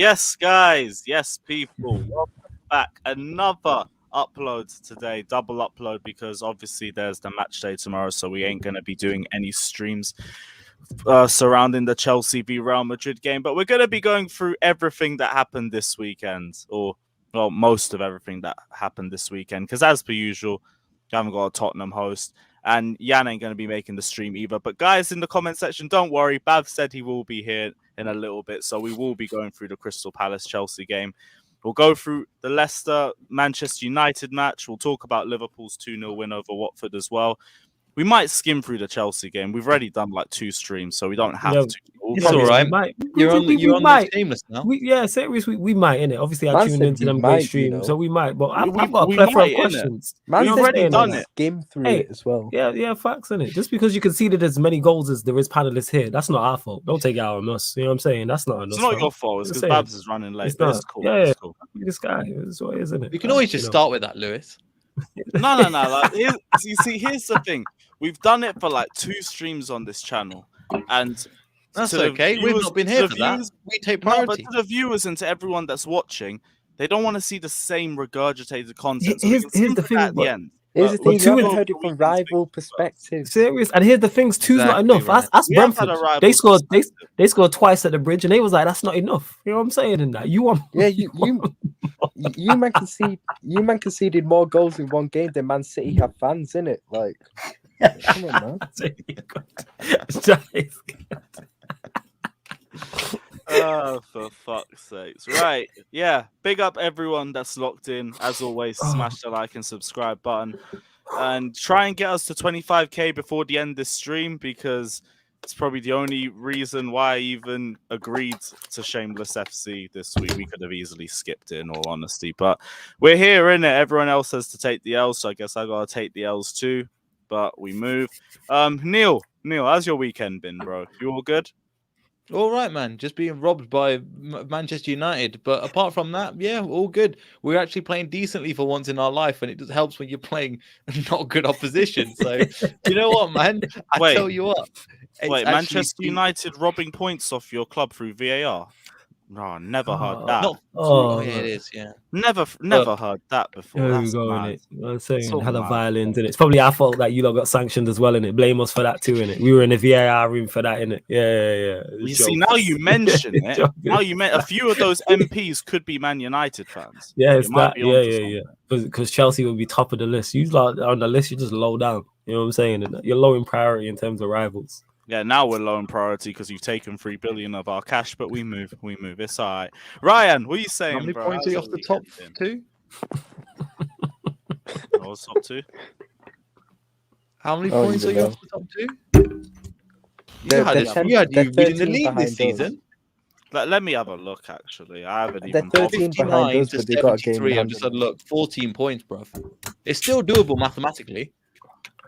Yes, guys. Yes, people. Welcome back. Another upload today. Double upload because obviously there's the match day tomorrow, so we ain't going to be doing any streams surrounding the Chelsea v Real Madrid game. But we're going to be going through everything that happened this weekend, or well, most of everything that happened this weekend. Because as per usual, I haven't got a Tottenham host. And Jan ain't going to be making the stream either. But guys, in the comment section, don't worry. Bav said he will be here in a little bit. So we will be going through the Crystal Palace-Chelsea game. We'll go through the Leicester-Manchester United match. We'll talk about Liverpool's 2-0 win over Watford as well. We might skim through the Chelsea game. We've already done like 2 streams, so we don't have to. It's all right. You're on the Shameless now. Seriously, we might, innit? Obviously, I tuned into them great streams, so we might. But I've got a plethora of questions. We've already done it. Skim through it as well. Yeah, facts, innit? Just because you conceded as many goals as there is panelists here, that's not our fault. Don't take it out on us. You know what I'm saying? That's not on us. It's not your fault. It's because Babs is running late. It's cool. Yeah, it's cool. This guy is what it is, isn't it? You can always just start with that, Lewis. No. Like, here's the thing. We've done it for like 2 streams on this channel, and that's okay. We've not been here for that. We take priority. But to the viewers and to everyone that's watching, they don't want to see the same regurgitated content. So here's the thing at the end. Here's the thing, you haven't heard it from rival perspective. Serious, and here's the things, 2's not enough. Right. That's Brentford. They scored twice at the bridge, and they was like, that's not enough. You know what I'm saying? In that, you want, you man conceded more goals in one game than Man City have fans in it. Like, come on, man. Oh, for fuck's sakes. Right. Yeah. Big up everyone that's locked in. As always, smash the like and subscribe button. And try and get us to 25k before the end of this stream, because it's probably the only reason why I even agreed to Shameless FC this week. We could have easily skipped it, in all honesty. But we're here, innit? Everyone else has to take the L, so I guess I got to take the L's too. But we move. Neil, how's your weekend been, bro? You all good? All right, man. Just being robbed by Manchester United. But apart from that, yeah, all good. We're actually playing decently for once in our life, and it just helps when you're playing not good opposition. So, you know what, man? Tell you what. Wait, Manchester United robbing points off your club through VAR? No, never heard that. Yeah, it is, yeah. Never heard that before. There we go, innit? I'm saying, hella violins, innit? It's probably our fault that you lot got sanctioned as well, innit? Blame us for that too, innit? We were in the VAR room for that, innit? Yeah. You see, now you mention it. Now you a few of those MPs could be Man United fans. Yeah, it's that. Yeah. Because Chelsea would be top of the list. You lot on the list, you're just low down. You know what I'm saying? You're low in priority in terms of rivals. Yeah, now we're low in priority because you've taken 3 billion of our cash, but we move. It's all right. Ryan, what are you saying, How many bro? points are you off the top 2? I was top 2. How many points are you off the top 2? You had you winning the league this season. Let me have a look, actually. I haven't even... 13 behind us, but they got a game. I've just had a look. 14 points, bro. It's still doable mathematically.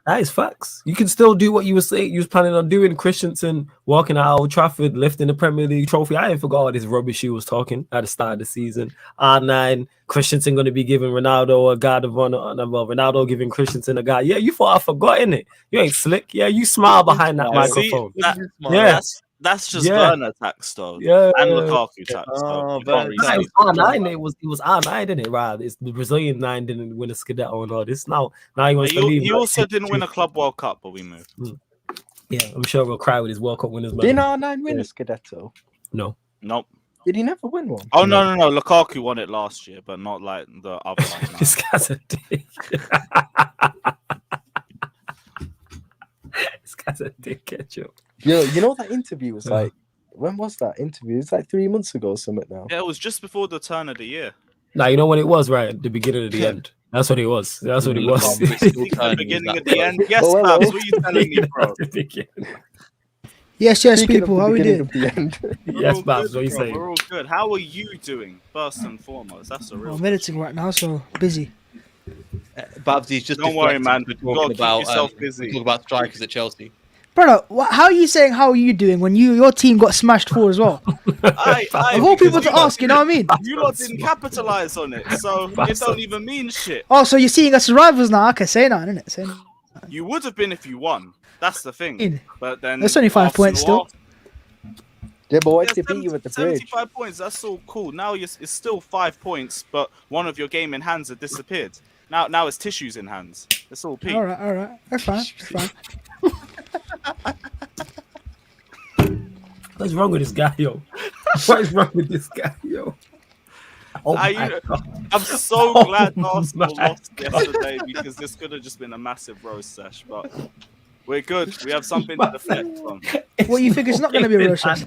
That is facts. You can still do what you were saying. You was planning on doing. Christensen walking out Old Trafford, lifting the Premier League trophy. I ain't forgot all this rubbish he was talking at the start of the season. R9, Christensen going to be giving Ronaldo a guard of honor. Ronaldo giving Christensen a guard. Yeah, you thought I forgot, innit? You ain't slick. Yeah, you smile behind that microphone. That's just burner tax, though. Yeah, and Lukaku tax. It was R9. It was R9, didn't it? Right? It's the Brazilian 9 didn't win a Scudetto and all this. Now he wants to leave. He also didn't win a Club World Cup, but we moved. Yeah, I'm sure we'll cry with his World Cup winners. Didn't R9 win a Scudetto? No. Nope. Did he never win one? Oh no! Lukaku won it last year, but not like the other one. This guy's a dick. This guy's a dick, ketchup. You know that interview was like, when was that interview? It's like 3 months ago or something now. Yeah, it was just before the turn of the year. Nah, you know when it was, right? At the beginning of the end. That's what it was. That's what it was. The beginning of the end. Yes, Babs, what are you telling me, bro? Yes, people. How are we doing? Yes, Babs, what are you saying? We're all good. How are you doing, first and foremost? That's the real. I'm editing right now, so busy. Babsy's just don't worry, man. Talking about strikers at Chelsea. Brother, how are you saying how are you doing when your team got smashed 4 as well? Of all people to ask, you know what I mean? You lot didn't capitalize on it, so it don't even mean shit. Oh, so you're seeing us as rivals now? Okay, say that, innit? Say that. You would have been if you won. That's the thing. But then that's only 5 points still. Yeah, but what Yeah, if they beat you at the bridge? 75 points, that's all cool. Now it's still 5 points, but one of your game in hands had disappeared. Now it's tissues in hands. It's all peak. All right. That's fine. That's fine. What's wrong with this guy, yo? What is wrong with this guy, yo? Oh my God. I'm so Oh glad Arsenal my lost yesterday because this could have just been a massive roast sesh, but we're good. We have something to deflect from. What you think? It's not going to be a roast sesh?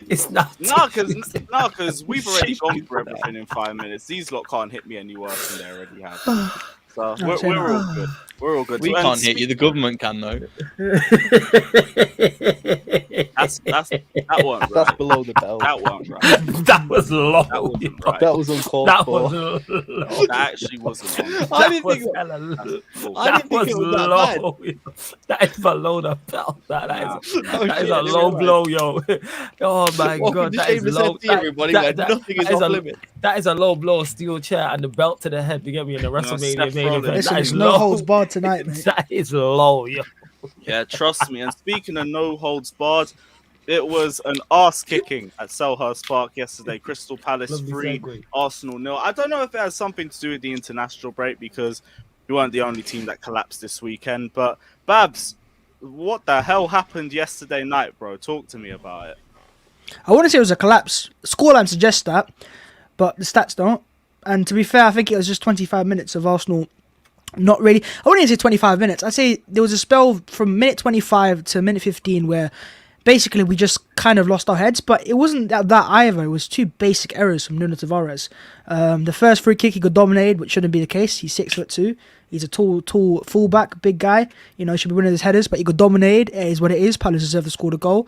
It's not. No, because we've already gone through everything in 5 minutes. These lot can't hit me any worse than they already have. So we're all good. We're all good. We can't hit you. The government can, though. That one. Right. That's below the belt. That one, right? That was low. That wasn't right. That was uncalled That for. was low. That actually wasn't on. I didn't was think. hella low. I didn't think it was that low. That is below the belt. That is shit, a low blow, yo. Oh my Welcome God, to that is Shameless low. FD, everybody, where nothing is off limit. That is a low blow, steel chair, and the belt to the head. You get me in the WrestleMania main event. Listen, That it's is no low. holds barred tonight, mate. That is low, yo. Yeah, trust me. And speaking of no holds barred, it was an arse kicking at Selhurst Park yesterday. Crystal Palace Lovely 3, segue. Arsenal 0. I don't know if it has something to do with the international break because we weren't the only team that collapsed this weekend. But Babs, what the hell happened yesterday night, bro? Talk to me about it. I want to say it was a collapse. Scoreline suggests that, but the stats don't. And to be fair, I think it was just 25 minutes of Arsenal. Not really. I wouldn't even say 25 minutes. I'd say there was a spell from minute 25 to minute 15 where basically we just kind of lost our heads. But it wasn't that either. It was two basic errors from Nuno Tavares. The first free kick, he got dominated, which shouldn't be the case. He's 6'2". He's a tall fullback, big guy. You know, he should be winning his headers, but he got dominated. It is what it is. Palace deserve to score the goal.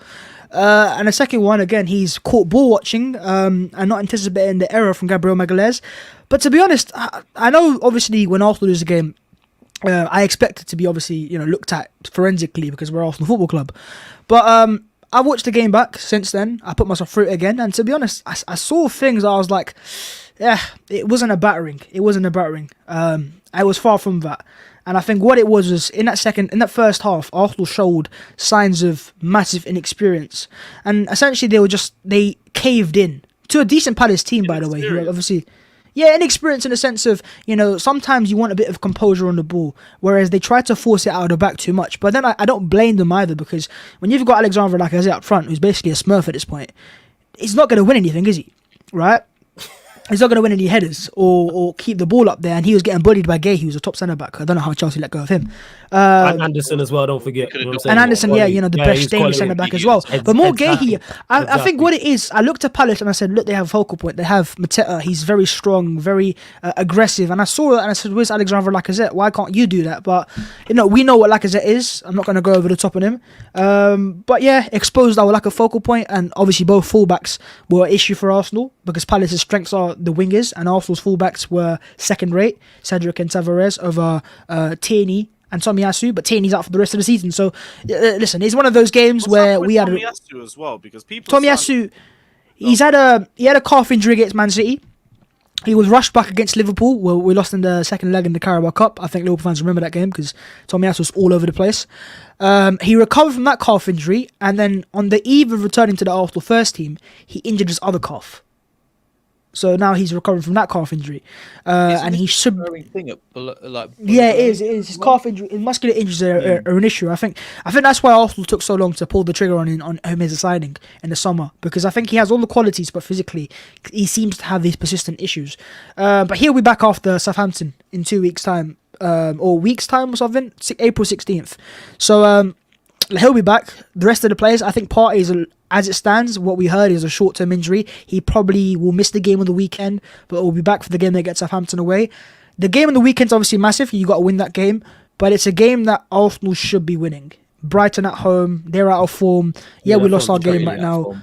And the second one, again, he's caught ball watching and not anticipating the error from Gabriel Magalhaes. But to be honest, I know obviously when Arsenal lose a game, I expect it to be obviously looked at forensically because we're Arsenal Football Club. But I watched the game back since then. I put myself through it again, and to be honest, I saw things I was like, yeah, it wasn't a battering. It wasn't a battering. I was far from that. And I think what it was in that first half, Arsenal showed signs of massive inexperience, and essentially they caved in to a decent Palace team, by the way, who are obviously. Yeah, inexperience in the sense of, sometimes you want a bit of composure on the ball, whereas they try to force it out of the back too much. But then I don't blame them either, because when you've got Alexandre Lacazette up front, who's basically a smurf at this point, he's not going to win anything, is he? Right? He's not going to win any headers or keep the ball up there, and he was getting bullied by Gay, who's a top centre-back. I don't know how Chelsea let go of him. And Anderson as well, don't forget. And Anderson, the best Danish centre-back as well. But more Gay, I think what it is, I looked at Palace and I said, look, they have a focal point. They have Mateta. He's very strong, very aggressive. And I saw it and I said, where's Alexandre Lacazette? Why can't you do that? But, we know what Lacazette is. I'm not going to go over the top on him. But yeah, exposed our lack of focal point, and obviously both fullbacks were an issue for Arsenal because Palace's strengths are the wingers and Arsenal's fullbacks were second rate, Cedric and Tavares over Tierney and Tomiyasu, but Tierney's out for the rest of the season. So listen, it's one of those games where we had Tomiyasu as well, because people Tomiyasu, he had a calf injury against Man City. He was rushed back against Liverpool. Well, we lost in the second leg in the Carabao Cup. I think Liverpool fans remember that game because Tomiyasu was all over the place. He recovered from that calf injury, and then on the eve of returning to the Arsenal first team, he injured his other calf. So now he's recovering from that calf injury, and he should. Thing up, yeah, it is. His calf injury, his muscular injuries are an issue. I think that's why Arsenal took so long to pull the trigger on him as a signing in the summer, because I think he has all the qualities, but physically he seems to have these persistent issues. But he'll be back after Southampton in 2 weeks' time, or weeks' time or something, April 16th. So he'll be back. The rest of the players, I think Partey is, as it stands, what we heard is a short-term injury. He probably will miss the game on the weekend, but will be back for the game against Southampton away. The game on the weekend's obviously massive. You got to win that game, but it's a game that Arsenal should be winning. Brighton at home, they're out of form. Yeah, we lost our game right now.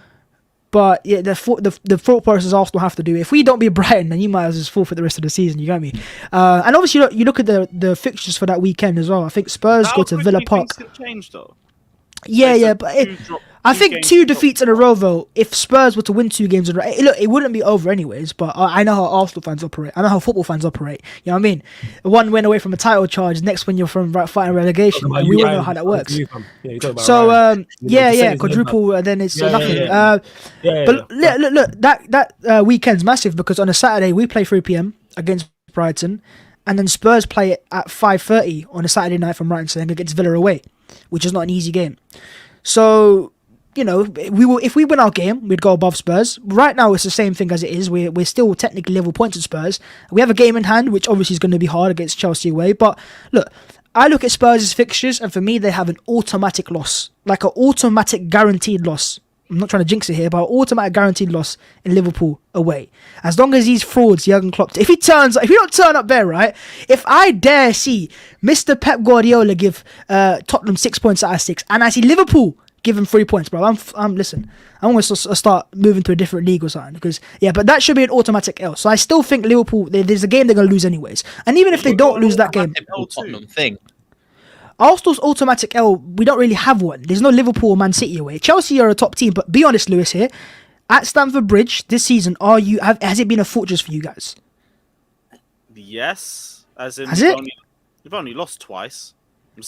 But yeah, the thought process Arsenal have to do. If we don't beat Brighton, then you might as well just forfeit the rest of the season. You get me? And obviously, you look at the fixtures for that weekend as well. I think Spurs go to Villa Park. Change though. Yeah, but I think 2 defeats in a row, though, if Spurs were to win 2 games in a row, look, it wouldn't be over anyways, but I know how Arsenal fans operate. I know how football fans operate. You know what I mean? One win away from a title charge, next one you're from fighting relegation. And we all know how that works. So, quadruple, and then it's nothing. But look, that weekend's massive because on a Saturday, we play 3 p.m. against Brighton, and then Spurs play it at 5:30 on a Saturday night from Brighton saying against Villa away, which is not an easy game. So, you know, if we win our game, we'd go above Spurs. Right now, it's the same thing as it is. We're still technically level points with Spurs. We have a game in hand, which obviously is going to be hard against Chelsea away. But look, I look at Spurs' fixtures, and for me, they have an automatic loss, like an automatic guaranteed loss. I'm not trying to jinx it here, but automatic guaranteed loss in Liverpool away. As long as these frauds, Jurgen Klopp, if he don't turn up there, right? If I dare see Mr. Pep Guardiola give Tottenham 6 points out of 6, and I see Liverpool give him 3 points, bro, I'm listen. I'm going to start moving to a different league or something because but that should be an automatic L. So I still think Liverpool, there's a game they're going to lose anyways, and even if they don't lose that game, Tottenham thing. Arsenal's automatic L, we don't really have one. There's no Liverpool or Man City away. Chelsea are a top team, but be honest, Lewis, here at Stamford Bridge this season, has it been a fortress for you guys? Yes, as in has it? You've only lost twice.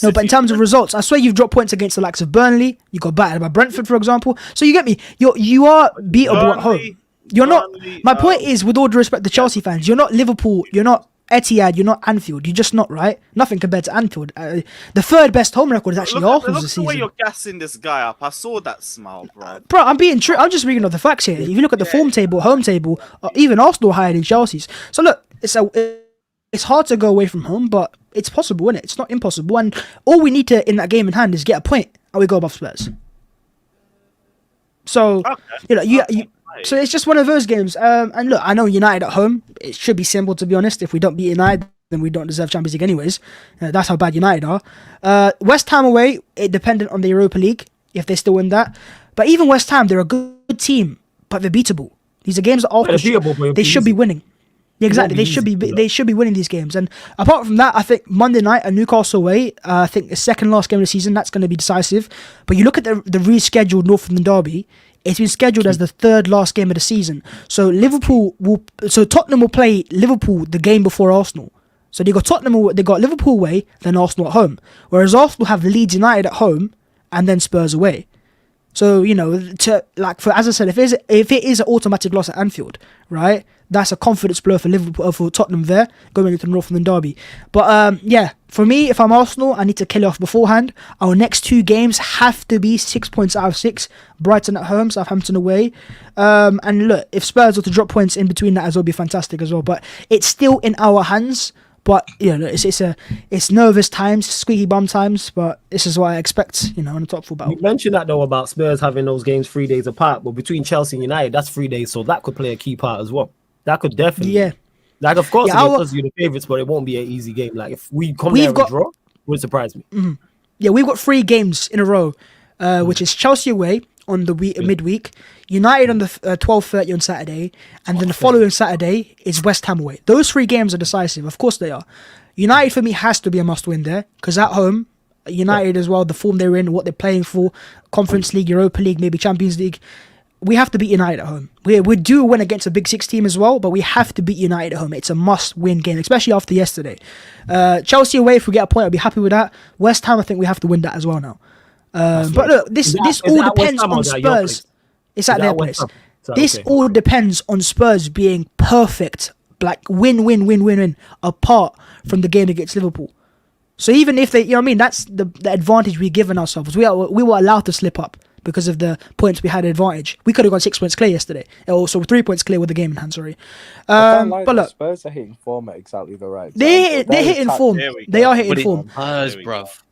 No, but in terms of results, I swear you've dropped points against the likes of Burnley. You got battered by Brentford, for example. So you get me. You are beatable at home. You're not. My point is, with all due respect to Chelsea fans, you're not Liverpool. You're not Etihad. You're not Anfield. You're just not, right. Nothing compared to Anfield. The third best home record is actually Arsenal's this season. Look the way you're gassing this guy up. I saw that smile, bro. Bro, I'm being true. I'm just reading off the facts here. If you look at the form table, home table, even Arsenal higher than Chelsea's. So look, it's hard to go away from home, but it's possible, isn't it? It's not impossible. And all we need to in that game in hand is get a point, and we go above Spurs. So so it's just one of those games. And look, I know United at home. It should be simple, to be honest. If we don't beat United, then we don't deserve Champions League anyways. That's how bad United are. West Ham away, it dependent on the Europa League if they still win that. But even West Ham, they're a good team, but they're beatable. These are games that Arsenal they should be winning. Yeah, exactly. They should be winning these games. And apart from that, I think Monday night at Newcastle away, I think the second last game of the season, that's going to be decisive. But you look at the rescheduled North London derby, it's been scheduled as the third last game of the season. So Tottenham will play Liverpool the game before Arsenal. So they got Liverpool away, then Arsenal at home. Whereas Arsenal have Leeds United at home and then Spurs away. So, you know, as I said, if it is an automatic loss at Anfield, right, that's a confidence blow for Liverpool, for Tottenham there, going into the North London derby. But for me, if I'm Arsenal, I need to kill it off beforehand. Our next 2 games have to be 6 points out of 6. Brighton at home, Southampton away. And look, if Spurs are to drop points in between that as well, it'll be fantastic as well. But it's still in our hands. But you know, it's nervous times, squeaky bum times. But this is what I expect, you know, in the top 4 battle. You mentioned that though about Spurs having those games 3 days apart, but between Chelsea and United, that's 3 days, so that could play a key part as well. That could definitely, like of course, because you're the favourites, but it won't be an easy game. Like if we come there and draw, it would surprise me. Mm-hmm. Yeah, we've got 3 games in a row, which is Chelsea away on the midweek, United on the 12:30 on Saturday, and then the following Saturday is West Ham away. Those 3 games are decisive, of course they are. United for me has to be a must-win there because at home, United as well, the form they're in, what they're playing for, Conference League, Europa League, maybe Champions League. We have to beat United at home. We do win against a Big 6 team as well, but we have to beat United at home. It's a must-win game, especially after yesterday. Chelsea away, if we get a point, I'll be happy with that. West Ham, I think we have to win that as well now. But look, this all depends on Spurs. It's at their place. This all depends on Spurs being perfect, like win, apart from the game against Liverpool. So even if they, you know what I mean, that's the advantage we've given ourselves. We were allowed to slip up because of the points we had advantage. We could have gone 6 points clear yesterday. Also 3 points clear with the game in hand, sorry. But look, Spurs are hitting form at exactly the right time. They're hitting form. They are hitting form. Bruv.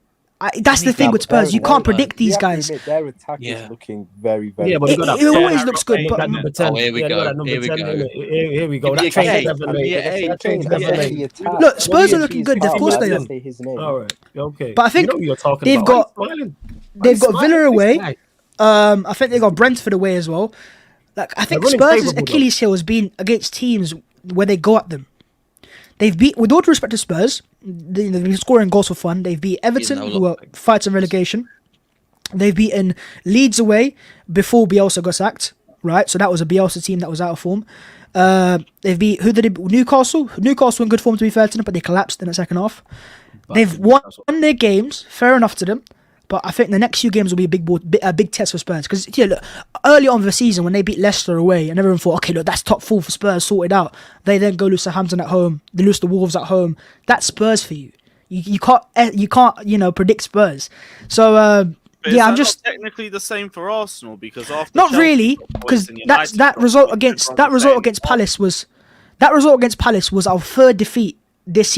That's the thing with Spurs. You can't predict these guys. Their attack is looking very, very. Yeah, but it always looks good. But here we go. Here we go. Look, Spurs are looking good. Of course they are. All right, okay. But I think they've got Villa away. I think they got Brentford away as well. Like I think Spurs' Achilles heel has been against teams where they go at them. They've beat, with all due respect to Spurs, they've been scoring goals for fun. They've beat Everton, who are fighting relegation. They've beaten Leeds away before Bielsa got sacked, right? So that was a Bielsa team that was out of form. They've beat Newcastle. Newcastle in good form, to be fair to them, but they collapsed in the second half. They've won their games, fair enough to them. But I think the next few games will be a big test for Spurs. Because look, early on in the season, when they beat Leicester away, and everyone thought, okay, look, that's top 4 for Spurs sorted out. They then go lose to Southampton at home. They lose to Wolves at home. That's Spurs for you. You can't predict Spurs. So I'm just not technically the same for Arsenal because after not Chelsea really, because that result against Palace was our third defeat this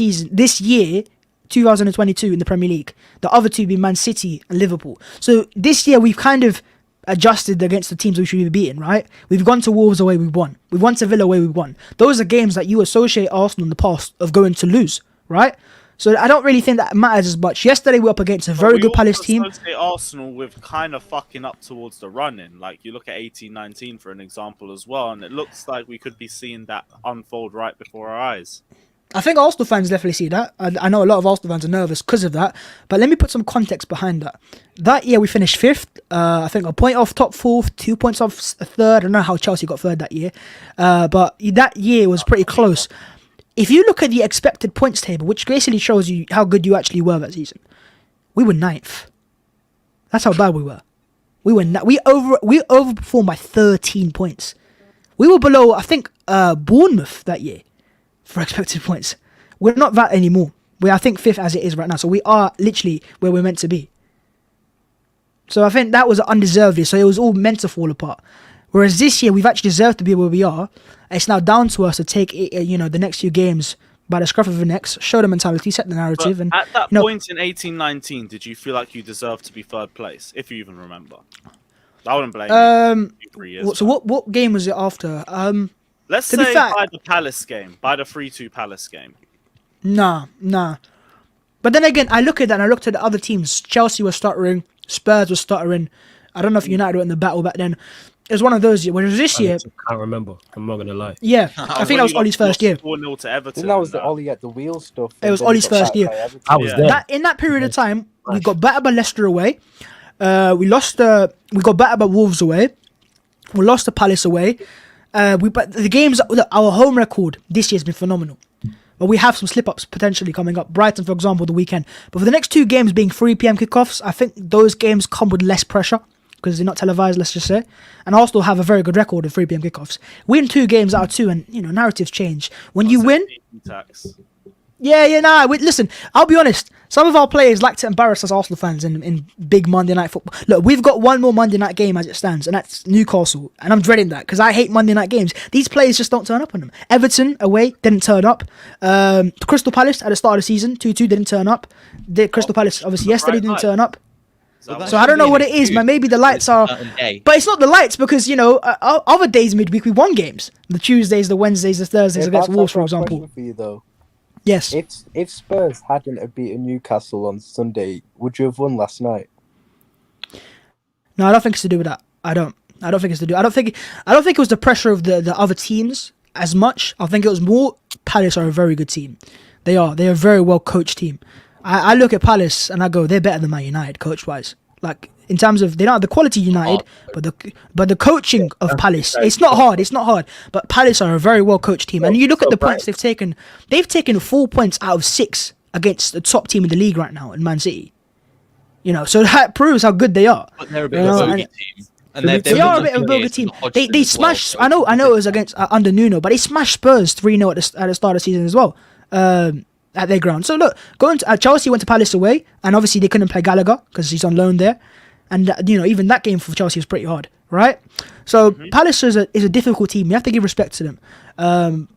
year. 2022 in the Premier League. The other two being Man City and Liverpool. So this year we've kind of adjusted against the teams we should be beating, right? We've gone to Wolves away, we won. We won to Villa away, we won. Those are games that you associate Arsenal in the past of going to lose, right? So I don't really think that matters as much. Yesterday we were up against a very good Palace team. Associate Arsenal with kind of fucking up towards the run-in. Like you look at 18-19 for an example as well, and it looks like we could be seeing that unfold right before our eyes. I think Arsenal fans definitely see that. I know a lot of Arsenal fans are nervous because of that. But let me put some context behind that. That year we finished 5th. I think a point off top 4th, 2 points off 3rd. I don't know how Chelsea got 3rd that year. But that year was pretty close. If you look at the expected points table, which basically shows you how good you actually were that season, we were 9th. That's how bad we were. We overperformed by 13 points. We were below, I think, Bournemouth that year. For expected points. We're not that anymore. We're, I think, 5th as it is right now. So we are literally where we're meant to be. So I think that was undeserved. So it was all meant to fall apart. Whereas this year, we've actually deserved to be where we are. It's now down to us to take the next few games by the scruff of the necks, show the mentality, set the narrative. But and at that point in 18-19, did you feel like you deserved to be 3rd place, if you even remember? I wouldn't blame you. 3 years so what game was it after? Let's say by the Palace game, by the 3-2 Palace game. Nah. But then again, I look at that and I looked at the other teams. Chelsea was stuttering, Spurs was stuttering. I don't know if United were in the battle back then. It was one of those years. Whereas this year, I can't remember. I'm not gonna lie. Yeah, I think that was Ollie's first year. 4-0 to Everton. That was the Ollie at the wheel stuff. It was Ollie's first year. I was there. In that period of time, we got battered by Leicester away. We got battered by Wolves away. We lost to Palace away. But the games, our home record this year has been phenomenal. But we have some slip-ups potentially coming up. Brighton, for example, the weekend. But for the next 2 games being 3 p.m. kickoffs, I think those games come with less pressure because they're not televised, let's just say. And Arsenal have a very good record of 3 p.m. kickoffs. Win 2 games out of 2 and, narratives change. When you win... Listen, I'll be honest. Some of our players like to embarrass us Arsenal fans in big Monday night football. Look, we've got one more Monday night game as it stands, and that's Newcastle. And I'm dreading that because I hate Monday night games. These players just don't turn up on them. Everton away didn't turn up. Crystal Palace at the start of the season 2-2 didn't turn up. Crystal Palace obviously yesterday didn't turn up. So I don't know what it is, man. Maybe the lights are, but it's not the lights because other days midweek we won games. The Tuesdays, the Wednesdays, the Thursdays against Wolves, for example. For you, though. Yes. If Spurs hadn't have beaten Newcastle on Sunday, would you have won last night? No, I don't think it's to do with that. I don't think it's to do. I don't think it was the pressure of the other teams as much. I think it was more Palace are a very good team. They're a very well coached team. I look at Palace and I go, they're better than Man United coach wise. Like in terms of they don't have the quality United, but the coaching of Palace, it's not hard. But Palace are a very well coached team, and you look at the points they've taken. They've taken 4 points out of 6 against the top team in the league right now in Man City. So that proves how good they are. But they're a bit of a bogey team. And they are a bit of a bogey team. They smashed. Well, I know it was against under Nuno, but they smashed Spurs 3-0 at the start of the season as well. At their ground. So look, Chelsea went to Palace away, and obviously they couldn't play Gallagher because he's on loan there, and even that game for Chelsea was pretty hard, right? So Palace is a difficult team. You have to give respect to them,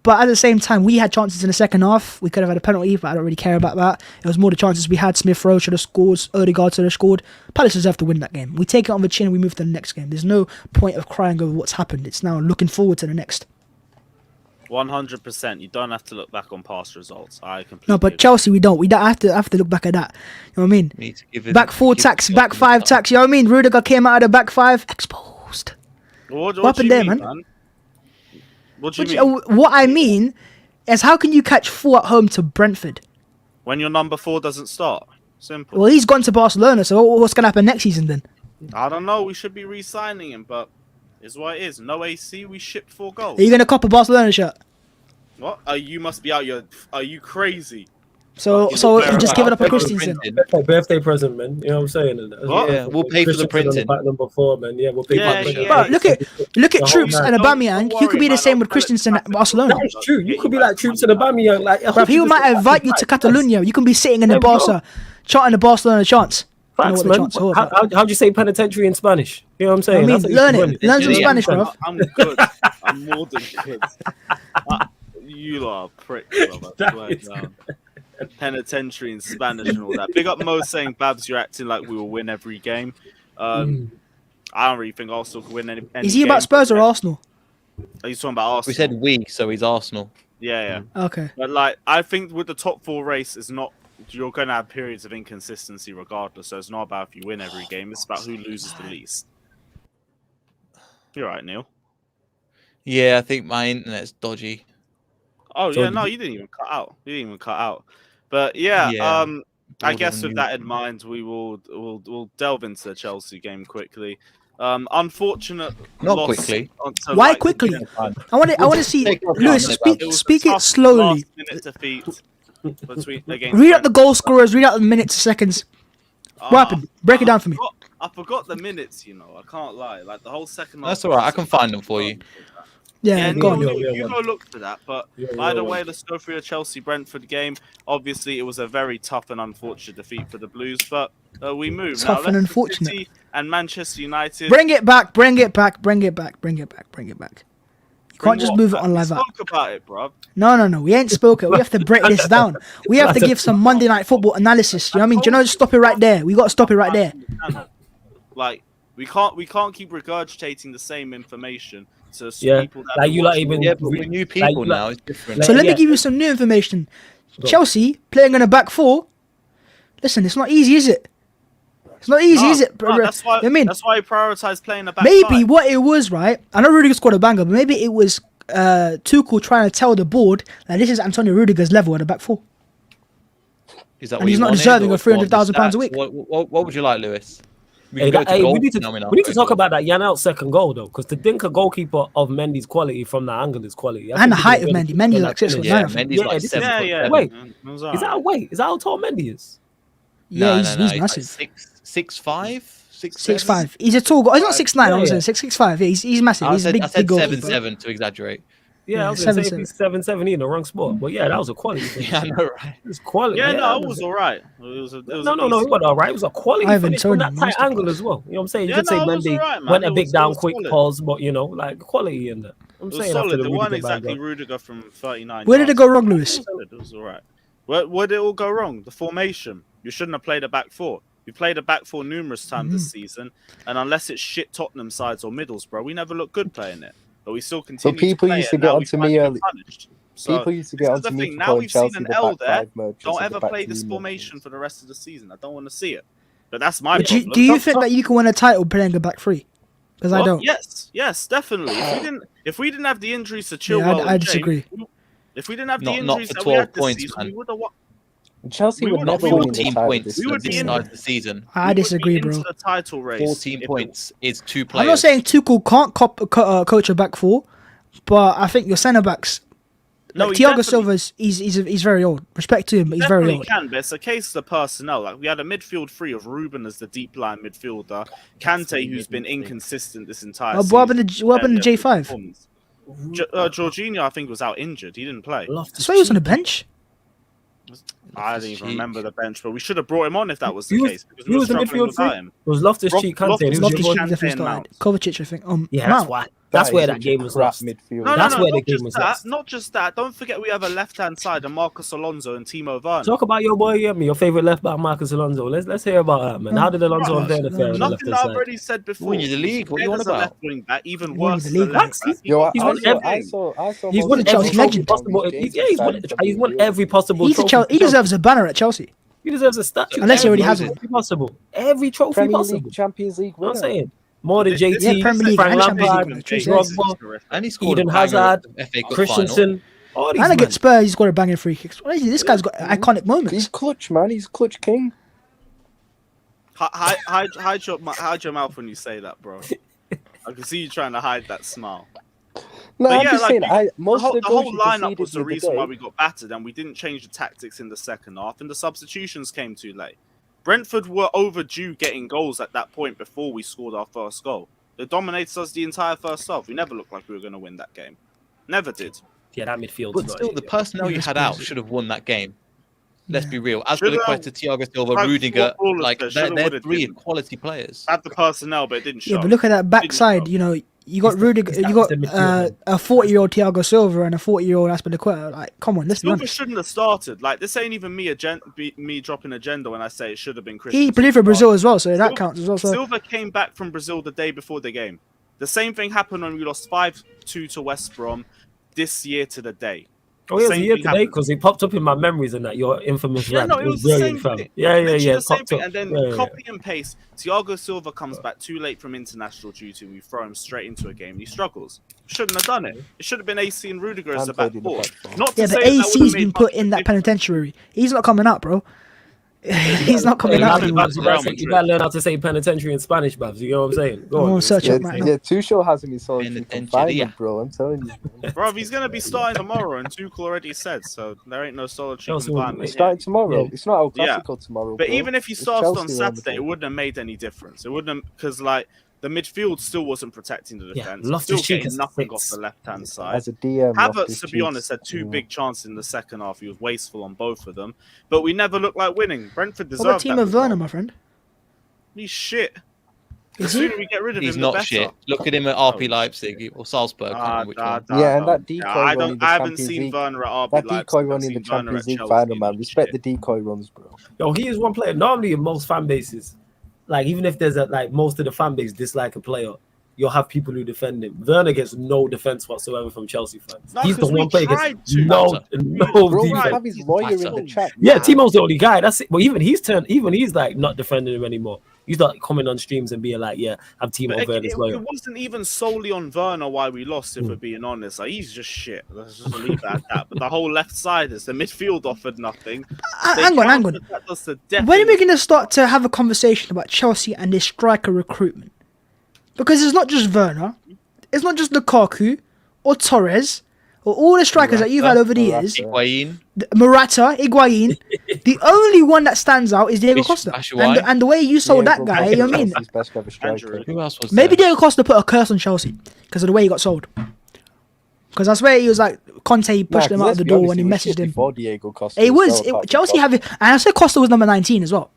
but at the same time, we had chances in the second half. We could have had a penalty, but I don't really care about that. It was more the chances we had. Smith Rowe should have scored. Odegaard should have scored. Palace deserve to win that game. We take it on the chin. We move to the next game. There's no point of crying over what's happened. It's now looking forward to the next. 100%. You don't have to look back on past results. I completely No, but agree. Chelsea, we don't. We don't have to look back at that. You know what I mean? Back 4 tax, back 5 tax. You know what I mean? Rudiger came out of the back 5, exposed. What happened there, man? What do you mean? What I mean is, how can you catch 4 at home to Brentford? When your number 4 doesn't start. Simple. Well, he's gone to Barcelona, so what's going to happen next season then? I don't know. We should be re-signing him, but it's what it is. No AC. We shipped 4 goals. Are you gonna cop a Barcelona shirt? What? You must be out your. Are you crazy? So you just give it up for Christensen. Birthday present, man. You know what I'm saying? What? Yeah, we'll pay for the printing. Back them before, man. Yeah, we'll pay Yeah, for the yeah. Bro, look at The whole Troops night. and Aubameyang. Don't You could be worry, the man, same I'll with tell it Christensen back at to Barcelona. That is true. You could be like Troops and Aubameyang. Like, Bruv, he might invite you to Catalonia. You can be sitting in the Barca, chanting the Barcelona chants. You know Facts, what the man. chants are all about. How do you say penitentiary in Spanish? You know what I'm saying? I mean, That's how you learn run it. Learn some Yeah. Spanish, bro. I'm good. I'm more than good. You lot are pricks, brother. I swear down. Penitentiary in Spanish and all that. Big up Mo saying, Babs, you're acting like we will win every game. I don't really think Arsenal can win any Is he about game. Spurs or Arsenal? Are you talking about Arsenal? We said we, so he's Arsenal. Yeah. Okay. But like, I think with the top 4 race, it's not. You're going to have periods of inconsistency regardless. So it's not about if you win every game. It's about who loses the least. You're right, Neil. Yeah, I think my internet's dodgy. Oh So yeah, no, you didn't even cut out. But yeah, Yeah. I More guess than with that in mind, we'll delve into the Chelsea game quickly. Unfortunate Not loss quickly. onto Why Leipzig. quickly? I want to see Take your time, Lewis Babs. speak It was speak a it tough slowly. last-minute defeat against Read out the Brentford. goal scorers. Read out the minutes, seconds. What happened? Break it down for me. I forgot the minutes. I can't lie. Like the whole second half. That's all right. I can find them for you. Yeah, go on. You go look for that. But Yeah, by the yeah, way, let's go through the Chelsea-Brentford game. Obviously, it was a very tough and unfortunate defeat for the Blues, but we move. Tough now, and Leicester unfortunate. City and Manchester United. Bring it back. Bring it back. Bring it back. Bring it back. Bring it back. You can't just move it on live We out. spoke about it, bro. No. We ain't spoken. We have to break this down. We have to give some Monday Night Football analysis. You know what I mean? Do you know? Just stop it right there. We got to stop it right there. Like we can't keep regurgitating the same information to Yeah, people that like you watch like even Yeah, but we're new people like- now. It's different. So let me yeah. give you some new information. Go. Chelsea playing on a back 4. Listen, it's not easy, is it? It's not easy, is it? No, that's why. I mean, That's why I prioritize playing a back maybe five. what it was, right? I know Rudiger scored a banger, but maybe it was Tuchel trying to tell the board that this is Antonio Rudiger's level at the back 4. Is that and what he's you not wanted, deserving or of £300,000 a stats? week. What would you like, Lewis? We Hey, can go to goal. we need to, No, we're not. we need to Okay, talk go. about that Yanel's second goal though, because to think a goalkeeper of Mendy's quality from that angle is quality. I And the think height he of did Mendy. really Mendy's well like 6 in foot that Yeah, nine. finish. Mendy's Yeah, like this is- 7 Yeah. Wait, It was is alright. that a weight? Is that how tall Mendy is? Yeah, he's He's massive. like 6'5", 6'5". He's a tall guy. He's not 6'9". I was Yeah. saying 6'5". Yeah, he's massive. I He's a said big 7'7" goalkeeper. to exaggerate. Yeah, I was Yeah, gonna say 7'7". if he's 7'7", he in the wrong spot. But yeah, that was a quality finish. Yeah, I know, right? It's quality. Yeah, that no, it was- was alright. It was No, a it decent- wasn't alright. It was a quality Ivan finish from Toney, that tight masterclass. angle as well. You know what I'm saying? You Yeah, could say no, it was Mendy alright, man. went a It big was- down, it was quick solid. pause, but you know, like quality in there. I'm It was saying after solid. the It wasn't Rudiger exactly banger. Rudiger from 39. Where did it yards. go wrong, Lewis? It was alright. Where did it all go wrong? The formation. You shouldn't have played a back 4. We played a back 4 numerous times this season, and unless it's shit Tottenham sides or Middlesbrough, we never look good playing it. But we still continue. people to play used it, to and get now we onto might me get early. punished. So People used to this get is the onto me thing. for Now calling we've seen Chelsea an the L back there. five merchants Don't of the ever back play three this merchants. formation for the rest of the season. I don't want to see it. But that's my But problem. do you think that you can win a title playing a back 3? Because I What? don't. Yes, definitely. If we didn't have the injuries to Chilwell, Yeah, I and James, disagree. if we didn't have the Not injuries for that we 12 had this points, season, man. we would have won. Chelsea We would would- never we win would- the 14 title points this we would be season. in- start the season. I We would be disagree, into bro. the title race. 14 if it- points is 2 players. I'm not saying Tuchel can't coach a back 4, but I think your centre backs. No, Like he Thiago definitely- Silva's, he's very old. Respect to him, but he's very definitely old. can, but it's a case of the personnel. Like we had a midfield 3 of Ruben as the deep line midfielder, Kante, who's been inconsistent this entire season. What happened to J5? Jorginho, I think, was out injured. He didn't play. So he was on the bench. I didn't even Cheek. remember the bench, but we should have brought him on if that was the He was- case. Because he we were was in struggling midfield without three. him. It was Loftus-Cheek, Kante. Loftus- and who was Loftus the Loftus- other one? Cheek definitely and started. Mount. Kovacic, I think. Yeah, Mount. that's why. That's where that is game was crap lost. midfield. No, That's where the not game just was that. lost. Not just that. Don't forget we have a left-hand side of Marcus Alonso and Timo Werner. Talk about your boy, your favorite left back, Marcus Alonso. Let's hear about that, man. How did Alonso and Werner fare on the left Nothing hand that I've side? already said before. Win you the league. What you on As a about? left wing back, even Won worse the as a league. left back. Yo, He's I won saw everything. most He's won He's every Chelsea trophy legend. possible. He's won every possible He's a trophy. Chelsea. He deserves a banner at Chelsea. He deserves a statue. Unless he already Every has it. trophy possible. Every trophy Premier possible. League, Champions League You know what I'm winner. saying? More than This- JT, this- Yeah, Premier League Frank and Champions Lampard, League. This is Drogba, horrific. And he scored Eden a banger Hazard, at FA Cup final. Christensen. All these And men. against Spurs, he's got a banging free kicks. What is he? This guy's got iconic He's moments. clutch, man. He's clutch king. Hide your mouth when you say that, bro. I can see you trying to hide that smile. No, But I'm yeah, just like, saying. Most of the the whole goals you lineup conceded was the the other reason why day- we got battered, and we didn't change the tactics in the second half, and the substitutions came too late. Brentford were overdue getting goals at that point before we scored our first goal. They dominated us the entire first half. We never looked like we were going to win that game. Never did. Yeah, that midfield. But still, the personnel you had out should have won that game. Let's be real. As Should've- Azpilicueta, Thiago Silva, like Rudiger, footballers like said, should've, they're would've, three didn't. quality players. Had the personnel, but it didn't show. Yeah, but look at that backside. You know, you got Rudiger, you got the midfield, a 40-year-old Thiago Silva and a 40-year-old Azpilicueta. Like, come on, let's be Silva honest. shouldn't have started. Like, this ain't even me dropping agenda when I say it should have been Christian. He played for Brazil as well, so that counts as well. So Silva came back from Brazil the day before the game. The same thing happened when we lost 5-2 to West Brom this year to the day. Oh, yeah, Same here thing today happened. because he popped up in my memories and that your infamous Yeah, rap. no, it was the brilliant, same fam. thing. Yeah. Literally the same Popped thing. up. And then Yeah. copy and paste. Thiago Silva comes back too late from international duty, and we throw him straight into a game. And he struggles. Shouldn't have done it. It should have been AC and Rudiger as the back played in the four. back four. Not to yeah, say but that AC's would've been made put much in that difference. penitentiary. He's not coming out, bro. He's not coming Yeah, out you anymore. gotta learn how to say penitentiary in Spanish, Babs. You know what I'm saying? Go I'm on. gonna search Yeah, up right now. yeah, Tuchel has him in solitary Penitentiary. confinement, bro. I'm telling you. Bro, he's going to be starting tomorrow, and Tuchel already said, so there ain't no solitary Chelsea confinement. He's starting tomorrow. Yeah. It's not El Yeah. Clasico tomorrow. But bro. even if he It's started on Chelsea Real Saturday, it Madrid. wouldn't have made any difference. It wouldn't have, because like the midfield still wasn't protecting the Yeah, defense. Loftus-Cheek Still getting is nothing six. off the left-hand side. As a DM, Havertz, to Loftus-Cheek's, be honest, had two you know. big chances in the second half. He was wasteful on both of them, but we never looked like winning. Brentford What about deserved Timo that. Werner, result. my friend? He's shit. The Is he? sooner we get rid of He's him, the not better. shit. Look at him at RB Leipzig or Salzburg. I can't remember which one. Yeah, and that decoy I run in the I haven't Champions seen League. Werner at RB That Leipzig. decoy I've run in seen the Werner Champions at League Chelsea. final, man. He's Respect shit. the decoy runs, bro. Yo, he is one player. Normally, in most fan bases, like even if there's most of the fan base dislike a player, you'll have people who defend him. Werner gets no defense whatsoever from Chelsea fans. No, He's the 'cause we one player gets tried to. no Bro, we defense. have his lawyer in the chat. Yeah, Timo's the only guy. That's it. But even he's like not defending him anymore. He's like coming on streams and being like, "Yeah, I'm Timo But Werner's it lawyer." wasn't even solely on Werner why we lost, if we're being honest. Like, he's just shit. Let's just leave it at that. But the whole left side is the midfield offered nothing. Hang on. That was the death When are in we the- going to start to have a conversation about Chelsea and their striker recruitment? Because it's not just Werner, it's not just Lukaku or Torres or all the strikers that you've had over the years. Higuain. Morata, Higuain. The only one that stands out is Diego Costa. Batshuayi. And the way you sold that bro, guy, Costa's you know what I mean? Chelsea's best ever striker. Who else was Maybe there? Diego Costa put a curse on Chelsea because of the way he got sold. Because I swear he was like, Conte pushed him out of the door when he messaged him. Before Diego Costa It as was. well, apart from Chelsea Costa. have it. And I said Costa was number 19 as well.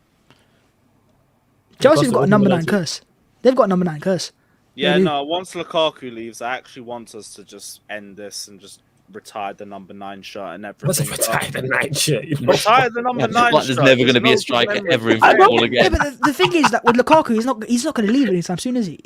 Chelsea's Costa got a was number number 9 19. curse. They've got a number 9 curse. Yeah, Maybe. no, once Lukaku leaves, I actually want us to just end this and just retire the number 9 shirt and What's everything. a retire the night shit? You know? Retire the number 9 Like, shirt. there's never going to be no a striker memory. ever in I know. football Yeah, again. but the thing is that with Lukaku, he's not going to leave anytime soon, is he?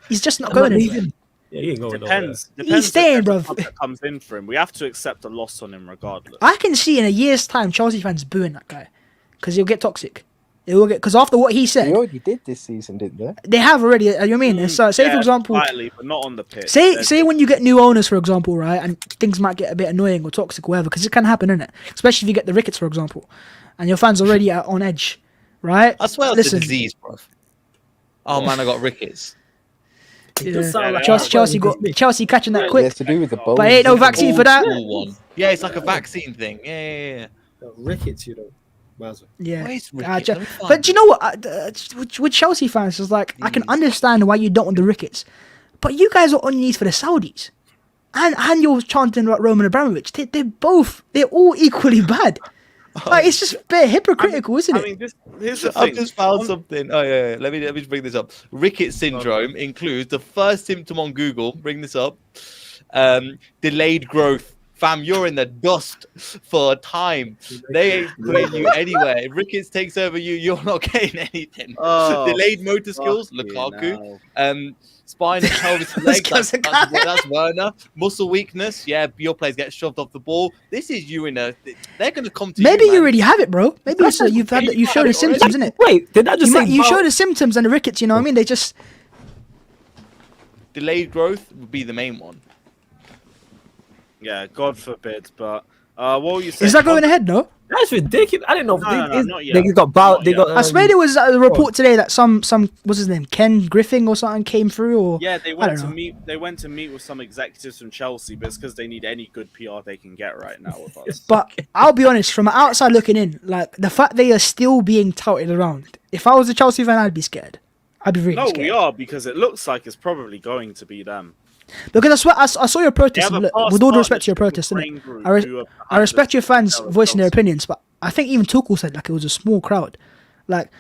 He's just not I'm not going anywhere. leaving. Yeah, he ain't going Depends. He's staying, bro. bruv. That comes in for him. We have to accept a loss on him regardless. I can see in a year's time Chelsea fans booing that guy because he'll get toxic. It will get because after what he They said, already did this season, didn't they? they have already. You know what I mean? So say Yeah, for example, slightly, but not on the pitch. say when you get new owners, for example, right, and things might get a bit annoying or toxic or whatever, because it can happen, innit? Especially if you get the rickets, for example, and your fans already are on edge, right? I swear it's Listen, a disease, bro. Oh man, I got rickets. It does sound like Chelsea catching that Yeah, quick, it's to do with the bones. but ain't no isn't it? vaccine for that. All one. Yeah, it's like a vaccine thing. Yeah. rickets, you know. Yeah. Where's Ah, rickets? Let me find but do you it. know what? With Chelsea fans, it's like I can understand why you don't want the rickets, but you guys are on your knees for the Saudis, and you're chanting about Roman Abramovich. They're all equally bad. Like, it's just bare hypocritical, isn't it? I mean, here's the I've thing. just found something. Oh yeah. Let me just bring this up. Rickets syndrome includes the first symptom on Google. Bring this up. Delayed growth. Fam, you're in the dust for time. They ain't putting you anywhere. If Rickets takes over you, you're not getting anything. Oh, Delayed motor skills, fucking Lukaku. hell. Spine and pelvis and legs, This that's, guy's a guy. that's Werner. Muscle weakness, yeah, your players get shoved off the ball. This is you in a... They're going to come to Maybe you, you man. already have it, bro. Maybe That's you've okay. you've shown the symptoms, innit? Wait, did I just say You show the symptoms and the rickets. You know what I mean? They just Delayed growth would be the main one. Yeah, God forbid, but What were you saying? Is that going ahead? No. That's ridiculous. I didn't know. No, not yet. They got bout. Not They yet. got. I swear there was a report today that some what's his name, Ken Griffin or something came through. Or Yeah, they I went don't to know. meet. They went to meet with some executives from Chelsea, but it's because they need any good PR they can get right now with us. But I'll be honest, from outside looking in, like the fact they are still being touted around. If I was a Chelsea fan, I'd be scared. I'd be really No, scared. we are, because it looks like it's probably going to be them. Because I swear, I saw your They protest. have And a look, past with all due respect to your partnership protest, with innit? Brain Group, I, res- who are I behind respect the your fans sale of voicing their Chelsea. opinions, but I think even Tuchel said like it was a small crowd. Like,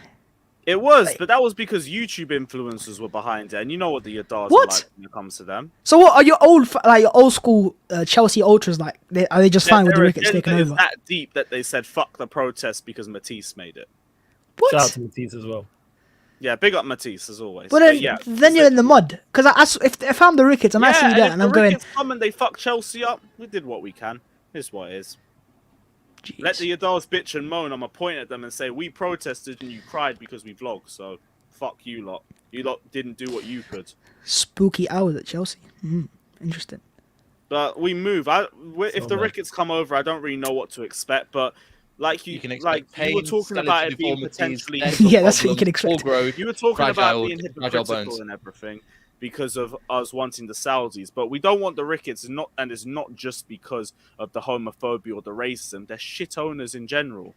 It was, but that was because YouTube influencers were behind it, and you know what the Yadars What? are like when it comes to them. so what are your old school Chelsea ultras like? Are they just fine with the Their Ricketts taking agenda is over? that deep that they said fuck the protest because Matisse made it. What? Shout out to Matisse as well. Yeah, big up Matisse as always. But then, yeah, then you're in the mud. Because if I'm the Ricketts and I see and that if and the I'm going, Ricketts come and they fuck Chelsea up, we did what we can. Here's what it is. Let jeez, the adults bitch and moan. I'm gonna point at them and say, we protested and you cried because we vlogged, so fuck you lot. You lot didn't do what you could. spooky hours at Chelsea. Interesting. But we move. If the bad. Ricketts come over, I don't really know what to expect, but like You can like expect you were pain, talking about skeletal it being deformities, potentially dental Yeah, that's what you can problems, expect. poor growth. you were talking about fragile- being fragile hypocritical bones. and everything because of us wanting the Saudis, but we don't want the Ricketts, and it's not just because of the homophobia or the racism. They're shit owners in general.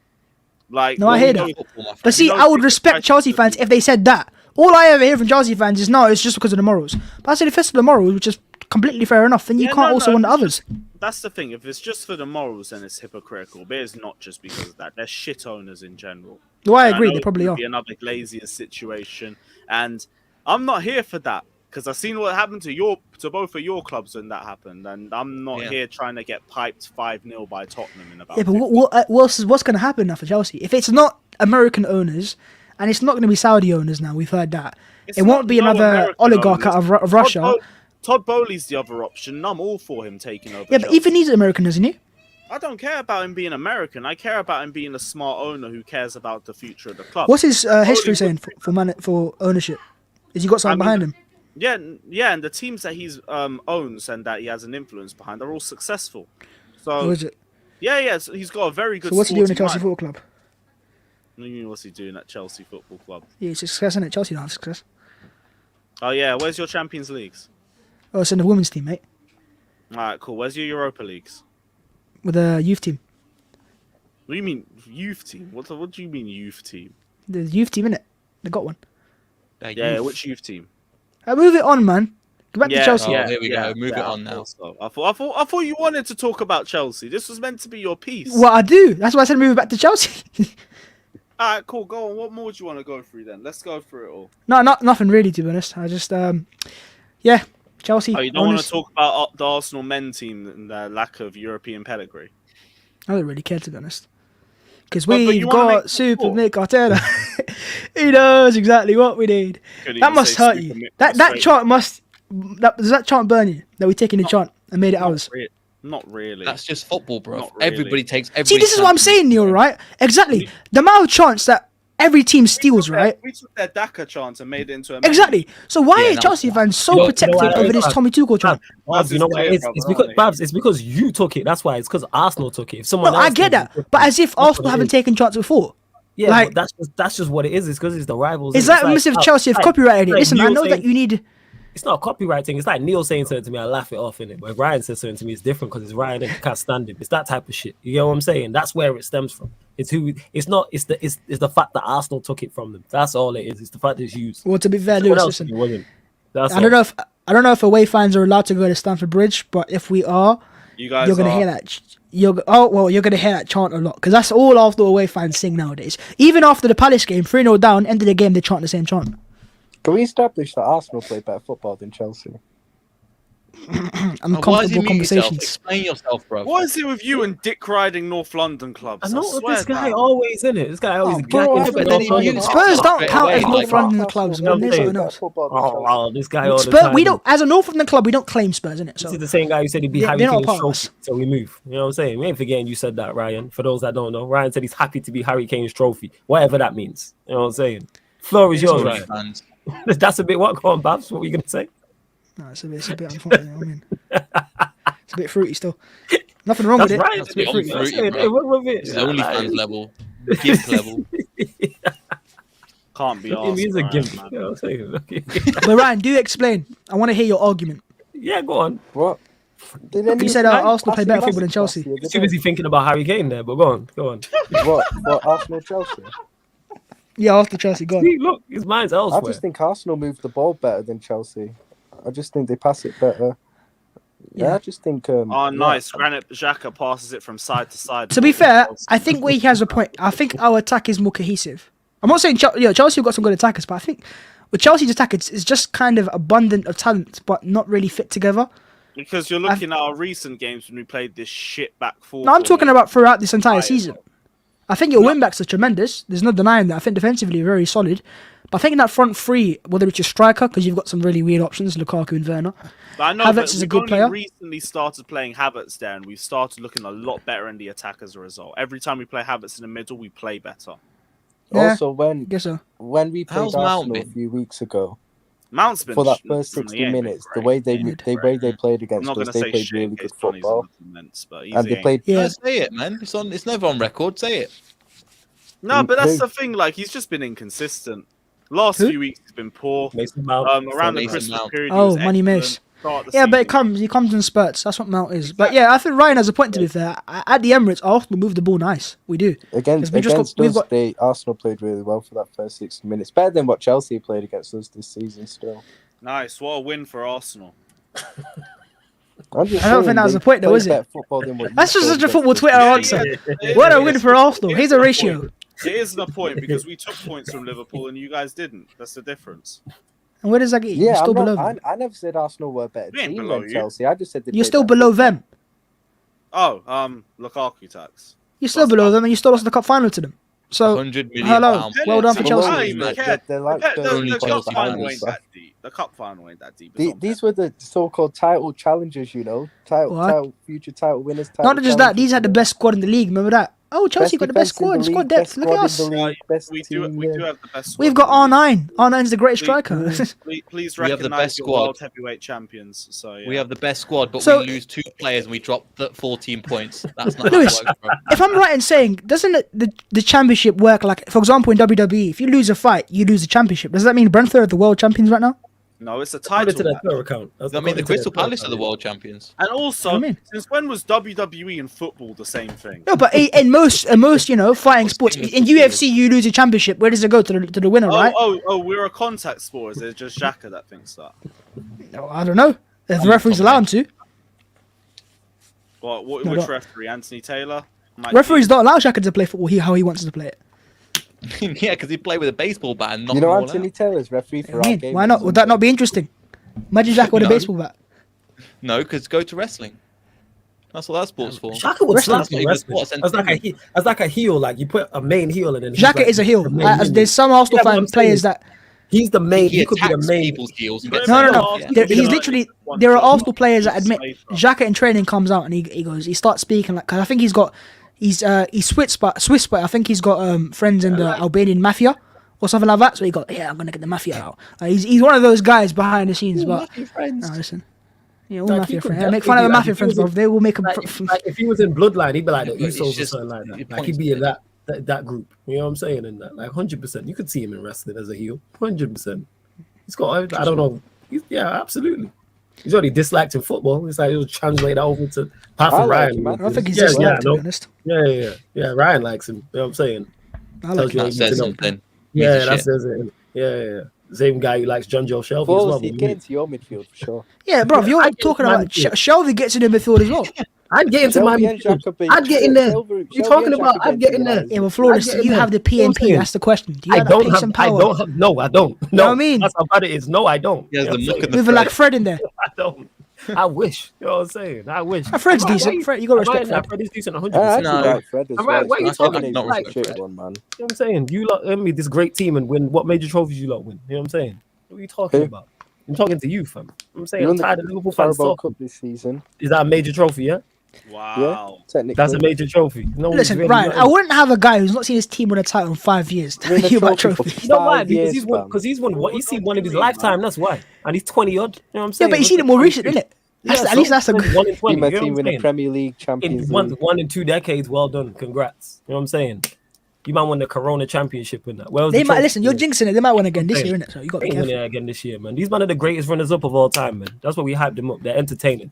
Like, No, I we hear know- that. Football, my friend. But see, know I would Ricketts respect prices Chelsea are fans good. if they said that. All I ever hear from Chelsea fans is no, it's just because of the morals. But I said if it's for the morals, which is completely fair enough, then you Yeah, can't no, also no, want the it's others. That's the thing. If it's just for the morals, then it's hypocritical. But it's not just because of that. They're shit owners in general. Though I And agree, know they it's probably gonna are. Be another Glazier situation, and I'm not here for that because I've seen what happened to both of your clubs when that happened, and I'm not Yeah. here trying to get piped 5-0 by Tottenham in about. Yeah, but 50. what's going to happen now for Chelsea? If it's not American owners, and it's not going to be Saudi owners now, we've heard that. It's It won't not be no another American oligarch owners. out of Russia. Todd Bowley's the other option. And I'm all for him taking over. Yeah, but Chelsea. even he's American, isn't he? I don't care about him being American. I care about him being a smart owner who cares about the future of the club. What's his history would saying for ownership? Has he got something I mean, behind him? Yeah, and the teams that he's owns and that he has an influence behind are all successful. So Or is it? yeah, so he's got a very good. So what's he doing at sporting Chelsea mind. Football Club? What do you mean, what's he doing at Chelsea Football Club? Yeah, it's a success, isn't it? Chelsea don't have success. Oh yeah, where's your Champions Leagues? Oh, it's in the women's team, mate, All right, cool. Where's your Europa Leagues? with the youth team. What do you mean youth team? What do you mean youth team? The youth team, innit? They got one. They're Yeah, youth. which youth team? Move it on, man. Go back to Chelsea. Oh, here we go. Move it on I now. thought so. I thought you wanted to talk about Chelsea. This was meant to be your piece. Well, I do. That's why I said move it back to Chelsea. All right, cool. Go on. What more do you want to go through then? Let's go through it all. No, nothing really, to be honest. I just, yeah, Chelsea. Oh, you don't want to honest- talk about the Arsenal men team and their lack of European pedigree? I don't really care, to be honest. Because But we've you wanna make got the Super score. Mick Arteta. He knows exactly what we need. Couldn't That even must say hurt Super you. Mick That straight. chant must. Does that chant burn you? That we taking the chant and made it ours? Not really. That's just football, bro. Not really. Everybody takes every. See, this is what I'm chance. saying, Neil. Right? Exactly. The amount of chants that every team steals, right? We took their Daka chant and made it into a Exactly. So why Yeah, are that Chelsea was- fans so You know protective why that over is, this Babs? Tommy Tuchel chant? Babs, you know what it is? Babs, It's aren't because they? Babs, it's because you took it. That's why. It's because Arsenal took it. If someone No, else I get took it, that, but as if what Arsenal it haven't is. taken chants before. yeah, like- but that's just what it is. It's because it's the rivals. Is innit? that It's as if like- Chelsea have like- copyrighted it? like Listen, I Neil know that saying- you need. It's not a copyright thing. It's like Neil saying something to me, I laugh it off in it. But if Ryan says something to me, it's different because it's Ryan and I can't stand it. It's that type of shit. You get what I'm saying? That's where it stems from. It's who. It's not. It's the fact that Arsenal took it from them. That's all it is. It's the fact that it's used. Well, to be fair, Someone Lewis, else listen. it wasn't. That's I don't know if away fans are allowed to go to Stamford Bridge, but if we are, You guys you're gonna are. hear that. You're gonna hear that chant a lot because that's all Arsenal away fans sing nowadays. Even after the Palace game, 3-0 down, end of the game, they chant the same chant. Can we establish that Arsenal play better football than Chelsea? Why is he Uncomfortable mute yourself? conversations. Explain yourself, bro. What is it with you and dick riding North London clubs? I know swear this guy down. always in it. This guy always Oh, bro, gagging I for but North then London. you- Spurs don't Straight count away, as North like- London clubs, man. There's something else. Oh, wow, this guy all the Spurs, time. we don't, as a North London club, we don't claim Spurs, innit? This So is the same guy who said he'd be They- Harry they're not Kane's part of us. trophy, so we move. You know what I'm saying? We ain't forgetting you said that, Ryan. For those that don't know, Ryan said he's happy to be Harry Kane's trophy, whatever that means. You know what I'm saying? Floor is yours, Right, Ryan. fans. That's a bit what? Go on, Babs. What were you gonna say? no, it's a bit unfortunate. I mean, it's a bit fruity still. Nothing wrong That's with it. right. That's a bit That's it. fruity, Hey, bro. what with it? This is OnlyFans level, gift level. Can't be It asked. is a Ryan, gift. man. You know what I'm saying? Okay. But Ryan, do explain. I want to hear your argument. Yeah, go on. What? You said Arsenal play better football than Chelsea. You're too busy thinking about Harry Kane there, but go on. What? Arsenal, Chelsea. Yeah, after Chelsea, go on. See, look, his mind's I elsewhere. just think Arsenal move the ball better than Chelsea. I just think they pass it better. Yeah, I just think. Oh, nice. Granit Xhaka passes it from side to side. To be fair, I think where he has a point. I think our attack is more cohesive. I'm not saying Chelsea have got some good attackers, but I think with Chelsea's attack, it's just kind of abundant of talent, but not really fit together. Because you're looking at our recent games when we played this shit back four. No, I'm talking about throughout this entire Right. season. I think your win-backs are tremendous. There's no denying that. I think defensively very solid. But I think in that front three, whether it's your striker, because you've got some really weird options, Lukaku and Werner. But I know Havertz is a good player. We recently started playing Havertz there, and we've started looking a lot better in the attack as a result. Every time we play Havertz in the middle, we play better. Yeah, Also, guess so. when we played How's Mount Arsenal a been? few weeks ago, Mount's been for that from first the 60 end, minutes, the great. way they played I'm against not us, going to they say played shit really in good case Tony's football, immense, but and they played. Yeah. No, say it, man. It's never on record. Say it. No, but that's Who? the thing. Like, he's just been inconsistent. Last Who? few weeks he's been poor. Mason Mount. Around the Mason Christmas Mount. period, Oh, he was Money excellent. Mace. Start of the Yeah, but season. he comes in spurts. That's what Mount is. But yeah, I think Ryan has a point, to be fair. At the Emirates, Arsenal move the ball nice. We do. Against we just got- we've got- Arsenal played really well for that first 60 minutes. Better than what Chelsea played against us this season still. Nice. What a win for Arsenal. I'm just I don't saying think that was they the point, though, played is it? better football than what you That's just played such a against football us Twitter this answer. season. What a win for Arsenal. Here's a the ratio. point. It isn't a point because we took points from Liverpool and you guys didn't. That's the difference. And where does that get you? Yeah, You're still I'm below not, them. I never said Arsenal were a better We ain't team below than you. Chelsea. I just said they You're played still better below football. them. Oh, Lukaku tax. You're still below them, and you still lost the cup final to them. So, 100 million hello. pound. Well done for Below Chelsea. I them, don't even like, care. they're like The Only cup Chelsea final fans, ain't bro. that deep. The cup final ain't that deep. It's not These bad. were the so-called title challengers, you know, future title winners. Not just that, these had the challengers, best squad in the league. Remember that? Oh, Chelsea got the best defense in squad. the Squad league, depth. best Look at squad us. in the league, best We team, do yeah. have the best. We've squad got in the league. R9. R9's the greatest striker. Please We have the recognize best your squad. world heavyweight champions. So yeah. We have the best squad, but So- we lose 2 players and we drop 14 points. That's not Lewis, how it works, bro. If I'm right in saying, doesn't the championship work like, for example, in WWE, if you lose a fight, you lose the championship. Does that mean Brentford are the world champions right now? No, it's a According to title. their Twitter account. I mean, the Crystal Palace are the world champions. And also, I mean- since when was WWE and football the same thing? No, but in most fighting sports, in UFC you lose a championship. Where does it go to the winner, right? We're a contact sport. Is it just Xhaka that thinks that? No, I don't know. If the referees allow him to. What, No, which don't. referee? Anthony Taylor? Mike Referees don't allow Xhaka to play football how he wants to play it. Yeah, because he played with a baseball bat and knocked You them know, all Anthony out. Taylor's referee for I our mean, game. why not? Would that not be interesting? Imagine Xhaka with a No. baseball bat. No, because go to wrestling. That's what that sport's for. Shaka would Wrestling. slap on wrestling. As like a heel, like you put a main heel and then he's Xhaka like is a heel. the main There's some Arsenal Yeah, but fan I'm saying players is- that. He's the main. He He could be the attacks main. people's heels and gets No, sent no. off, yeah. He's literally. There are Arsenal players that admit Slater. Xhaka in training comes out and he starts speaking like, cause I think he's Swiss, but I think he's got friends in the Albanian mafia or something like that. So he got, I'm gonna get the mafia out. He's one of those guys behind the scenes. But no, listen, yeah, all Like, mafia he could friends. Make fun of the definitely, mafia like, friends, if he bro. was They will make him. Like if he was in Bloodline, he'd be like the But it's Usos or just- something like it that. Like points he'd be to in that group. You know what I'm saying? And that, like 100%, you could see him in wrestling as a heel. 100%. He's got. I don't know. Yeah, absolutely. He's already disliked in football. It's like he'll translate that over to apart I from like Ryan. him, man. I don't think he's yeah, just yeah, like, to no. be honest. Yeah. Ryan likes him. You know what I'm saying? I Tells like you him. what That you need to says know. something. Yeah, Piece of that shit. says it. Yeah. Same guy who likes John Joe Shelby as well. Balls, he'd get into your midfield for sure. Yeah, bro. You're I get talking my about midfield. Shelby gets in the midfield as well. I'd get into my Shelby and midfield. Xhaka be- I'd get in there. Shelby- You're Shelby talking and about Xhaka I'd get get in into there. that. Yeah, well, Flawless, I get in you there. have the You know what I'm PNP. saying? That's the question. Do you I have that don't pace have. and I power? don't have. No, I don't. know No, what I mean? That's how bad it is. No, I don't. He has You know the what I'm look saying? and the With Fred. like Fred in there. I don't. I wish. You know what I'm saying? I wish. Fred's Why- decent. why- Fred, you got to why respect not? Fred. Fred is decent. I 100%. actually No. like Fred as Am I- well. why you He's talking dominated not the respect shit Fred? one, man. You know what I'm saying? You lot let me this great team and win. What major trophies you lot win? You know what I'm saying? What are you talking Who? about? I'm talking to you, fam. I'm saying You I'm won tired of Liverpool fans Carabao talking. Cup this season. Is that a major trophy? Yeah, Wow. Technically, that's a major trophy. No one's Listen, really Ryan, got I it. wouldn't have a guy who's not seen his team win a title in 5 years Win a telling you about trophy for trophies. You know why? 5 Because years, he's won. fam. Because he's won. What you see one in his lifetime. That's why. And he's 20 odd. You know what I'm Yeah, saying? but you seen it more recent, innit? At least that's a good. 1 in 20. See my You know team what win I'm a saying? Premier League, Champions In League. one in 2 decades, well done. Congrats. You know what I'm saying? You might win the Corona Championship in that. Where was They the might trophy? listen. You're jinxing it. They might win again this Okay. year, innit? So you got to They be ain't careful. winning again this year, man. These men are the greatest runners up of all time, man. That's what we hyped them up. They're entertaining.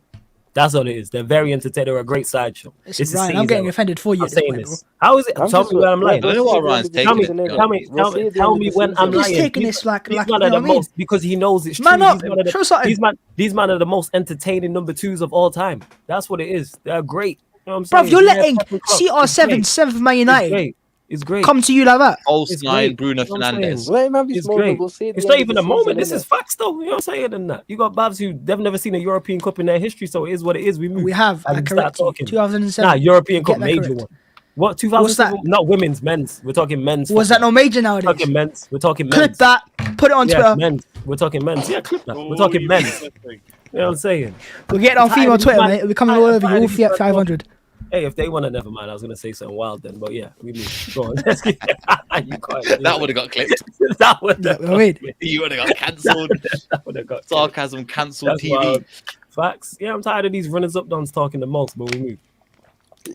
That's all it is. They're very entertaining. They're a great sideshow. Listen, This is Ryan, I'm getting season. offended for you I'm at this saying point, bro. this. How is it? I'm Tell just- me where I'm lying. I don't know why Ryan's taking it. Tell me when I'm He's lying. taking this like These you man know are what I the mean? most because he knows it's Man true. up. These man are the- Show something. these man are the most entertaining number 2s of all time. That's what it is. They're great. You know what I'm Bruv, saying? you're Yeah, letting fucking club. CR7, 7th Man It's United, great. It's great. come to you like that. False It's 9, great. Bruno You know what I'm Fernandes. saying? Let him have his It's moment. great. We'll see. At the It's end not of even the a moment. season, This innit? is facts, though. You know what I'm saying? And that you got Babs who they've never seen a European Cup in their history, so it is what it is. We move. We have. And I we correct start you. talking. 2007. Nah, European Get Cup that major correct. one. What 2007? that? Not women's, men's. We're talking men's. Was that football. no major We're nowadays? talking men's. We're talking Clip men's. that. Put it on Yes, Twitter. men's. We're talking men's. Yeah, clip that. We're Oh, talking you men's. missing. You know what I'm saying? We're getting on I'm tired female of these Twitter, man- mate. We're coming all I'm over tired you. of All these man- 500. Hey, if they want to, never mind. I was gonna say something wild then, but yeah, we move. Go on. Let's get- you can't- That would have got clipped. that would Yeah, I mean, You would have got cancelled. that would have got Sarcasm cancelled That's TV. wild. Facts. Yeah, I'm tired of these runners up dons talking the most, but we move.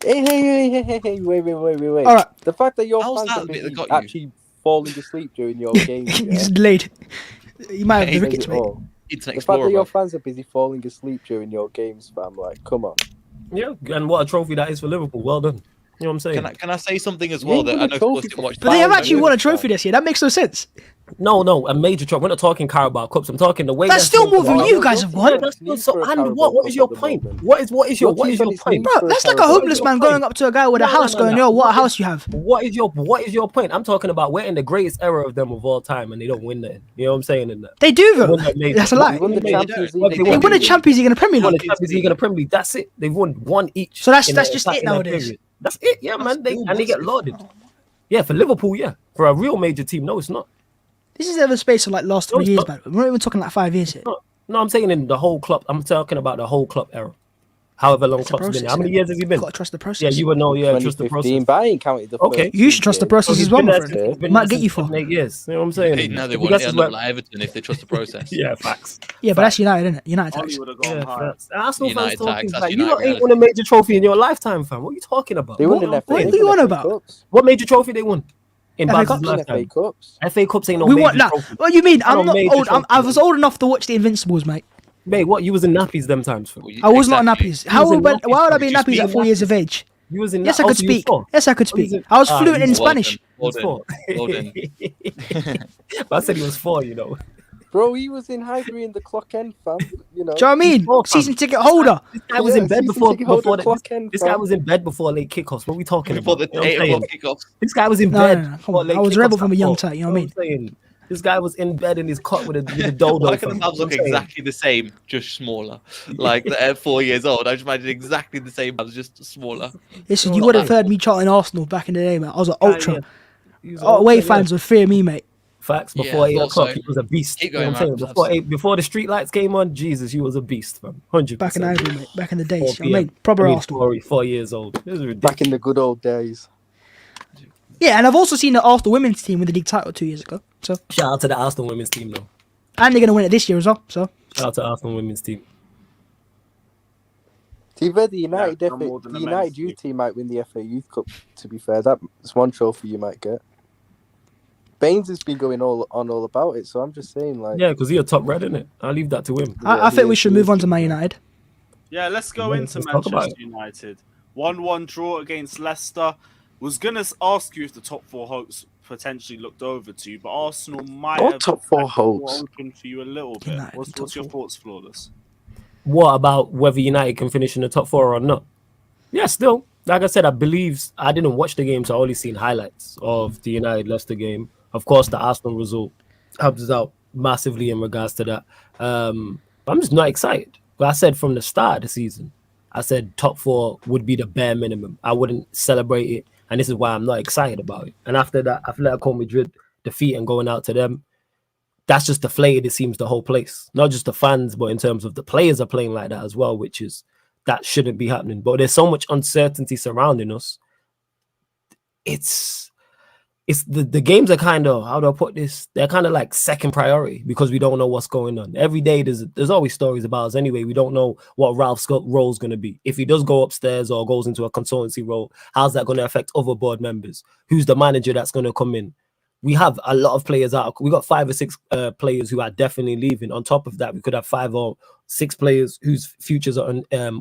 Hey, wait. all right. The fact that your How's fans that are the bit that busy got you? actually falling asleep during your games. He's Yeah? delayed. You might have the Hey, rickets, mate. Oh. Internet The fact that Explorer. your Bro. fans are busy falling asleep during your games, fam, like, come on. Yeah, and what a trophy that is for Liverpool. Well done. You know what I'm saying? Can I say something as You well ain't that won I a know trophy Spurs didn't for watch? But they have Fine, actually man. won a trophy this year. That makes no sense. No, a major trophy. We're not talking Carabao Cups. I'm talking the way That's still more than Oh, you no, guys don't have won. Yeah, that's Need so. for a And Carabao what Cup is your at the point? moment. What is your Your point? team's on its knees Bro, for a that's like a Carabao homeless Cup. man going up to a guy with a house going, yo, what a house you have. What is your point? I'm talking about we're in the greatest era of them of all time, and they don't win that. You know what I'm saying? In that. They do, They though. won that major. That's a They lie. won the They Champions don't. League. They They won won a Champions League and a Premier Won the League. Champions League and the Premier League. That's it. They've won one each. So that's in just that- it in that nowadays. period. That's it. Yeah, man. They cool, and they that's get lauded. Yeah, for Liverpool, yeah. For a real major team, no, it's not. This is ever space of like last No, 3 it's years, not. man. We're not even talking like 5 years here. No, I'm saying in the whole club. I'm talking about the whole club era. However long It's a Klopp's been process, there. How many innit? years has he been? Got to trust the process. Yeah, you would know. Yeah, trust the 2015, process. but I ain't counted the Okay. first You should trust the 2 process he's as well, been my there friend. since- he's been Might there get you since for. 7, 8 years. You know what I'm saying? Hey, now they Because want that's to just end up where- like Everton if they trust the process. Yeah, facts. Yeah, but that's United, isn't it? United Ollie tax. would have gone Yeah, higher. facts. Arsenal United fans talking tax, that's like you United lot ain't reality. won a major trophy in your lifetime, fam. What are you talking about? They won What- an FA. what they are you won on FA about? Cups. What major trophy they won in FA Babs' Cups? They won lifetime? FA Cups. FA Cups ain't no We major want that. trophy. What do you mean? I I'm don't not major old. trophy, I was old enough to watch the Invincibles, mate. Mate, what? You was in nappies them times, fam. I was not in Exactly. nappies. How was in old? Why nappies, would I bro. be in Did you nappies at speak 4 years of age? You was in Yes, I oh, could so you was speak. 4. Yes, I could Oh, you speak. was- I was Ah, fluent you in was- Spanish. Well He was done. 4. Well done. But I said he was 4, you know. Bro, he was in Highbury in the clock end, fam. You know. Do you know what I mean? four, fam. Season ticket holder. This guy was in bed season before ticket holder, before the, clock end, this guy fam. was in bed before late kickoffs. What are we talking Before about? the You know what 8 I'm o'clock saying? kickoff. This guy was in No, bed. no, no, come before on. late I was kickoffs rebel from a at young 4. time, you know what I mean? I'm saying? This guy was in bed in his cot with a dodo. Why can the fam. Babs look I'm saying. exactly the same, just smaller? Like at 4 years old, I just imagine exactly the same, Babs, just smaller. Listen, No, you would have like- heard me charting Arsenal back in the day, man. I was an ultra. Yeah. He was Away ultra, yeah. fans would fear me, mate. Facts. Yeah, Before I 8 thought o'clock, so. he was a beast. Keep You know going, what I'm man. saying? Before the street lights came on, Jesus, he was a beast, fam. 100%. Back in Ivory, mate. Back in the days. 4 You know what I mean? Proper Arsenal. 4 years old. This is ridiculous. Back in the good old days. Yeah, and I've also seen the Arsenal women's team win the league title 2 years ago. So, Shout out to the Arsenal women's team, though. and they're gonna win it this year as well. So, Shout out to Arsenal women's team. To be fair, the United, no more than the the United men's youth team. team might win the FA Youth Cup. To be fair, that's one trophy you might get. Baines has been going all about it, so I'm just saying, like, Yeah, because he's a top red, isn't it? I'll leave that to him. I think we he should is, move he on is. to Man United. Yeah, let's go Yeah, into let's talk about Manchester United. 1-1 draw against Leicester. Was going to ask you if the top 4 hopes potentially looked over to you, but Arsenal might What have top 4 left the door hopes? open for you a little bit. United, What's top your 4. thoughts, Flawless? What about whether United can finish in the top 4 or not? Yeah, still. Like I said, I didn't watch the game, so I only seen highlights of the United-Leicester game. Of course, the Arsenal result helps us out massively in regards to that. I'm just not excited. But I said from the start of the season, I said top 4 would be the bare minimum. I wouldn't celebrate it, and this is why I'm not excited about it. And after that, Atletico Madrid defeat and going out to them, that's just deflated, it seems, the whole place. Not just the fans, but in terms of the players are playing like that as well, which is, that shouldn't be happening. But there's so much uncertainty surrounding us. it's the games are kind of, how do I put this? They're kind of like second priority because we don't know what's going on. Every day there's always stories about us anyway. We don't know what Ralph's role is going to be. If he does go upstairs or goes into a consultancy role, how's that going to affect other board members? Who's the manager that's going to come in? We have a lot of players out. We got 5 or 6 players who are definitely leaving. On top of that, we could have 5 or 6 players whose futures are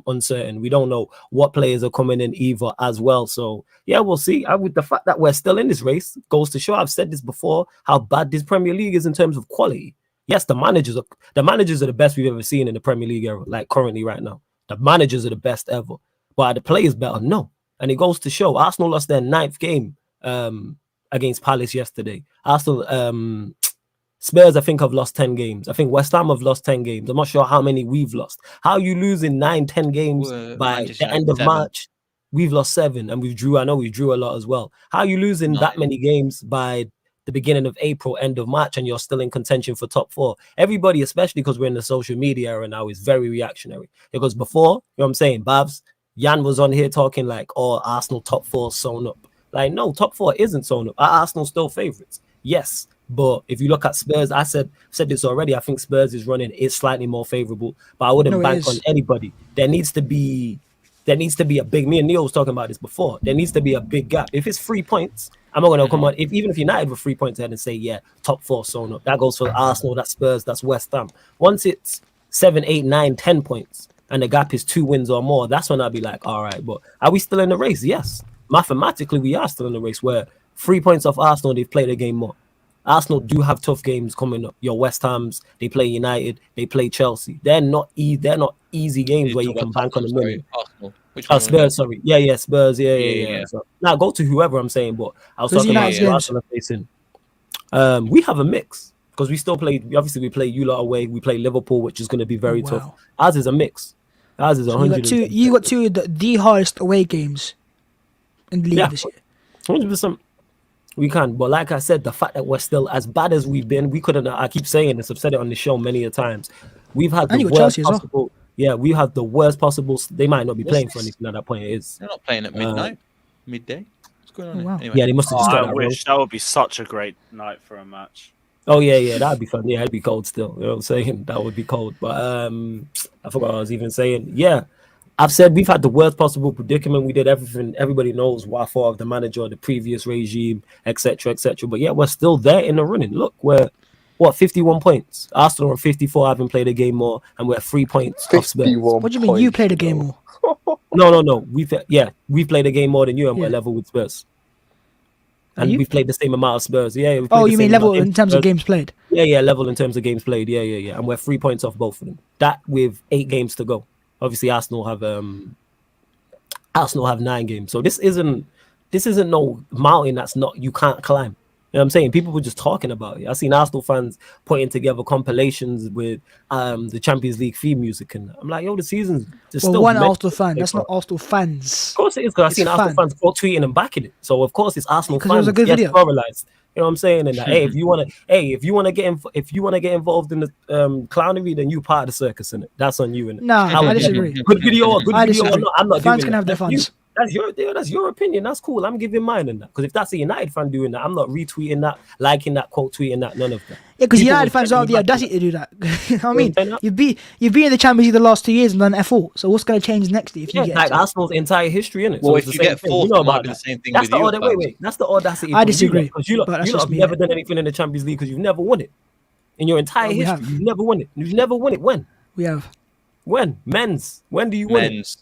uncertain. We don't know what players are coming in either as well. So yeah, we'll see. With the fact that we're still in this race goes to show, I've said this before, how bad this Premier League is in terms of quality. Yes, the managers are the best we've ever seen in the Premier League era, like currently right now. The managers are the best ever. But are the players better? No. And it goes to show Arsenal lost their 9th game against Palace yesterday. Arsenal, Spurs, I think, have lost 10 games. I think West Ham have lost 10 games. I'm not sure how many we've lost. How are you losing 9-10 games by the end of March? We've lost 7 and we've drew. I know we drew a lot as well. How are you losing that many games by the beginning of April, end of March, and you're still in contention for top 4? Everybody, especially because we're in the social media era now, is very reactionary. Because before, you know what I'm saying, Babs, Jan was on here talking like, oh, Arsenal top 4 sewn up. Like, no, top 4 isn't sewn up. Are Arsenal still favourites? Yes. But if you look at Spurs, I said this already, I think Spurs is running is slightly more favourable, but I wouldn't bank on anybody. There needs to be a big, me and Neil was talking about this before. There needs to be a big gap. If it's 3 points, I'm not going to come on. Even if United were 3 points ahead and say, yeah, top 4 sewn up. That goes for Arsenal, that's Spurs, that's West Ham. Once it's 7, 8, 9, 10 points and the gap is 2 wins or more, that's when I'll be like, all right, but are we still in the race? Yes. Mathematically, we are still in the race where 3 points off Arsenal, they've played a game more. Arsenal do have tough games coming up. Your West Hams, they play United, they play Chelsea. They're not easy games where you can bank on the money. Arsenal. Spurs, sorry. Yeah, Spurs. Yeah. So, now go to whoever I'm saying, but I was talking about Arsenal facing. We have a mix because we still play. Obviously, we play you lot away. We play Liverpool, which is going to be very tough. Ours is a mix. Ours is 100. You got two of the hardest away games in the league this year. 100%. We can, but like I said, the fact that we're still as bad as we've been, we couldn't. I keep saying this. I've said it on the show many a times. We've had the worst possible. Yeah, we have the worst possible. They might not be playing for anything at that point. It is. They're not playing at midday. What's going on? Wow. Anyway. Yeah, they must have just I wish that would be such a great night for a match. Oh yeah, that'd be fun. Yeah, it'd be cold still. You know what I'm saying? That would be cold. But I forgot what I was even saying. Yeah. I've said we've had the worst possible predicament. We did everything. Everybody knows what I thought of the manager, the previous regime, etc., etc. But yeah, we're still there in the running. Look, we're 51 points. Arsenal are 54. Haven't played a game more, and we're 3 points off Spurs. What do you mean? You played a game more? No. We've played a game more than you, and we're level with Spurs. And we've played the same amount of Spurs. Yeah. You mean level in terms of games played? Yeah, level in terms of games played. Yeah. And we're 3 points off both of them. That with 8 games to go. Obviously, Arsenal have 9 games, so this isn't no mountain that's not you can't climb. You know what I'm saying? People were just talking about it. I've seen Arsenal fans putting together compilations with the Champions League theme music, and I'm like, yo, the season's still one Arsenal fan. That's not Arsenal fans. Of course it is, because I've seen Arsenal fans tweeting and backing it. So of course it's Arsenal fans. It was a good video. Pluralized. You know what I'm saying? And hey, if you wanna get involved in the clownery, then you part of the circus, innit? That's on you, innit? Nah, I disagree. Good video or good video or not, I'm not fans doing can have their fans. That's your opinion. That's cool. I'm giving mine in that. Because if that's a United fan doing that, I'm not retweeting that, liking that, quote tweeting that, none of that. Yeah, because United fans don't have the audacity to do that. You know what I mean? You've been in the Champions League the last 2 years and done F4. So what's going to change next year if you get like Arsenal's entire history, innit? Well, so if you get fourth, it might be the same thing with you. Wait. That's the audacity. I disagree. Because you have never done anything in the Champions League because you've never won it. In your entire history, you've never won it. You've never won it. When? We have. When? Men's. When do you win it?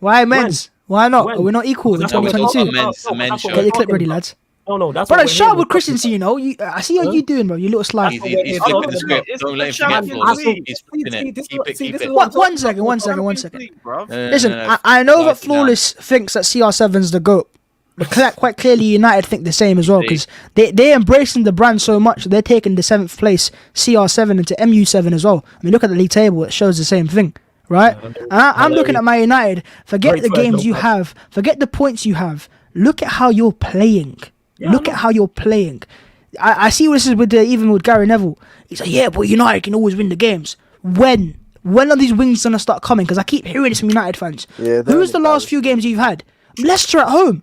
Why men's? Why not? We're not equal in That's what 2022. Men's Get your clip ready, lads. No, that's brother, shout with Christensen, you know. I see how you doing, bro. You little slide. He's flipping the script. Don't let him forget. He's flipping it. Keep it. One second. Listen, I know that Flawless thinks that CR7's the GOAT. But quite clearly, United think the same as well, because they're embracing the brand so much. They're taking the 7th place CR7 into MU7 as well. I mean, look at the league table. It shows the same thing. Right? I'm looking at Man United. Forget the games you have. Forget the points you have. Look at how you're playing. Look at how you're playing. I see what this is with even with Gary Neville. He's like, yeah, but United can always win the games. When are these wins going to start coming? Because I keep hearing this from United fans. Who's the last few games you've had? Leicester at home.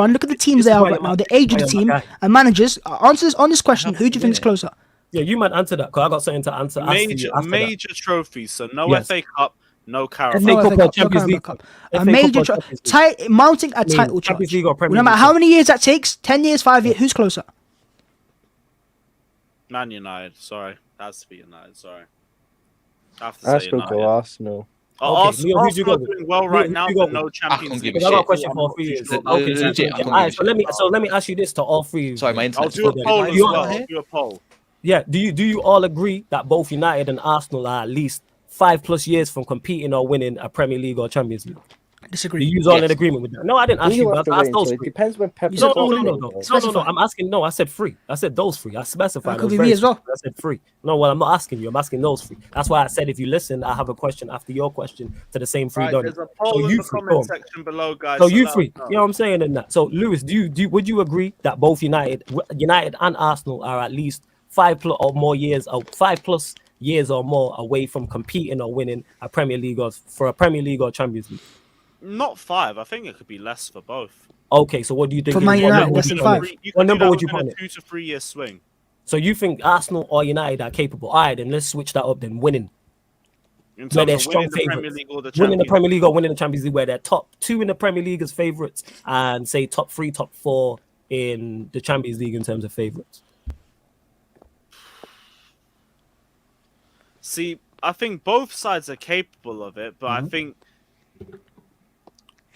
everyone, look at the teams they are right now, the age of the team, and managers. Answer this on this question. Who do you think is closer? Yeah, you might answer that because I got something to answer. Major trophies. So no Yes. FA Cup, No FA Carabao. Cup or Champions League? A FA major Cup or Champions League? mounting a I mean, title Champions charge. League or Premier No matter League? how many years that takes, 10 years, 5 years, who's closer? Man United. Sorry, has to be United. Sorry, I have to I say still United. go Arsenal. Okay, Leo, who'd you go Arsenal are with? doing well right Leo, now, who'd you go but no with? Champions can't League. give a I got a shit. question I'm for not three too years. sure about Okay, that. legit, I can't all right. give a So let me ask you this to all three. Sorry, my I'll internet's do a still poll dead. as You- well. Here? I'll do a poll. Yeah, do you all agree that both United and Arsenal are at least 5+ years from competing or winning a Premier League or Champions League? Do Disagree. you all in Yes. agreement with that? No, I didn't ask You you. have to I wait asked those until it three. depends when Pep. You said all in it. No. Specify. I'm asking. No, I said free. I said those three. I specified. That I could was be very me as well. specific. I said free. No, well, I'm not asking you. I'm asking those three. That's why I said if you listen, I have a question after your question to the same three. Right, done. there's a poll So in you the three, go comment on. section below, guys. So you let us three. know. You know what I'm saying in that. So Lewis, would you agree that both United and Arsenal are at least 5+ or more years, or 5+ years or more away from competing or winning a Premier League or Champions League? Not 5. I think it could be less for both. Okay, so what do you think? For Man what United, number less would than you put on 5. it? You What could do number that would you within put on a it? 2 to 3 year swing. So you think Arsenal or United are capable? All right, then let's switch that up. Then winning, In where they're terms of strong winning the Premier favourites, League or the winning the Champions Premier League or winning the Champions League, where they're top 2 in the Premier League as favourites, and say top 3, top 4 in the Champions League in terms of favourites. See, I think both sides are capable of it, but I think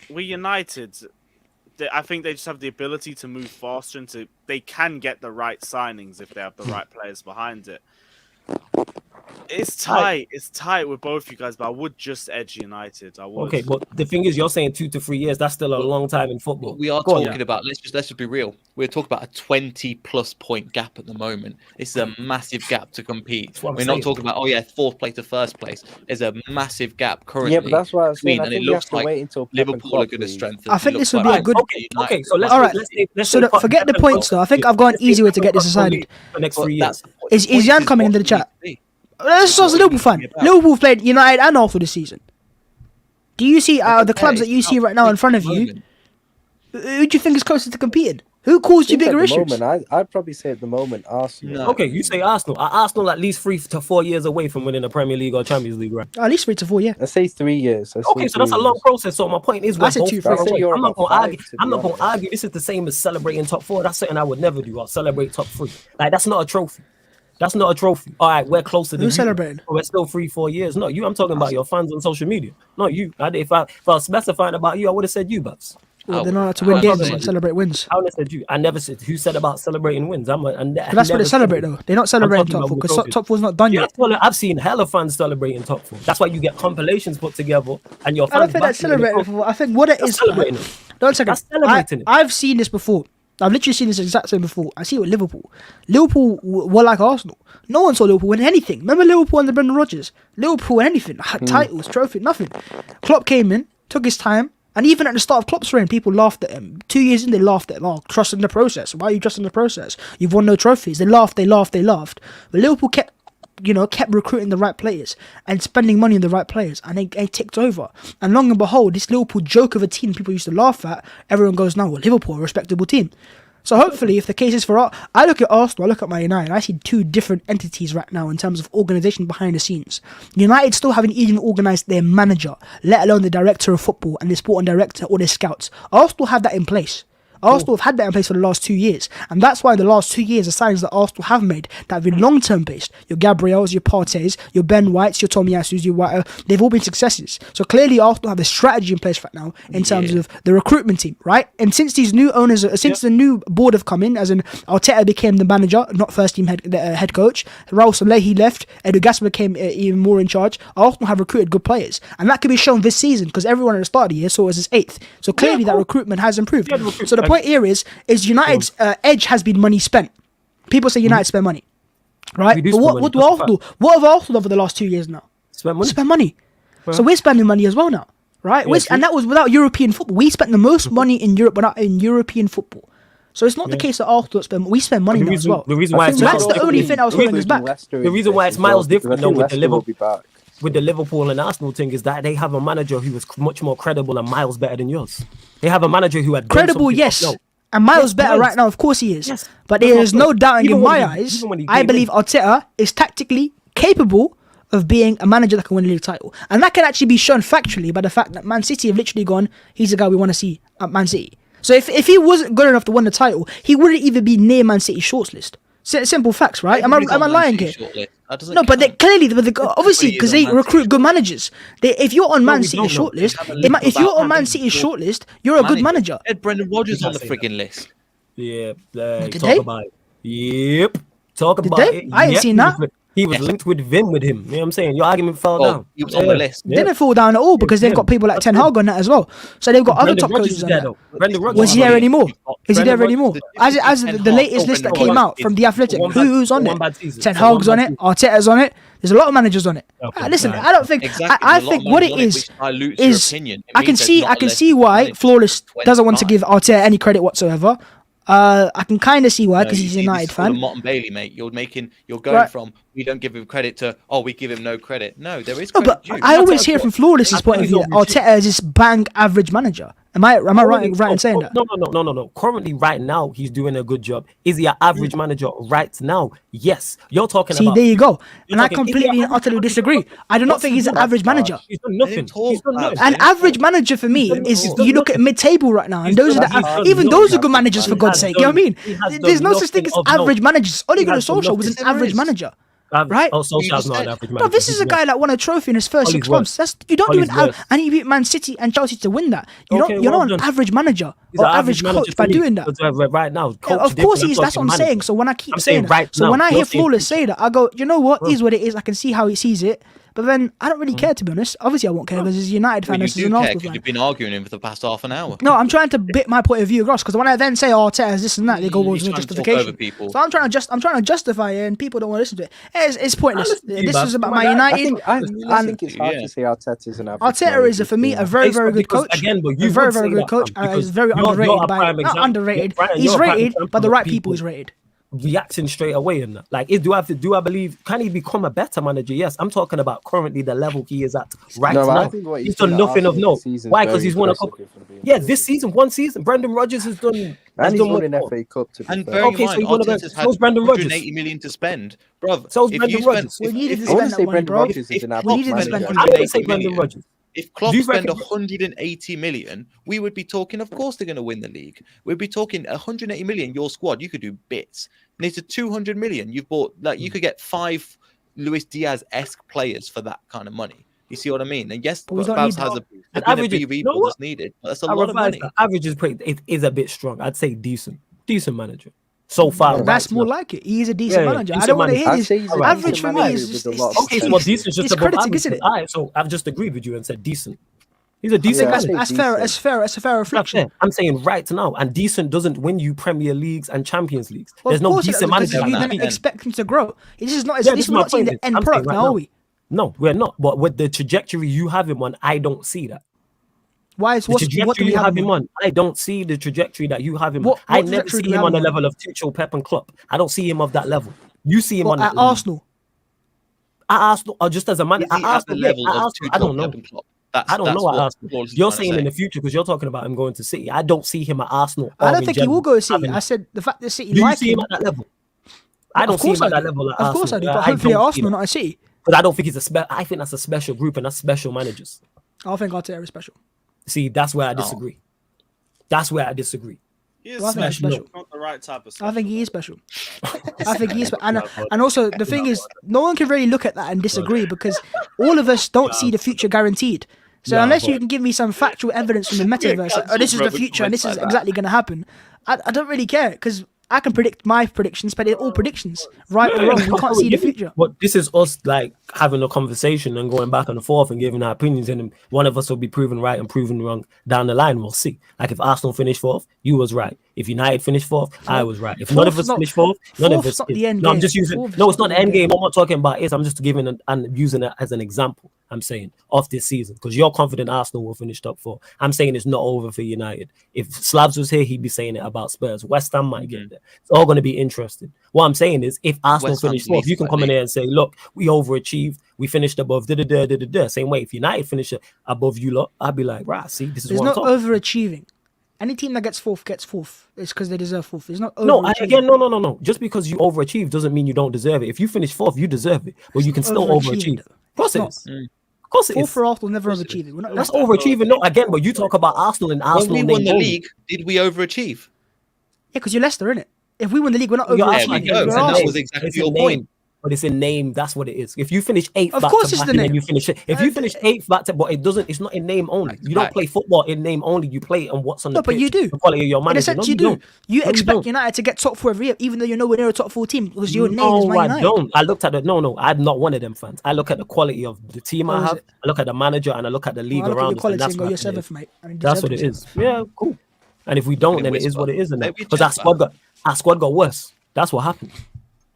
we United, I think they just have the ability to move faster and they can get the right signings if they have the right players behind it. It's tight. It's tight with both you guys, but I would just edge United. I would. Okay, but the thing is, you're saying 2 to 3 years. That's still a long time in football. What we are Go on. talking about, let's just be real. We're talking about a 20+ point gap at the moment. It's a massive gap to compete. That's what I'm We're saying. not talking about 4th place to 1st place. There's a massive gap currently. Yeah, but that's what I was saying. between, I and it think you have looks to like wait until Pep and Liverpool are Klopp going to leave. strengthen. I think It this looks would be like a good- Okay, so let's All right. let's So say forget the Pep points, though. I think yeah, I've got an let's say easy way to Pep get this Klopp decided. for the next But 3 years. Is Jan coming into the chat? Let's just a Liverpool fan. Liverpool played United and Arsenal this season. Do you see the clubs that you see right now in front of you? Who do you think is closer to competing? Who caused you I think bigger at the issues? moment, I'd probably say at the moment Arsenal. No. Okay, you say Arsenal. Are Arsenal at least 3 to 4 years away from winning a Premier League or Champions League, right? At least 3 to 4, yeah. I say 3 years. Okay, so that's a long process. So my point is, I we're said both 2, far 3. I'd say away. you're I'm not about going to 5, argue. to I'm be not going to honest. argue. This is the same as celebrating top 4. That's something I would never do. I'll celebrate top 3. Like that's not a trophy. That's not a trophy. All right, we're closer than you. Who's celebrating? We're still 3-4 years. No, you. I'm talking about your fans on social media. Not you. If I was specifying about you, I would have said you, Babs. Well, they're not allowed to win I games would and say- celebrate wins. I would have said you. I never said who said about celebrating wins. But that's what they celebrate, though. They're not celebrating talking top 4 about because trophies. top 4's not done Yeah, yet. I've seen hella fans celebrating top 4. That's why you get compilations put together and your fans. I don't think that's bashing when they celebrating. go- I think what it That's is. celebrating it. Don't second. That's celebrating it. I've seen this before. I've literally seen this exact same before. I see it with Liverpool. Liverpool were like Arsenal. No one saw Liverpool win anything. Remember Liverpool under Brendan Rodgers? Liverpool won anything. Titles, trophy, nothing. Klopp came in, took his time, and even at the start of Klopp's reign, people laughed at him. 2 years in, they laughed at him. Oh, trust in the process. Why are you trusting the process? You've won no trophies. They laughed. But Liverpool kept recruiting the right players and spending money on the right players, and they ticked over. And long and behold, this Liverpool joke of a team people used to laugh at, everyone goes, now, well, Liverpool, a respectable team. So hopefully, if the case is for I look at Arsenal, I look at Man United, I see 2 different entities right now in terms of organisation behind the scenes. United still haven't even organised their manager, let alone the director of football and the sporting director or their scouts. Arsenal have that in place. Arsenal have had that in place for the last 2 years. And that's why the last 2 years, the signings that Arsenal have made that have been long-term based, your Gabriels, your Partey's, your Ben Whites, your Tomiyasu's, your White, they've all been successes. So clearly Arsenal have a strategy in place right now in terms of the recruitment team, right? And since these new owners, the new board have come in, as in Arteta became the manager, not first team head coach, Raul Salehi left, Edu Gasper became even more in charge, Arsenal have recruited good players. And that could be shown this season because everyone at the start of the year saw it as his 8th. So clearly that recruitment has improved. So the point here is United's edge has been money spent. People say United spend money, right? But what do Arsenal? What have Arsenal over the last 2 years now? Spend money. So we're spending money as well now, right? And that was without European football. We spent the most money in Europe without in European football. So it's not the case that Arsenal we spend money now as well. The reason why So that's the only thing that was holding us back. The reason why it's miles different though with the Leicester will be back. with the Liverpool and Arsenal thing is that they have a manager who was much more credible and miles better than yours. They have a manager who had done Credible, something yes. else. And Miles Yes, better Miles. right now, of course he is. Yes. But That's there my is point. no doubting Even in when my he- eyes, even when he I came believe in. Arteta is tactically capable of being a manager that can win a league title. And that can actually be shown factually by the fact that Man City have literally gone, he's the guy we want to see at Man City. So if he wasn't good enough to win the title, he wouldn't even be near Man City's shortlist. Simple facts, right? Am I lying here? No, but they clearly, obviously, because they recruit good managers. If you're on Man City's shortlist, if you're on Man City's shortlist, you're a good manager. Had Brendan Rodgers on the frigging list. Yeah, Did talk they? about it. Yep, talk Did about they? it. I ain't Yep, seen that. He was linked with Vim with him. You know what I'm saying? Your argument fell down. He was on the list. Yeah. Didn't fall down at all because they've got people like Ten Hag on that as well. So they've got other top coaches on that. Was he there anymore? Is he there anymore? As the latest list that came out from The Athletic, who's on it? Ten Hag's on it, Arteta's on it. There's a lot of managers on it. Listen, I don't think. I think what it is I can see why Flawless doesn't want to give Arteta any credit whatsoever. I can kind of see why because he's a United fan. Mott and Bailey, mate. You're going from we don't give him credit to we give him no credit. No, there is credit. No, but I always hear from Flawless's point of view that Arteta is this bang average manager. Am I right in saying that? No. Currently, right now, he's doing a good job. Is he an average manager right now? Yes. You're talking about. See, there you go. And I completely and utterly disagree. I do not think he's an average manager. He's done nothing. An average manager for me is you look at mid-table right now, and those are even those are good managers for God's sake. You know what I mean? There's no such thing as average managers. Ole Gunnar Solskjaer was an average manager. Right? Solskjaer's not an average manager. No, this is a guy that won a trophy in his first 6 months. You don't do an and he beat Man City and Chelsea to win that. You're not an average manager or average coach by doing that. Right now, of course he is. That's what I'm saying. So when I keep saying that, so when I hear Flawless say that, I go, you know what? Is what it is. I can see how he sees it. But then I don't really care, to be honest. Obviously, I won't care because he's a United fan. This is an Arsenal fan. You've been arguing him for the past half an hour. No, I'm trying to bit my point of view across because when I then say Arteta is this and that, they go, well, there's no justification. So I'm trying to justify it, and people don't want to listen to it. It's pointless. This is about Man United. I think it's hard to say Arteta is an average. Arteta is, for me, a very, very good coach. Again, but you a very, very good coach. He's very underrated by not underrated. He's rated by the right people. He's rated. Reacting straight away in that. Like, do I believe, can he become a better manager? Yes, I'm talking about currently the level he is at right now. He's done nothing of note. Why? Because he's won a couple. Yeah, this season, one season, Brendan Rodgers has done. And he's won an FA Cup. And bearing in mind, Arteta's had 180 million to spend, bro. So Brendan Rodgers. We needed to spend that money, bro. We needed to spend I would say Brendan Rodgers. If Klopp spend 180 million, we would be talking, of course they're going to win the league. We'd be talking 180 million, your squad, you could do bits. And it's a 200 million. You've bought, like, you could get 5 Luis Diaz-esque players for that kind of money. You see what I mean? And yes, Babs has a average rebuild that's needed, but that's a lot of money. Average is a bit strong. I'd say decent manager. So far, that's more like it. He is a decent manager. I don't want to hear this. Average for me is okay. So decent is just above critic, isn't it? All right, so I've just agreed with you and said decent. He's a decent manager. That's fair. That's a fair reflection. I'm saying right now, and decent doesn't win you Premier Leagues and Champions Leagues. There's no decent manager. You then expect him to grow. This is not seeing the end product now, are we? No, we're not. But with the trajectory you have him on, I don't see that. Why is what do we have him on? I don't see the trajectory that you have him on. I never see him on the level of Tuchel, Pep, and Klopp. I don't see him of that level. You see him on at Arsenal. At Arsenal, or just as a manager. At Arsenal, I don't know. I don't know at Arsenal. You're saying in the future because you're talking about him going to City. I don't see him at Arsenal. I don't think he will go to City. I said the fact that City like him. You see him at that level? I don't see him at that level at Arsenal. Of course I do, but hopefully at Arsenal, not at City. But I don't think he's I think that's a special group and that's special managers. I think Arteta is special. See, that's where I disagree. That's where I disagree. He is special. Not the right type of special. I think he is special. I think he is, and also the thing is, no one can really look at that and disagree because all of us don't see the future guaranteed. So unless you can give me some factual evidence from the metaverse, like, this is the future and this is exactly going to happen, I don't really care because I can predict my predictions, but they're all predictions, right or wrong. We can't see the future. But this is us like having a conversation and going back and forth and giving our opinions, and one of us will be proven right and proven wrong down the line. We'll see. Like if Arsenal finished 4th, you was right. If United finished 4th, I was right. If none of us finished 4th, none of us. No, I'm just using. No, it's not the end game. I'm not talking about it. I'm just giving and using it as an example. I'm saying of this season because you're confident Arsenal will finish top 4. I'm saying it's not over for United. If Slavs was here, he'd be saying it about Spurs. West Ham might get there. It's all going to be interesting. What I'm saying is, if Arsenal finish 4th, you can come in there and say, "Look, we overachieved. We finished above." Same way, if United finish above you lot, I'd be like, "Right, see, this is there's what no I'm talking." overachieving. Any team that gets 4th gets 4th. It's because they deserve 4th. There's not no. Just because you overachieve doesn't mean you don't deserve it. If you finish 4th, you deserve it, but you can still overachieve. Of course it not. is. Of course it Fourth is. for Arsenal, never course it is. overachieving. We're not That's like that. overachieving. No, again, but you talk about Arsenal and When Arsenal we won name the only. league, did we overachieve? Yeah, because you're Leicester, innit? If we win the league, we're not You're overachieving. asking- we go. We're And that Arsenal. was exactly It's your in point. name, but it's in name. That's what it is. If you finish 8th, Of back course to it's back, the and then name. you finish it. If you finish 8th back to, but it doesn't. It's not in name only. Back to You don't back. play football in name only. You play on what's on the No, but pitch. you do. The quality of your In manager. a sense, No, you do. don't. You No, you expect don't. United to get top 4 every year, even though you're nowhere near a top 4 team, because your name is No, Man I United. don't. I looked at the no. I'm not one of them fans. I look at the quality of the team What I is have. it? I look at the manager and I look at the league Well, I look at around your us. quality And that's and go, what you're it is. seventh, mate. And you That's deserve what to it be is. Yeah, cool. And if we don't, then it is what it is, isn't it? Maybe Because our just squad got worse. That's what happened.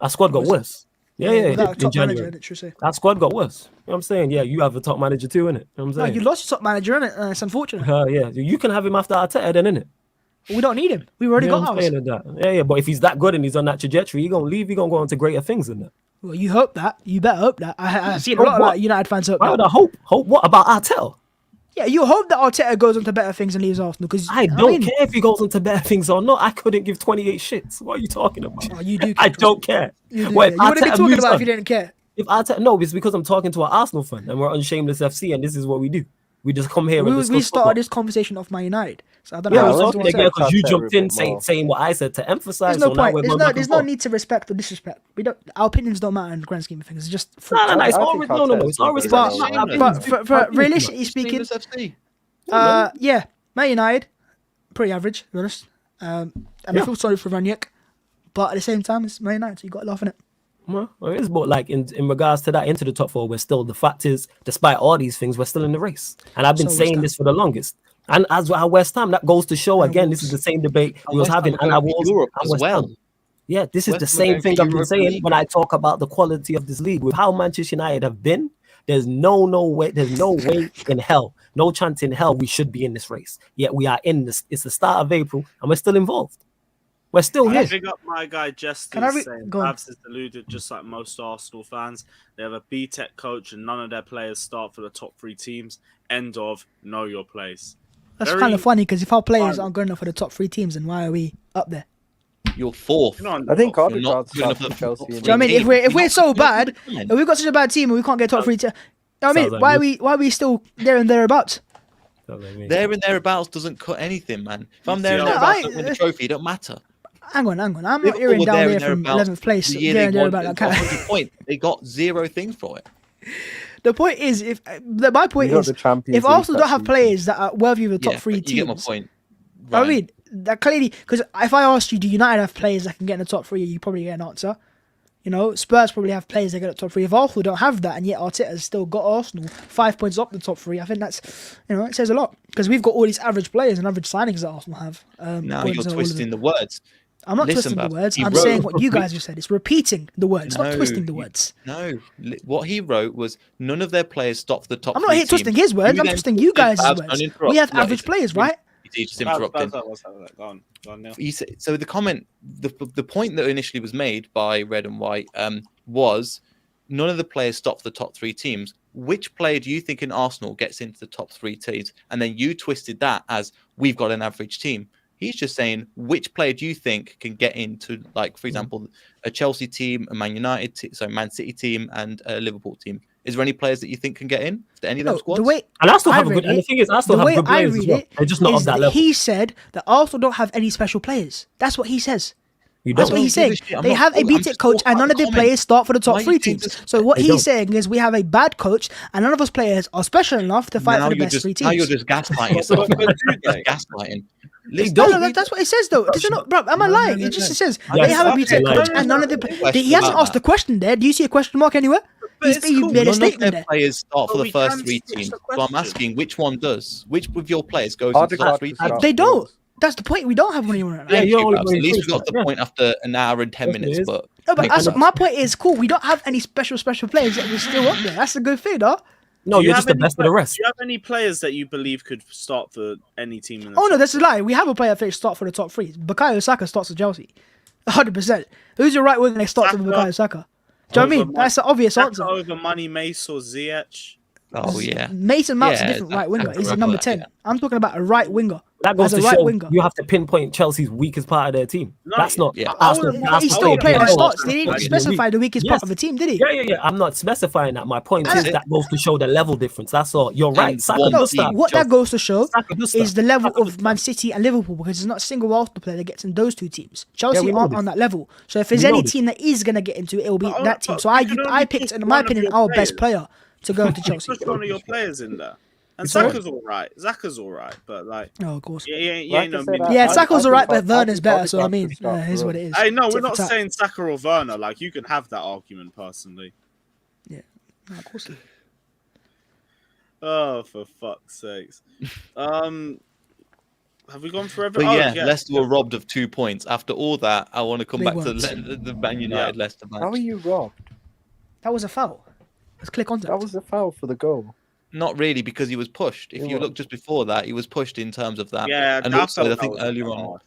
Our squad got worse. Yeah, it Without a did in top manager, January. innit, true say. Our squad got worse. You know what I'm saying? Yeah, you have a top manager too, innit? You know what I'm No, saying? you lost your top manager, innit? It's unfortunate. Yeah, you can have him after Arteta then, innit? We don't need him. We already You know got what I'm ours. saying with that? Yeah, but if he's that good and he's on that trajectory, he gonna leave, he gonna go on to greater things than that. Well, you hope that. You better hope that. I've seen a Hope lot of what? like, United fans hope Why that. would I hope? Hope what about Arteta? Yeah, you hope that Arteta goes on to better things and leaves Arsenal. Because I don't care if he goes into better things or not. I couldn't give 28 shits. What are you talking about? Oh, you do. I don't care. You do. Well, You if wouldn't be Arteta talking moves about it on- if you didn't care. If Arteta, no, it's because I'm talking to an Arsenal fan and we're on Shameless FC and this is what we do. We just come here and We discuss started football. this conversation off Man United. So I don't know Yeah, how we're let's else talking you want to say again it. because you Arteta a jumped in bit saying, more. saying what I said to emphasize. There's no so now point. we're There's going no, back there's and no forth. need to respect or disrespect. We don't. Our opinions don't matter in the grand scheme of things. It's just. No, it's I all think no. Arteta's It's all been respect. very well. But realistically speaking, Shameless FC. yeah, Man United, pretty average, to be honest. And I feel sorry for Ranić, but at the same time, it's Man United, so you got to laugh at it. Well, it is, but like in regards to that, into the top 4, we're still, the fact is, despite all these things, we're still in the race. And I've been So West saying Ham. this for the longest. And as well, West Ham, that goes to show And again, this is Wolves. the same debate we was West Ham having. are And going I for was Europe and as West well. Ham. Yeah, this is West the Ham are same going thing for I've been Europa saying League. when I talk about the quality of this league with how Manchester United have been. There's no way, there's no way in hell, no chance in hell we should be in this race. Yet we are in this. It's the start of April and we're still involved. We're still I here. big up my guy Jester Can I saying go on. Babs is deluded, just like most Arsenal fans. They have a B-Tech coach and none of their players start for the top 3 teams. End of. Know your place. That's Very kind of funny because if our players fun. aren't good enough for the top 3 teams, then why are we up there? You're fourth. You know, on I think the top You're not Odegaard good enough starts for for the Chelsea. top Do you know what I mean? three. If we're so You're bad, not good. if we've got such a bad team and we can't get top 3 teams, you know what I mean? Sounds like Why are we still there and thereabouts? There and thereabouts doesn't cut anything, man. If I'm there and No, thereabouts, I- don't win the trophy, it don't matter. Hang on. I'm not Liverpool hearing were down there there and from thereabouts 11th place. the year There they and there won about that 100 points. They got 0 things for it. The point is, my point We got is, the Champions if League Arsenal that don't have season. players that are worthy of the top 3 but you get my teams, point. I Ryan. mean, that clearly, because if I asked you, do United have players that can get in the top 3, you probably get an answer. You know, Spurs probably have players that get in the top 3. If Arsenal don't have that, and yet Arteta's still got Arsenal 5 points up the top 3, I think that's, it says a lot. Because we've got all these average players and average signings that Arsenal have. Now according you're to all of twisting them. the words. I'm not Listen, twisting the Babs, words. he I'm wrote- saying what you guys have said. It's repeating the words, not No, twisting the you- words. No, what he wrote was none of their players stopped for the top I'm not 3 here twisting his words. I'm twisting you guys' words. We have average players, right? He's just Babs, interrupting. Babs, go on, Neil. He said, so the comment, the point that initially was made by Red and White was none of the players stopped for the top 3 teams. Which player do you think in Arsenal gets into the top 3 teams? And then you twisted that as we've got an average team. He's just saying which player do you think can get into, like, for example, a Chelsea team, a Man United, Man City team, and a Liverpool team. Is there any players that you think can get in to any of them No, squads? the way And I still have a read good, and the it- thing is, I still the have way good I players as read well. it They're just not is of that that level. he said that Arsenal don't have any special players. That's what he says. You That's don't. what he's give a saying. shit. I'm They not- have a I'm B-Tech just coach talking and about none of the their comment. players start for the Why top are you 3 doing teams. this? So what They he's don't. saying is we have a bad coach and none of us players are special enough to fight now for the you're best just 3 now you're teams. just gaslighting yourself. But do You're they? just gaslighting. They Listen, don't. No, that's what it says though. Does it not, bro? Am I No, lying? no, It just no. says Yes, they have a okay, B-Tech like- coach and none of the. Question He hasn't about asked that. the question there. Do you see a question mark anywhere? But it's He cool. made a None of statement their there. players start for But the we first can 3 switch teams. the So I'm question. asking which one does? Which of your players goes into the top Odegaard 3 to teams? start. They don't. That's the point. We don't have anyone right now. Yeah, Thank you're you, only Babs. going At least we three got the shots, point after an hour and 10 Yes, it minutes. is. But No, but makes that's, sense. my point is cool. We don't have any special players that we're still up there. That's a good thing, though. No, Do you you're have just the any best of the rest. Do you have any players that you believe could start for any team in the Oh no, top that's a lie. We have a player that start for the top 3. Bukayo Saka starts for Chelsea, 100%. Who's your right winger that starts with Saka. Bukayo Saka? Do you know what I mean? That's the obvious Saka answer. over Money Mace or Ziyech? oh yeah, Mason Mount's a Yeah, different right I winger. can He's a remember number that, 10. yeah. I'm talking about a right winger. That goes as a to right show winger. you have to pinpoint Chelsea's weakest part of their team. No, That's not. yeah. Arsenal, But But Arsenal he's still a playing player that Chelsea. starts. They didn't Fucking specify weak. the weakest part of the team, did he? Yeah. I'm not specifying that. My point And is that goes to show the level difference. That's all. You're right. And Saka one does team- that. What that goes to show Saka does is that. the level Saka does of Man City and Liverpool, because there's not a single Arsenal player that gets in those two teams. Chelsea we know aren't this. on that level. So if there's We know any this. team that is going to get into it, it'll be But- that team. but So you can I only picked, put in my one of opinion, your our best players. player to go into Chelsea. Just one of your players in there. And Sorry? Saka's all right. Zaka's all right, but like, Oh, of course. you Like ain't no I said, mini- Yeah, I Saka's think alright, but Odegaard- Werner's I better. think So I Odegaard mean, should start here's for what us. it is. Hey, no, we're Tit for not tat. saying Saka or Werner. Like, you can have that argument personally. No, of course. Oh, for fuck's sakes. Have we gone for But everything? yeah, Leicester were robbed of 2 points. After all that, I want to come They back to weren't. the Man United Leicester match. How are you robbed? That was a foul. Let's click on that. That was a foul for the goal. Not really, because he was pushed. If He you was. look just before that, he was pushed in terms of that. Yeah, and I also felt I think that was earlier harsh. on,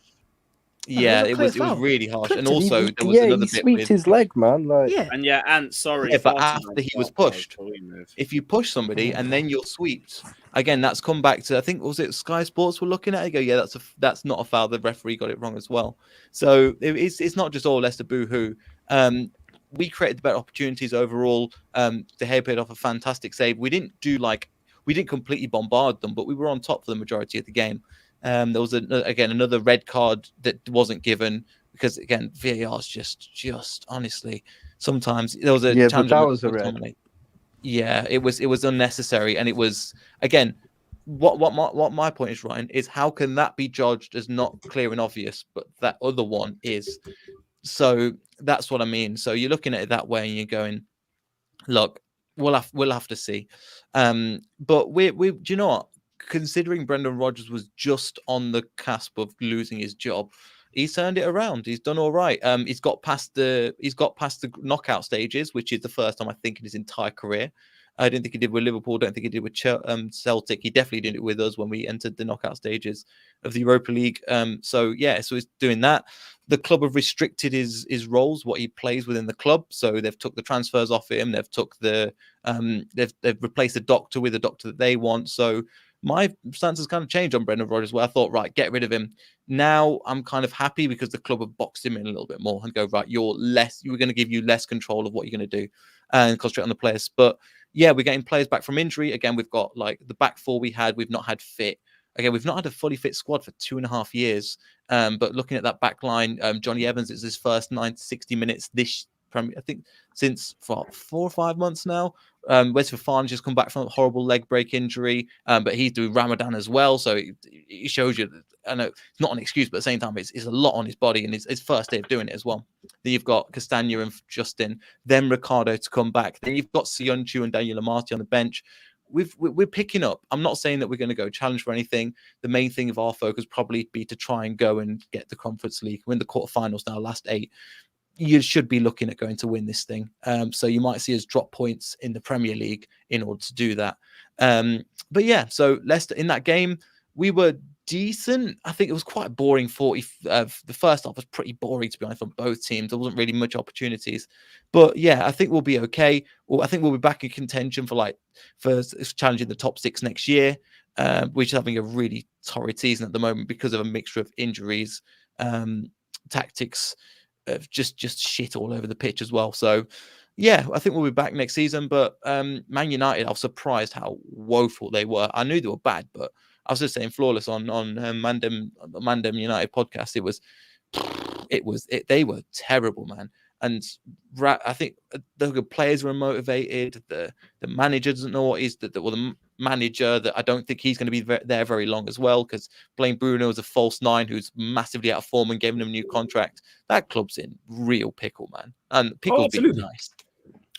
yeah, it it was a was clear foul. really harsh. And Clipped him. also there was Yeah, another he bit sweeped with his leg, man. Like, Yeah. And yeah, Ant, sorry. Yeah, but 49 after he was shots, pushed. so we moved. if you push somebody and then you're swept again, that's come back to, I think, was it Sky Sports were looking at it? Go, yeah, that's not a foul. The referee got it wrong as well. So it's not just all Leicester boo-hoo. We created the better opportunities overall. De Gea paid off a fantastic save. We didn't completely bombard them, but we were on top for the majority of the game. There was another red card that wasn't given because again VAR is just honestly sometimes there was a Yeah, but challenge that on was a red. McTominay. Yeah, it was unnecessary, and it was again what my point is, Ryan, is how can that be judged as not clear and obvious, but that other one is. So that's what I mean. So you're looking at it that way, and you're going, look, we'll have to see. But we do you know what? Considering Brendan Rodgers was just on the cusp of losing his job, he's turned it around. He's done all right. He's got past the knockout stages, which is the first time I think in his entire career. I didn't think he did with Liverpool. Don't think he did with Celtic. He definitely did it with us when we entered the knockout stages of the Europa League. So he's doing that. The club have restricted his roles, what he plays within the club. So they've took the transfers off him. They've took they've replaced the doctor with a doctor that they want. So my stance has kind of changed on Brendan Rodgers, where I thought, right, get rid of him. Now I'm kind of happy because the club have boxed him in a little bit more and go, right, we're going to give you less control of what you're going to do and concentrate on the players. But yeah, we're getting players back from injury. Again, we've got like the back four we've not had fit. Again, we've not had a fully fit squad for 2.5 years. But looking at that back line, Johnny Evans is his first 60 minutes this Premier, I think, since 4 or 5 months now. Wes Fofana's just come back from a horrible leg break injury, but he's doing Ramadan as well. So it shows you, I know it's not an excuse, but at the same time, it's a lot on his body and his first day of doing it as well. Then you've got Castagna and Justin, then Ricardo to come back. Then you've got Sionchu and Daniel Amati on the bench. We're picking up. I'm not saying that we're going to go challenge for anything. The main thing of our focus probably be to try and go and get the Conference League. We're in the quarterfinals now, last 8. You should be looking at going to win this thing. So you might see us drop points in the Premier League in order to do that. But yeah, so Leicester in that game, we were decent. I think it was quite boring. The first half was pretty boring, to be honest, on both teams. There wasn't really much opportunities. But yeah, I think we'll be okay. Well, I think we'll be back in contention for challenging the top 6 next year, which is having a really torrid season at the moment because of a mixture of injuries, tactics, just shit all over the pitch as well. So yeah, I think we'll be back next season. But Man United, I was surprised how woeful they were. I knew they were bad, but I was just saying flawless on Mandem United podcast. They were terrible, man. And I think the players were motivated. The manager doesn't know what he's the manager that I don't think he's going to be there very long as well, because Blaine Bruno is a false 9 who's massively out of form and giving him a new contract. That club's in real pickle, man. And pickle be nice.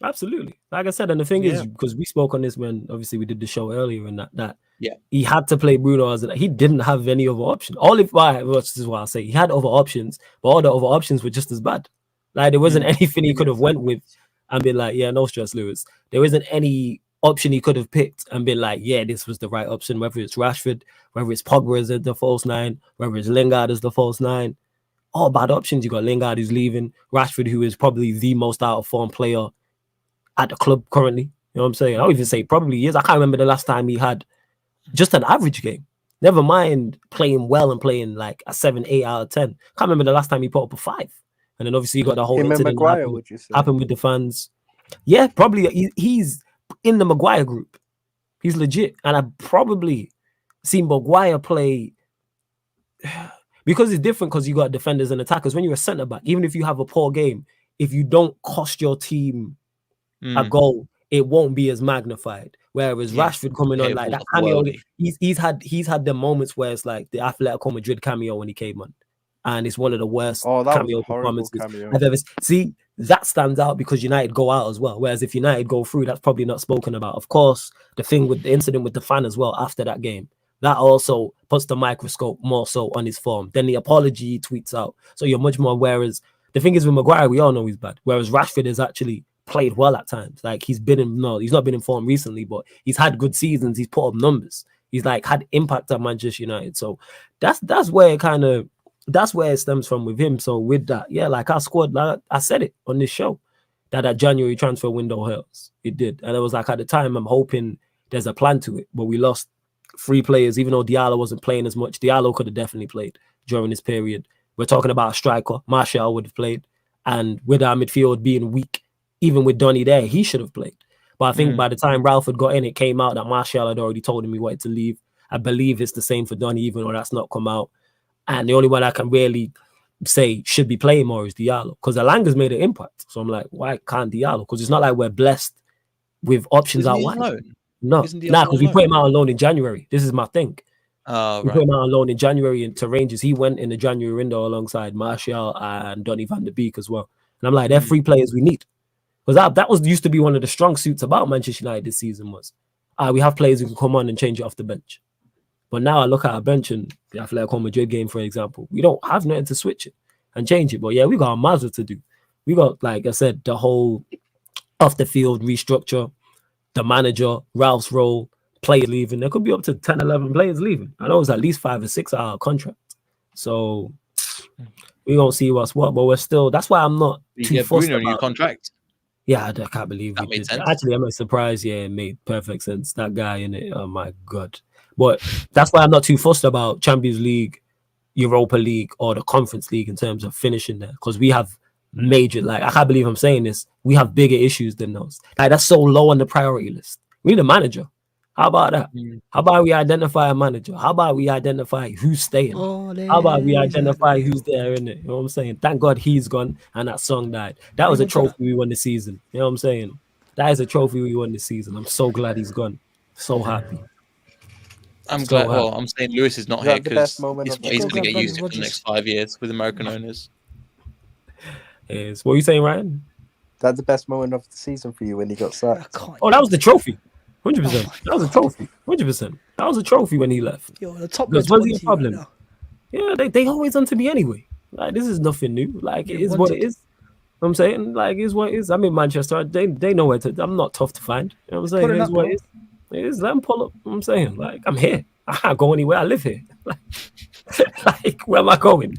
Absolutely. Like I said, and the thing is, because we spoke on this when obviously we did the show earlier, and that he had to play Bruno as he didn't have any other option. This is what I'll say. He had other options, but all the other options were just as bad. Like there wasn't anything he could have went with and been like, yeah, no stress, Lewis. There wasn't any option he could have picked and been like, yeah, this was the right option. Whether it's Rashford, whether it's Pogba as the false 9, whether it's Lingard as the false 9, all bad options. You got Lingard who's leaving, Rashford who is probably the most out of form player at the club currently. You know what I'm saying? I'll even say probably years. I can't remember the last time he had just an average game. Never mind playing well and playing like a 7, 8 out of 10. Can't remember the last time he put up a 5. And then obviously you got the whole Him and incident Maguire, would you say? happened with the fans. Yeah, probably he's in the Maguire group. He's legit. And I probably seen Maguire play because it's different because you got defenders and attackers. When you're a centre back, even if you have a poor game, if you don't cost your team a goal, it won't be as magnified. Whereas Rashford coming on like that cameo, he's had the moments where it's like the Atletico Madrid cameo when he came on, and it's one of the worst cameo performances I've ever seen. See, that stands out because United go out as well. Whereas if United go through, that's probably not spoken about. Of course, the thing with the incident with the fan as well after that game, that also puts the microscope more so on his form. Then the apology he tweets out, so you're much more. Whereas the thing is with Maguire, we all know he's bad. Whereas Rashford is actually played well at times. Like he's not been in form recently, but he's had good seasons. He's put up numbers. He's like had impact at Manchester United. So that's where it stems from with him. So with that, yeah, like our squad, like I said it on this show, that January transfer window hurts. It did. And it was like at the time, I'm hoping there's a plan to it, but we lost 3 players, even though Diallo wasn't playing as much. Diallo could have definitely played during this period. We're talking about a striker. Martial would have played. And with our midfield being weak, even with Donny there, he should have played. But I think by the time Ralph had got in, it came out that Martial had already told him he wanted to leave. I believe it's the same for Donny, even though that's not come out. And the only one I can really say should be playing more is Diallo, because Alanga's made an impact. So I'm like, why can't Diallo? Because it's not like we're blessed with options out wide. No, because we put him out on loan in January. This is my thing. We put him out on loan in January into Rangers. He went in the January window alongside Martial and Donny van der Beek as well. And I'm like, they're 3 players we need. Because that was used to be one of the strong suits about Manchester United this season was, we have players who can come on and change it off the bench. But now I look at our bench and the Atletico Madrid game, for example, we don't have nothing to switch it and change it. But yeah, we got a massive to do. We got, like I said, the whole off the field restructure, the manager, Ralph's role, players leaving. There could be up to 10, 11 players leaving. I know it's at least 5 or 6 hour contract. So we don't see what's what, but we're still, that's why I'm not too fussed about new contract. Yeah, I can't believe we did. Actually, I'm surprised. Yeah, it made perfect sense. That guy in it. Oh my god! But that's why I'm not too fussed about Champions League, Europa League, or the Conference League in terms of finishing there, because we have major. Like I can't believe I'm saying this. We have bigger issues than those. Like that's so low on the priority list. We need a manager. How about that? How about we identify a manager? How about we identify who's staying? How about we identify who's there in it? You know what I'm saying? Thank God he's gone and that song died. That was a trophy we won this season. You know what I'm saying? That is a trophy we won this season. I'm so glad he's gone. So happy. I'm glad. Well, I'm saying Lewis is not here because he's going to get used to for the next 5 years with American owners. Yes. What are you saying, Ryan? That's the best moment of the season for you when he got sacked. Oh, that was the trophy. 100%. That was a trophy. 100%. That was a trophy when he left. Yo, the top what's the problem? Right, yeah, they always on to me anyway. Like this is nothing new. Like it is what it is. I'm saying, like, it is what it is. I'm in Manchester. They know where to. I'm not tough to find. You know what I'm saying? It is what it is. It is. Let them pull up. You know what I'm saying, like, I'm here. I can't go anywhere. I live here. Like, where am I going?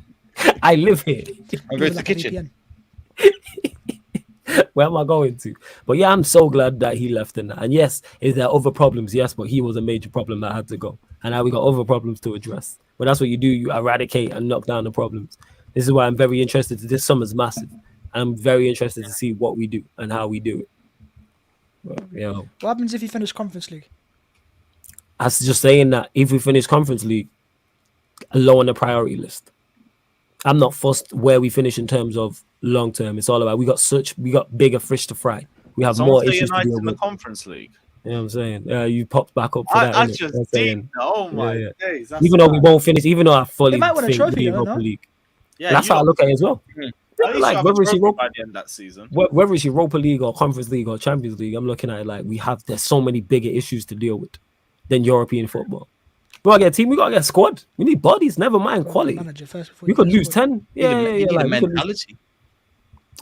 I live here. I'm going to the kitchen. Where am I going to? But yeah, I'm so glad that he left in that. And yes, is there other problems? Yes, but he was a major problem that had to go. And now we got other problems to address. But that's what you do. You eradicate and knock down the problems. This is why I'm very interested. This summer's massive. I'm very interested to see what we do and how we do it. But, you know, what happens if you finish Conference League? I was just saying that if we finish Conference League, low on the priority list. I'm not fussed where we finish in terms of long term. It's all about we got bigger fish to fry. We have more issues to deal with. In the Conference League. You know what I'm saying? You popped back up for that. I just did. Oh my days! Even though we won't finish, even though I fully might win a trophy, Europa League. Yeah, that's how I look at it as well. Like whether it's Europa by the end of that season, whether it's Europa League or Conference League or Champions League, I'm looking at it like there's so many bigger issues to deal with than European football. We gotta get a team. We gotta get a squad. We need bodies. Never mind quality. We could lose 10. Yeah. You need a mentality.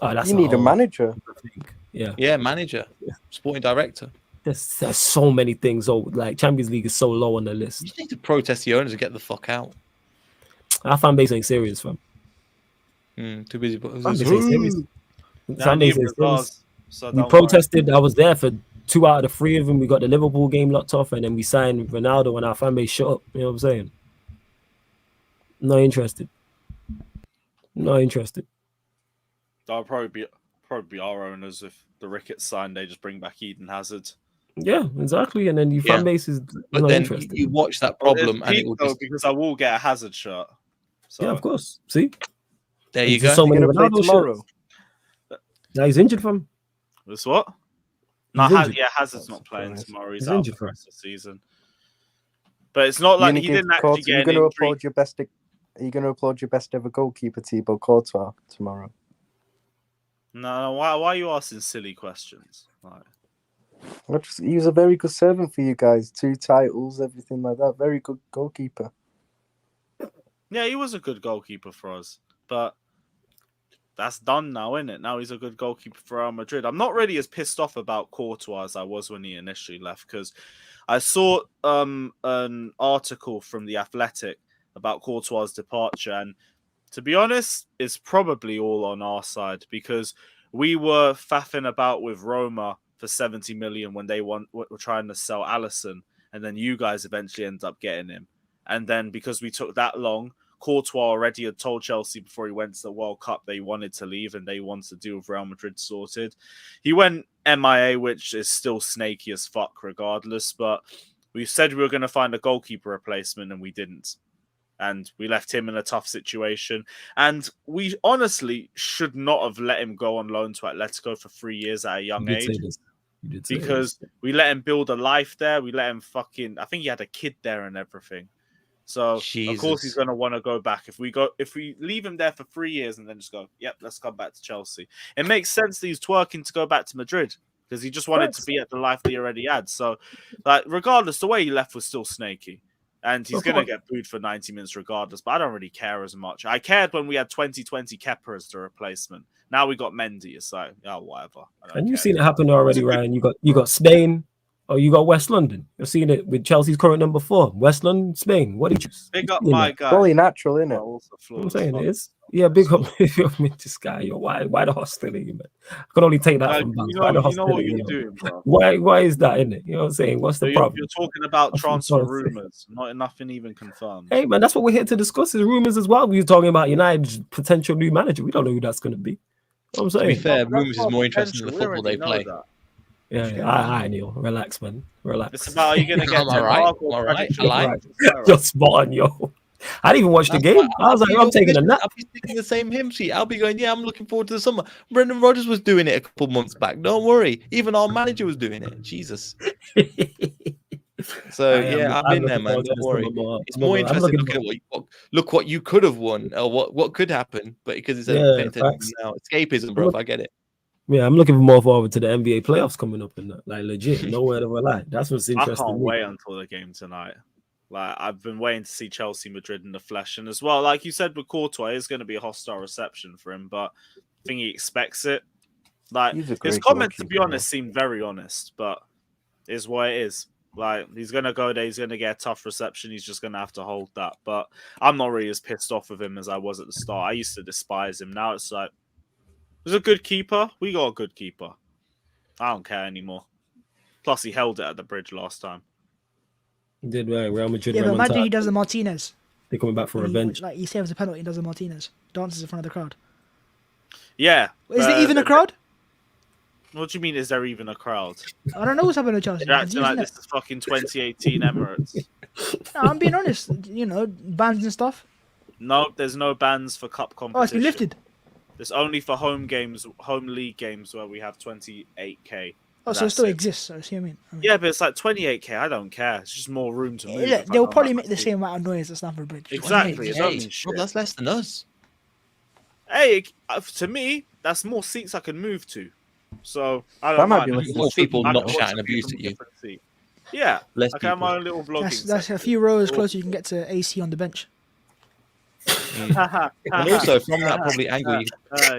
You need a manager. Yeah, manager, sporting director. There's so many things. So like Champions League is so low on the list. You just need to protest the owners and get the fuck out. Our fan base ain't serious, fam. Too busy. Fan base ain't serious. We protested. I was there for 2 out of the 3 of them, we got the Liverpool game locked off, and then we signed Ronaldo, and our fan base shut up. You know what I'm saying? Not interested. Not interested. That'll probably be our owners if the Ricketts sign. They just bring back Eden Hazard. Yeah, exactly. And then your fan base is But not then interested. you watch that problem, and it will just... because I will get a Hazard shirt. So Yeah, of course. See, There you There's go. so many You're gonna play Ronaldo tomorrow. shirts. Now he's injured, fam. This what? No, injured. Hazard's not playing surprised. tomorrow. He's He's out injured, for the fam. rest of the season. But it's not like he You're didn't actually get an gonna injury. applaud your best. Are you gonna applaud your best ever goalkeeper, Thibaut Courtois, tomorrow? No, why are you asking silly questions? Like, He was a very good servant for you guys. 2 titles, everything like that. Very good goalkeeper. yeah, he was a good goalkeeper for us, but that's done now, isn't it? Now he's a good goalkeeper for Real Madrid. I'm not really as pissed off about Courtois as I was when he initially left, because I saw an article from The Athletic about Courtois' departure, and to be honest, it's probably all on our side, because we were faffing about with Roma for 70 million when they were trying to sell Alisson, and then you guys eventually ended up getting him. And then because we took that long, Courtois already had told Chelsea before he went to the World Cup they wanted to leave and they wanted to deal with Real Madrid sorted. He went MIA, which is still snaky as fuck regardless, but we said we were going to find a goalkeeper replacement and we didn't. And we left him in a tough situation. And we honestly should not have let him go on loan to Atletico for 3 years at a young age. Because we let him build a life there. We let him I think he had a kid there and everything. So of course he's going to want to go back. If we leave him there for 3 years and then just go, yep, let's come back to Chelsea. It makes sense that he's twerking to go back to Madrid because he just wanted to be at the life that he already had. So, like, regardless, the way he left was still snaky. And he's going to get booed for 90 minutes regardless, but I don't really care as much. I cared when we had 2020 Kepa as the replacement. Now we got Mendy. It's like, oh, whatever. And you've seen it happen already, Ryan. You got Spain, or you got West London. You've seen it with Chelsea's current number 4. West London, Spain. What did you big up my guy? Probably natural, isn't it? I'm saying it is. Yeah, big up this guy. Yo, why the hostility, man? I can only take that from you know what you're doing, bro. Why is that, isn't it? You know what I'm saying? What's the problem? You're talking about transfer rumors, nothing even confirmed. Hey, man, that's what we're here to discuss is rumors as well. We were talking about United's potential new manager. We don't know who that's going to be. You know what I'm saying? To be fair, rumors is more interesting than the football they play. Yeah, I Neil. Relax, man. Relax. It's about, are you going to get all right. I like. You're spot on, yo. I didn't even watch the game. I was like, I'm taking a nap. I'll be singing the same hymn sheet. I'll be going, yeah, I'm looking forward to the summer. Brendan Rodgers was doing it a couple months back. Don't worry. Even our manager was doing it. Jesus. So, I'm in there, man. Don't worry. It's more interesting looking at what you could have won or what could happen. But because it's now escapism, bro. I get it. Yeah, I'm looking more forward to the NBA playoffs coming up and that. Like, legit. Nowhere to rely. That's what's interesting. I can't wait until the game tonight. Like, I've been waiting to see Chelsea Madrid in the flesh. And as well, like you said with Courtois, it's going to be a hostile reception for him, but I think he expects it. Like, his comments, to be honest, seem very honest, but is what it is. Like, he's going to go there, he's going to get a tough reception, he's just going to have to hold that. But I'm not really as pissed off with him as I was at the start. I used to despise him. Now it's like, there's a good keeper. We got a good keeper. I don't care anymore. Plus, he held it at the bridge last time. Did Real Madrid? Yeah, but imagine he does a Martinez. They're coming back for revenge. Like he saves a penalty, he does a Martinez, dances in front of the crowd. Yeah. Is there even a crowd? What do you mean? Is there even a crowd? I don't know what's happening to Chelsea. You're acting like this is fucking 2018 Emirates. No, I'm being honest. You know, bans and stuff. No, there's no bans for cup competition. Oh, it's been lifted. It's only for home league games where we have 28k. Oh, so it still exists. So see what I mean? Yeah, but it's like 28k. I don't care. It's just more room to move. Yeah, they'll probably make the same amount of noise at Stamford Bridge. Exactly. Well, that's less than us. Hey, to me, that's more seats I can move to. So I don't mind. More people not shouting abuse at you. Yeah, less I have my own little vlogging. That's a few rows closer. You can get to AC on the bench. And also from that probably angle,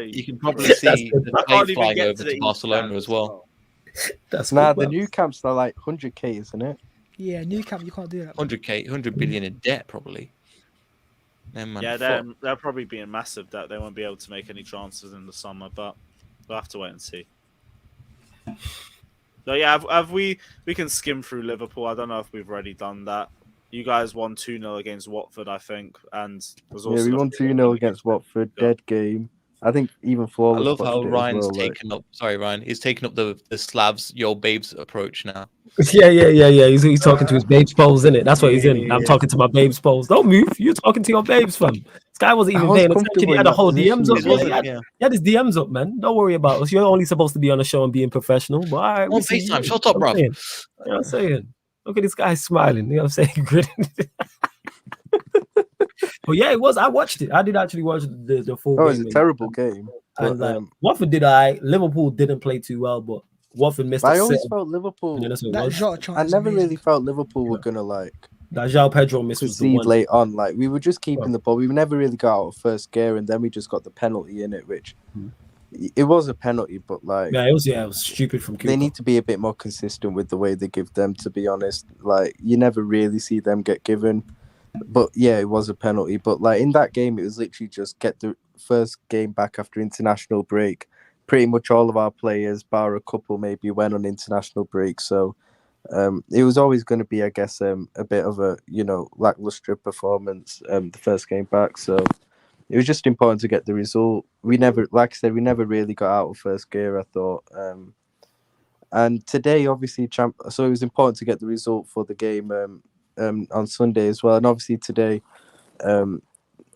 you can probably see the plane flying over to Barcelona as well. That's the new camps are like 100k, isn't it? Yeah, new camp you can't do that. 100k, 100 billion in debt probably. Yeah, they're probably being massive that they won't be able to make any transfers in the summer, but we'll have to wait and see. So yeah, have we can skim through Liverpool. I don't know if we've already done that. You guys won 2-0 against Watford, I think, and there's also we won 2-0 against Watford. Dead game. I think even I Flawless love how watched it as Ryan's well. taken up. Sorry, Ryan. He's taken up the Slavs, your babes approach now. Yeah. He's talking to his babes poles, isn't it? That's what he's in. Yeah. I'm talking to my babes poles. Don't move. You're talking to your babes, fam. This guy wasn't I even was paying attention. comfortable He in had the that whole position, DMs up. It you Yeah, wasn't, he had his DMs up, man. Don't worry about us. You're only supposed to be on the show and being professional. But all right, On FaceTime, shut up, bruv. You know what I'm saying? Look at this guy smiling. You know what I'm saying? Grinning. But yeah, it was. I watched it. I did actually watch the full game. Oh, it was a terrible game. And But, Watford did Liverpool didn't play too well, but Watford missed. I always felt Liverpool. And then that's what it That was. Jota chance. I is never amazing. really felt Liverpool were gonna like That João Pedro miss was the concede one. late on. Like we were just keeping the ball. We never really got out of first gear, and then we just got the penalty in it, which it was a penalty, but like Yeah, it was stupid from Cooper. they need to be a bit more consistent with the way they give them. To be honest, like you never really see them get given. But yeah, it was a penalty. But like in that game, it was literally just get the first game back after international break. Pretty much all of our players, bar a couple, maybe went on international break. So it was always going to be, I guess, a bit of a lackluster performance. The first game back, so it was just important to get the result. We never, like I said, we never really got out of first gear. I thought, and today, obviously, so it was important to get the result for the game. On Sunday as well, and obviously today,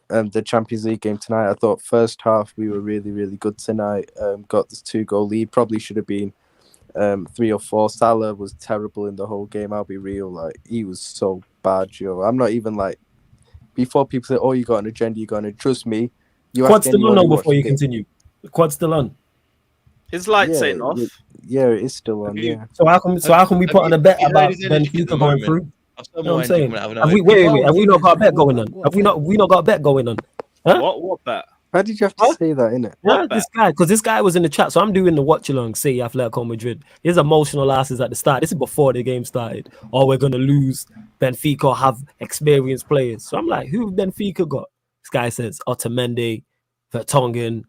the Champions League game tonight. I thought first half we were really, really good tonight. Got this 2-goal lead. Probably should have been 3 or 4. Salah was terrible in the whole game. I'll be real, like he was so bad, Joe. I'm not even like before people say, "Oh, you got an agenda, you got an." Trust me, you Quad's ask still anyone on who though watched before the you game. continue. The quad's still on. His lights ain't off. Yeah, it is still on. Have you- Yeah, So how can we Have put on a you bet heard about his energy at the Benfica going moment? through? I've You know what I'm energy saying? coming out of Have nowhere. we not got a bet What going on? bet? Have we not got a bet going on? Huh? What bet? why did you have to Huh? say that, innit? Yeah, What this guy was in the chat, so I'm doing the watch along. Say Atletico Madrid. His emotional asses at the start. This is before the game started. Oh, we're gonna lose. Benfica have experienced players. So I'm like, who Benfica got? This guy says Otamendi, Vertonghen.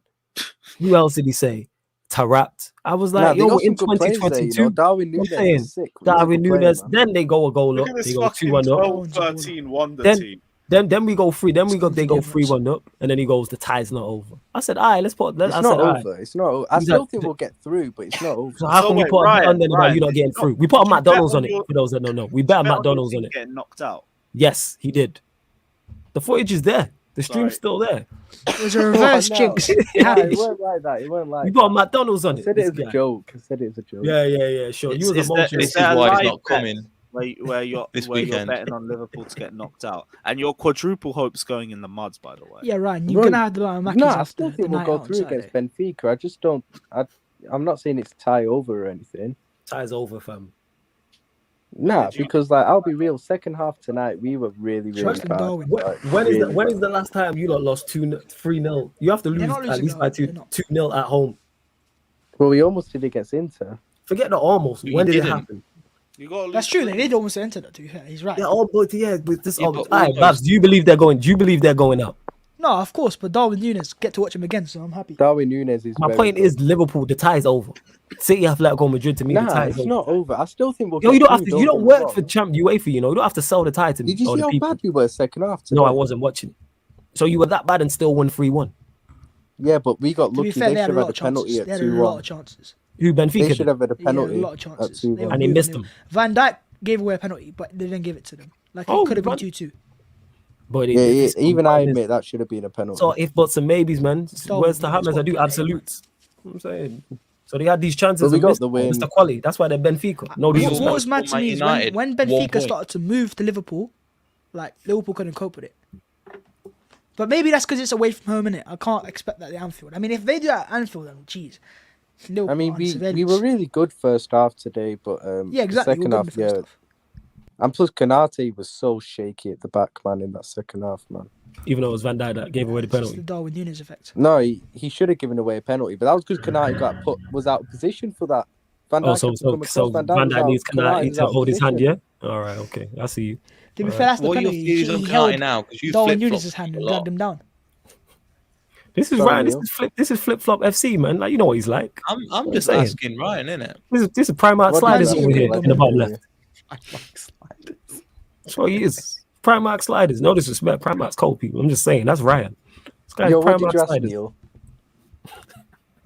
Who else did he say? Taarabt. I was Nah, like, they yo, got we're in some good players there. 2022. Darwin I'm Nunes saying, is sick. He's a Darwin good player, Nunes. man. Then they go a goal Look up. at this They go fucking 2-1 up. 12-13 wonder Then- team. Then we go 3. Then they go Forgive us. 3-1 up, and then he goes, the tie's not over. I said, all right, let's put. It's I not said, all right. over. It's not over. I He's still like- think we'll get through, but it's not over. So how So can we wait, put a bet on then about Ryan, you not getting did you through? We put a did you bet McDonald's on on it your- for those that don't know. We bet a Bet on your McDonald's team on it. Getting knocked out. Yes, he did. The footage is there. The stream's Sorry. still there. It was a reverse No. jinx. Nah, Happened. it weren't like that. It weren't like We put a that. McDonald's on I it. said it this as a guy. joke. I said it as a joke. Yeah, sure. Is- You was is there- emotional. This is there a why he's live not bet? coming. Where you're This where you're weekend. betting on Liverpool to get knocked out, and your quadruple hopes going in the muds, by the way. Yeah, Ryan, you're Right. gonna have the Mackies No, I after still the think we'll night go out on through against Saturday. Benfica. I just don't. I'm not saying it's tie over or anything. Ties over, fam. Nah, Did you- because like I'll be real. Second half tonight, we were really, really Trust in bad. Darwin. Like, When is really the last time you lot lost 3-0? You have to lose not at losing, least by no, they're not. 2-0 at home. bad. Well, we almost did against Inter. Forget the almost. You When did it didn't. happen? You got That's true. They did almost enter that. To be fair, he's right. Yeah, with this. Yeah, All but right, almost. Babs, do you believe they're going out? No, of course, but Darwin Nunes get to watch him again, so I'm happy. Darwin Nunes is. My very point good. is Liverpool. The tie's over. City, Atletico Madrid. To me, the Nah, tie's it's over. not over. I still think we'll. Yo, get you don't have through, to. You get don't me work wrong. for Champ UEFA. You know, you don't have to sell the tie to me. Did you or see the how people. bad we were second half? No, I today? wasn't watching. So you were that bad and still won 3-1. Yeah, but we got To be lucky. fair, They they had should a have lot had a of penalty chances. at They had a lot 2-1. of chances. Who They Benfica? should have had a Yeah, penalty a lot of at chances. 2-1. They were And he moving, missed they- them. Van Dijk gave away a penalty, but they didn't give it to them. Like Oh, it could have been Van- 2-2. But Yeah, it's- even I admit that should have been a penalty. So if buts and maybes, man. Still, Where's the it's hammers? I what do play, absolutes. You know what I'm saying. So they had these chances. But we and got missed the them. win. Mr. Quali. That's why they're Benfica. No We What disrespect. was mad to Man me is United, when 1 Benfica point. started to move to Liverpool, like Liverpool couldn't cope with it. But maybe that's because it's away from home, innit? I can't expect that at Anfield. I mean, if they do that at Anfield, then geez. I mean, we surveillance. were really good first half today, but Yeah, exactly. the second We're half, good in the first half. And plus, Konate was so shaky at the back, man, in that second half, man. Even though it was Van Dijk that gave away the It's the penalty. Darwin Nunes effect. No, he should have given away a penalty, but that was because Konate was out of position for that. Van Dijk Oh, so had to come across, Van was Dijk out, needs Konate was to out of hold his hand, position. yeah? All right, okay. I see you. To be fair, that's the What are your penalty. views on He Konate held now? Because you Darwin flip Nunes' hand and a lot. dragged him down. This is Sorry, Ryan. Neil. This is flip flop FC, man. Like you know what he's like. I'm just saying. asking Ryan, innit? This is Primark What sliders does over he here do? in the bottom left. Sliders. That's what he is. Primark sliders. No disrespect. Primark's cold people. I'm just saying. That's Ryan. This guy's Yo, what did Primark you ask, sliders. Neil?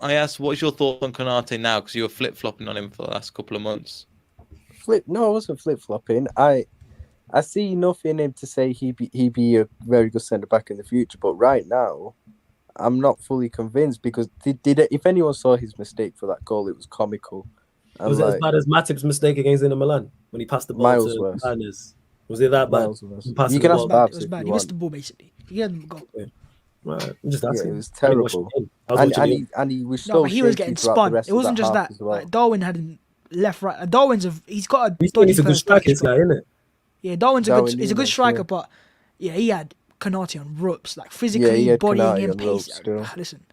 I asked, what's your thoughts on Konate now? Because you were flip flopping on him for the last couple of months. No, I wasn't flip flopping. I see enough in him to say he be a very good centre back in the future. But right now, I'm not fully convinced because if anyone saw his mistake for that goal, it was comical. And Was it as bad as Matip's mistake against Inter Milan when he passed the ball Miles to worse. Landers? Was it that bad? Miles worse. He passed You the can ball. ask Bad. Babs It was if bad. you He want. missed the ball basically. He had go. Right. I'm just Yeah, asking. it was I didn't watch terrible. the game. I was watching the And he was No, so but he was shaky getting throughout the spun. rest It wasn't of just half that. as well. Like Darwin had him left, right. Darwin's he's got a He's dodgy a good first striker, touch. this guy, isn't it? Yeah, Darwin's Darwin he's a good Núñez, striker, yeah. but yeah, he had Konate on ropes, like Yeah, physically he had bodying Konate him, on pace. ropes still. Listen,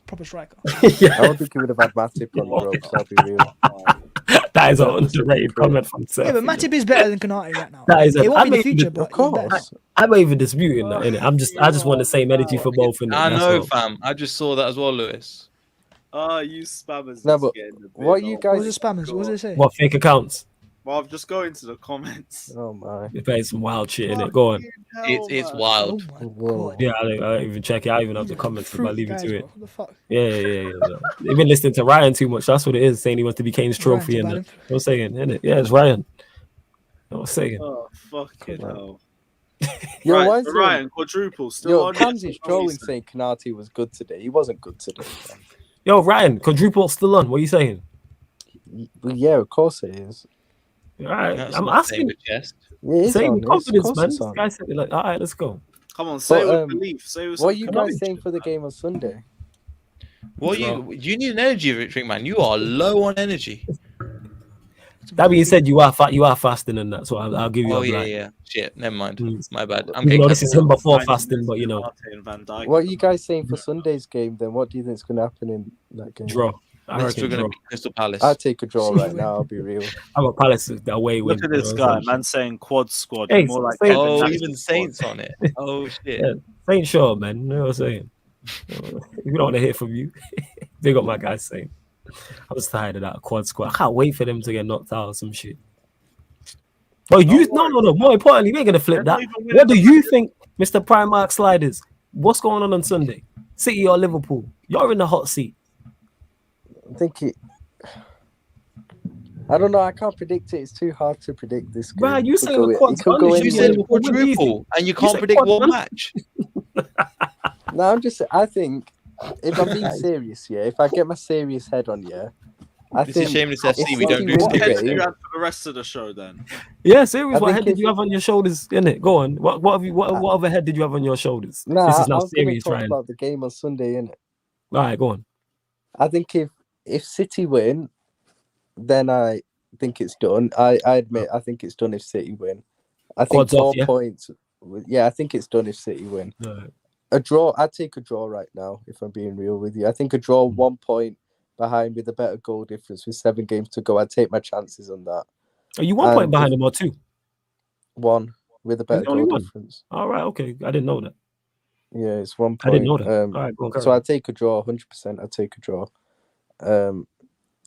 proper striker. I Yeah, don't think he would have had Matip on the ropes, I'll be real. that is an That was underrated great. comment from Seth. Yeah, but Matip is better than Konate right now. That is It I won't be in the mean, future, of but Of he's better. course. I'm not even disputing that, innit? I just want the same energy for both, innit? I That's know, all. fam. I just saw that as well, Lewis. You spammers. No, is but getting a bit what you old. What guys- was the spammers? What was they say? What fake accounts? Well, I've just go into the comments. Oh my. They're playing some wild shit in it. Go on. Fucking hell, It's man. wild. Oh my Whoa. god. Yeah, I don't even check it. I even have the These are comments if I fruity leave it guys, to it. bro. What the fuck? Yeah. They've been listening to Ryan too much. That's what it is. Saying he wants to be Kane's trophy Ryan's and about that. him. I'm saying, innit? Yeah, it's Ryan. I'm saying. Oh, fucking Cool. hell. Yo, Right, why is so Ryan, quadruple, still Yo, on. Pansy's trolling saying Konate was good today. He wasn't good today. Yo, Ryan, quadruple still on. What are you saying? Well, yeah, of course it is. All right, That's I'm not saying asking. with chest. Yeah, it is Saying on. with Of confidence, course man. it's This on. guy said it like, all right, let's go. Come on, say But, it with belief. Say it with What are some you guys conviction, saying for the man. game on Sunday? What you need an energy drink, man. You are low on energy. That being said, you are fasting and that, so I'll give you Oh a yeah, blind. yeah. Shit, never mind. Mm. My bad. I'm Even getting though this is him before 90 fasting, minutes but you know, Konate and Van Dijk. What are you guys saying for Sunday's game then? What do you think is going to happen in that game? draw. I We're reckon going to draw. beat Crystal Palace. I'd take a draw See right you now, win. I'll be real. I'm a Palace away win. Look at this you know what I'm guy, saying? man, saying quad squad. Hey, More like say- Kevin Oh, Nash even squad. Saints on it. Oh shit. Yeah. Ain't sure, man. You know what I'm saying? We don't want to hear from you. Big up my guys saying. I was tired of that quad squad. I can't wait for them to get knocked out or some shit. But you, no. More importantly, we ain't gonna flip They're that. not even winning What do the you think, Mr. Primark Sliders? What's going on Sunday? City or Liverpool? You're in the hot seat. I think it. I don't know. I can't predict it. It's too hard to predict this game. Right, you It could saying go- the it quad's could gone, go you You anywhere. said Liverpool, what do you quadruple, and you can't said predict quad, what man. match. No, I think if I'm being serious, yeah. If I get my serious head on, yeah. I This think is Shameless FC. if We don't City do win What the head serious. do you game- have for the rest of the show then? Yeah, serious. I What think head did if you have on your shoulders? In it, go on. What other head did you have on your shoulders? Nah, This is I now was going to serious, talk Ryan. about the game on Sunday, innit? All right, go on. I think if City win, then I think it's done. I admit I think it's done if City win. I think Quads off, 4 yeah? points. Yeah, I think it's done if City win. All right. A draw. I'd take a draw right now if I'm being real with you. I think a draw 1 point behind with a better goal difference with 7 games to go. I'd take my chances on that. Are you 1 And point behind him or 2? 1 with a better only goal 1? difference. All right, okay. I didn't know that. Yeah, it's 1 point. I didn't know that. All right, go on. So I'd take a draw, 100%. I'd take a draw.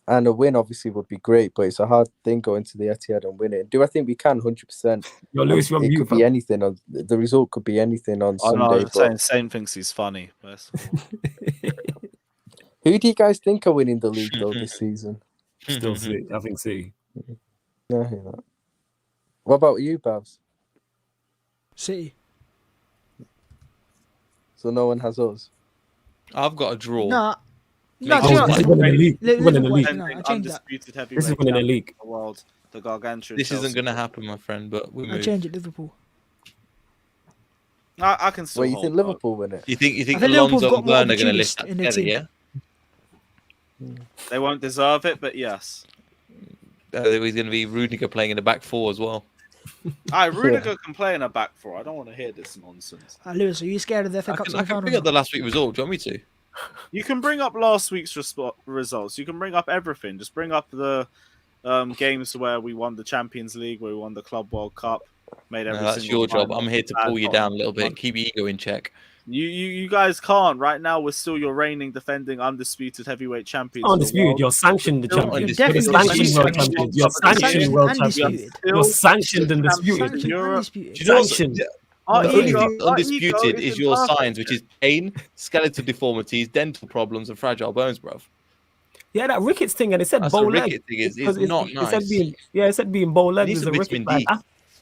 And a win obviously would be great, but it's a hard thing going to the Etihad and winning. Do I think we can? 100%. Yo, Lewis, you're on It mute. could be anything. The result could be anything on Oh, no, I Sunday. was saying But Saint thinks he's funny. First of all. who do you guys think are winning the league though this season? Still City. I think City. Yeah, I hear that. What about you, Babs? City. So no one has us. I've got a draw. Nah. Makes No, sense. do you know This is what? winning the league. This is winning the Liverpool- league. no, I Defending changed that. undisputed heavyweight This is winning the champion league. of the world, the gargantuan. This isn't Chelsea. going to happen, my friend. But we I move. changed it. Liverpool. I can still. Well, you hold think out. Liverpool win it? You think I think Liverpool's Alonso got and more Werner are going to lift opportunities that in their together? team. Yeah. They won't deserve it, but yes. He's going to be Rudiger playing in the back 4 as well. Rudiger can play in a back 4. I don't want to hear this nonsense. Lewis, are you scared of the FA I Cup can semi-final? bring up the last week result. Do you want me to? You can bring up last week's results. You can bring up everything. Just bring up the games where we won the Champions League, where we won the Club World Cup. Made No, every that's single your job. final I'm here to bad pull you on down a little bit one. and keep your ego in check. You guys can't. Right now, we're still your reigning, defending, undisputed heavyweight champions. Undisputed, you're sanctioned the Still champions. You're You're definitely sanctioned world undisputed. champions. You're Sanctioned sanctioned Sanctioned world and champions. disputed. You're sanctioned and Champions disputed. Sanctioned and Europe. undisputed. Do you know what's- Sanctioned. The only ego- thing our undisputed ego is isn't your perfect. signs, which is pain, skeletal deformities, dental problems, and fragile bones, bruv. Yeah, that rickets thing, and it said That's bow a leg. ricket thing. Is Because not it nice. said being, it said being bow leg Need is some a ricket. vitamin D. Like,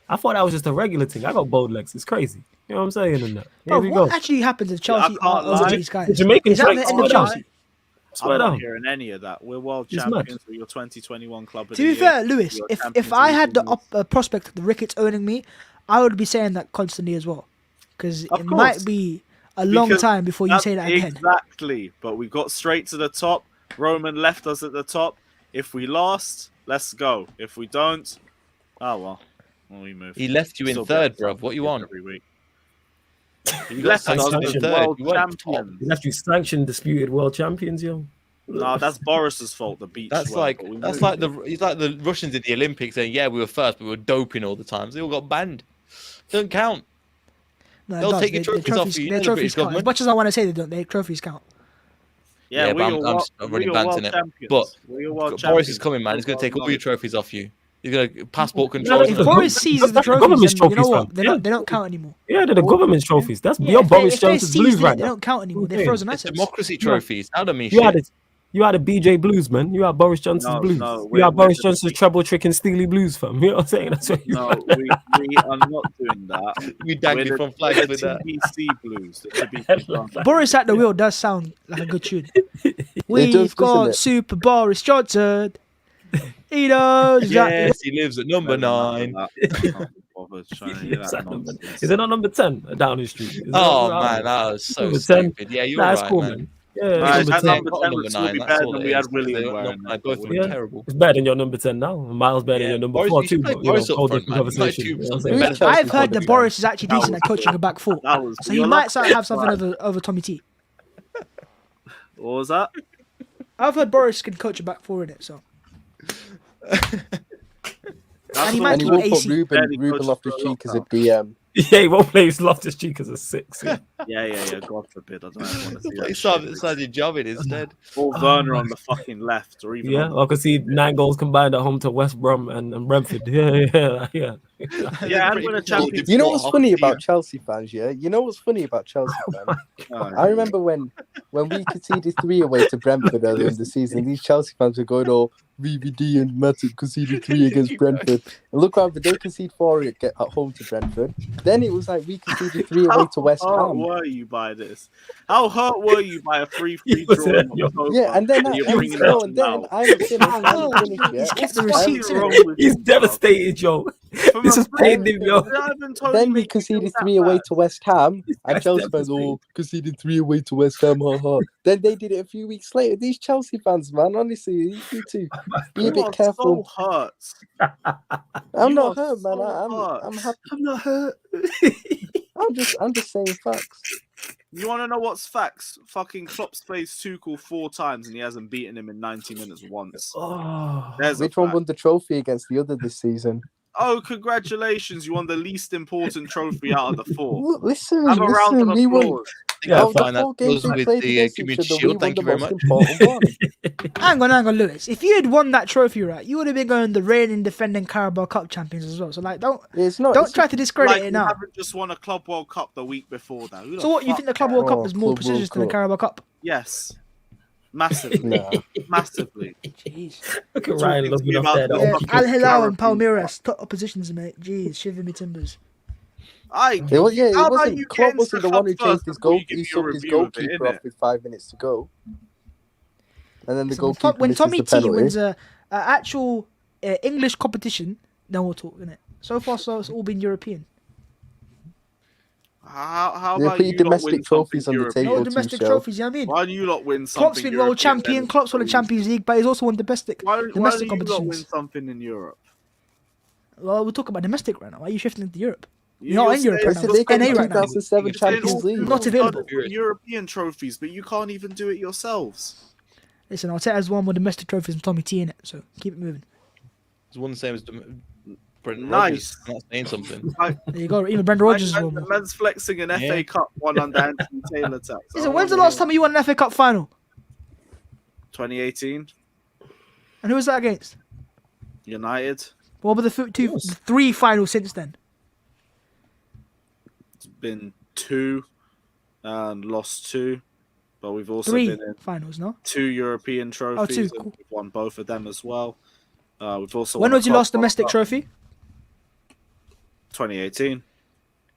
I thought that was just a regular thing. I got bowed legs. It's crazy. You know what I'm saying? And that. Here Bro, we what go. actually happened if Yeah, I Chelsea can't are over lie. these guys? The Jamaican Is that the Drake end of swear down. Chelsea? Swear I'm not down. hearing any of that. We're world It's mad. champions. We're your 2021 club of To the be year. fair, Lewis, You're if champions I of had the the prospect of the Ricketts owning me, I would be saying that constantly as well, because Of it course. might be a long Because time before you say that again. Exactly. But we got straight to the top. Roman left us at the top. If we last, let's go. If we don't, well, we move. He left you in Still be third, up top bruv. What you on? every week. He He left us sanctioned as third. world You weren't top. champions. You left you sanctioned disputed world champions, yo. No, that's Boris's fault. The beach. That's went, like but we that's moved. like he's like the Russians in the Olympics saying, "Yeah, we were first, but we were doping all the time. So they all got banned. Don't count." No, it They'll does. take your trophies off you, you know, Their the trophies British count. As government. much as I want to say they don't, their trophies count. Yeah, Yeah, we but are I'm world, not we really are banting world it. champions. But we are world Boris champions. is coming, man. He's going to take all your trophies off you. He's going to passport No, control. that's If the Boris gov- seizes the that's the trophies, government's then you know trophies, what? fam. They don't count anymore. Yeah, they're the government's trophies. That's Yeah, beyond if they, Boris if they Johnson's seized blues it, right they now. don't count anymore. They're Okay. frozen It's assets. democracy trophies. That don't mean You had shit. it. You had a BJ Blues, man. You had Boris Johnson's No, blues. no, you had we're Boris just- Johnson's treble trick and Steely Blues, fam. You know what I'm saying? That's what you No, we are not doing that. We dangling We're from the flags with that. TBC blues. The TBC Boris at the wheel does sound like a good tune. does, We've doesn't got it? Super Boris Johnson. He knows exactly. Yes, he lives at number 9. Is it not number 10 down the street? Is Oh that- man, that was so Number 10. stupid. Yeah, you're Nah, right, it's cool, man. man. Yeah, Nah, it's that number 10. number Got 10 number would still 9. be That's better all than it we had is. William They- wearing. Both of them Yeah. terrible. It's better than your number 10 now. Miles better than your number Boris, 4 you should too. play But, you know, Boris up whole front, different man. He might conversation. do You know what I'm something saying? better than I've Chelsea heard that Boris. Boris is actually That decent was at coaching a back four. That was So you might have something over Tommy T. What was that? I've heard Boris can coach a back four in it, so. That's he all might And he keep won't AC. put Ruben Barely coaches Loftus for a Cheek as a long DM. Yeah, he won't play his Loftus Cheek as a 6. Yeah. Yeah. God forbid. I don't want to see He that. started jobbing instead. Or Werner on the fucking left, or even. Yeah, on I could see 9 goals combined at home to West Brom and Brentford. Yeah. Yeah, and win a Champions You know what's funny about Chelsea fans, yeah? You know what's funny about Chelsea fans? I remember when we conceded 3 away to Brentford earlier in the season, these Chelsea fans were going, oh, VVD and Matip conceded 3 against Brentford. And look what they conceded 4 at home to Brentford. Then it was like we conceded 3 away to West How hurt Ham. were you by this? How hurt were you by a 3-3 He was draw? there, in yo. October? Yeah, and then You're I bringing know, it and then now. I'm finished, He's kept the What's receipts in wrong it. with He's you, bro? devastated, yo. From This a is pained him, yo. I haven't told Then you we make you conceded feel 3 that away bad. to West Ham, and That's Chelsea fans, oh, conceded 3 away to West Ham, ha. Then they did it a few weeks later. These Chelsea fans, man, honestly, you need to be a You bit are careful. so hurt. I'm you not are hurt, man. so hurt. I'm happy. I'm not hurt. I'm just saying facts. You want to know what's facts? Fucking Klopp's faced Tuchel 4 times and he hasn't beaten him in 90 minutes once. Oh, There's a Which one fact. won the trophy against the other this season? Oh, congratulations! You won the least important trophy out of the 4. Look, listen, Have a round of we won. applause. Yeah, Out of fine. the 4 games That they goes played with the against Community each other, we Shield. won Thank the you very most much. important one. Hang on, Lewis. If you had won that trophy, right, you would have been going the reigning defending Carabao Cup champions as well. So, like, don't It's not. don't it's try to discredit Like it you now. haven't just won a Club World Cup the week before that. Who the So, what you fuck think the Club World Cup Oh, is more Club prestigious World than the Carabao Cup? Yes, massively, Nah. massively. Jeez. look at Talking Ryan to looking me off about there. the- Yeah, fucking Al Hilal and Carabao Palmeiras, top oppositions, mate. Jeez, shiver me timbers. It It was, How about wasn't. you Klopp get wasn't into the one who club changed first his before goal. you give He me a subbed his review of it, goalkeeper innit? off with 5 minutes to go, and then the So goalkeeper when misses Tommy the T penalty. wins a actual English competition, then we'll talk, innit? So far, so it's all been European. How They about put you domestic lot win trophies something on the European? table. No too, domestic Shell. trophies, you know what I mean? Why do you lot win something? Klopp's been world European champion, then? Klopp's won the Champions League, but he's also won domestic Why do domestic you lot win competitions. something in Europe? Well, we'll talk about domestic right now. Why are you shifting into Europe? You're not in Europe saying- right They now. said It's they got NA the right now. 2007 You're saying Champions all- League. Not available. European trophies, but you can't even do it yourselves. Listen, Arteta's won with domestic trophies and Tommy T in it, so keep it moving. It's one the same as Brendan Nice. Rodgers. I'm not saying something. Like, There you go. Even Brendan Rodgers as well. the man's flexing an Yeah. FA Cup one under Anthony Taylor tax. Listen, when's the last time you won an FA Cup final? 2018, And who was that against? United. What were the three finals since then? It's been 2 and lost 2, but we've also Three been in finals, no? 2 European trophies. two, And cool. we've won both of them as well. We've also When won a was your last Club World domestic Cup. trophy? 2018.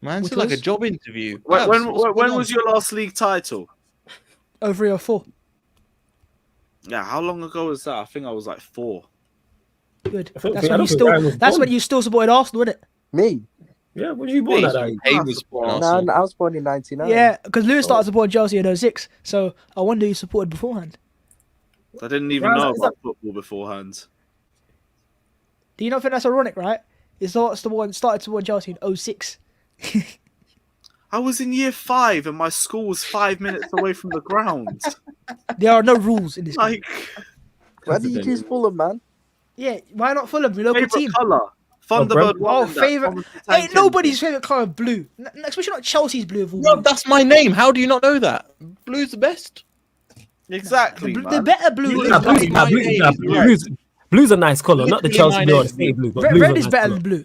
Man, Which it's like a was? job interview. When Babs, what's when going on? was your last league title? 03 or 04. Yeah, how long ago was that? I think I was like 4. Good. I don't That's think- I when don't you think still. Ryan was That's born. when you still supported Arsenal, wasn't it? Me? Yeah, when you born at that age? He was born No, Arsenal. I was born in '99. Yeah, because Lewis started supporting Chelsea in 06. So I wonder who you supported beforehand. I didn't even Right, know is about football beforehand. Do you not think that's ironic, right? It's the one started supporting Chelsea in 06. I was in year 5 and my school was 5 minutes away from the ground. There are no rules in this game. Like, Why did you choose Fulham, man? Yeah, why not Fulham, your local favorite team? color. Thunderbird. Brentford. Oh, favourite. Ain't nobody's favourite colour blue. Especially not Chelsea's blue of all. No, blue. that's my name. How do you not know that? Blue's the best. Exactly, The man. better blue. Nah, is blue's, red. nah, blue's, nah, blue's a nice colour, not the Literally Chelsea my blue or name the is City blue. But Red, blue's red a is nice better colour. than blue.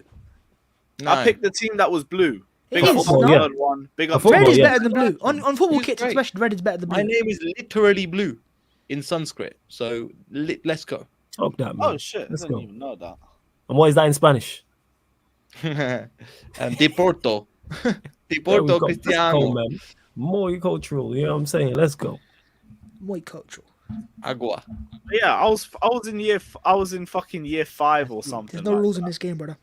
No. I picked the team that was blue. Big It up is, football, no? third one. Big up Football, Red is yeah. better than blue. On football Blue's kits, great. especially, red is better than My blue. name is literally blue in Sanskrit. So let's go. Talk that, man. Oh shit! I Let's didn't go. even know that. And what is that in Spanish? And Deporto. There we Deporto go. Let's go, Cristiano. man. Multicultural, you know what I'm saying? Let's go. Muy cultural. Agua. Yeah, I was in fucking year 5 or something. There's no like rules that. in this game, brother.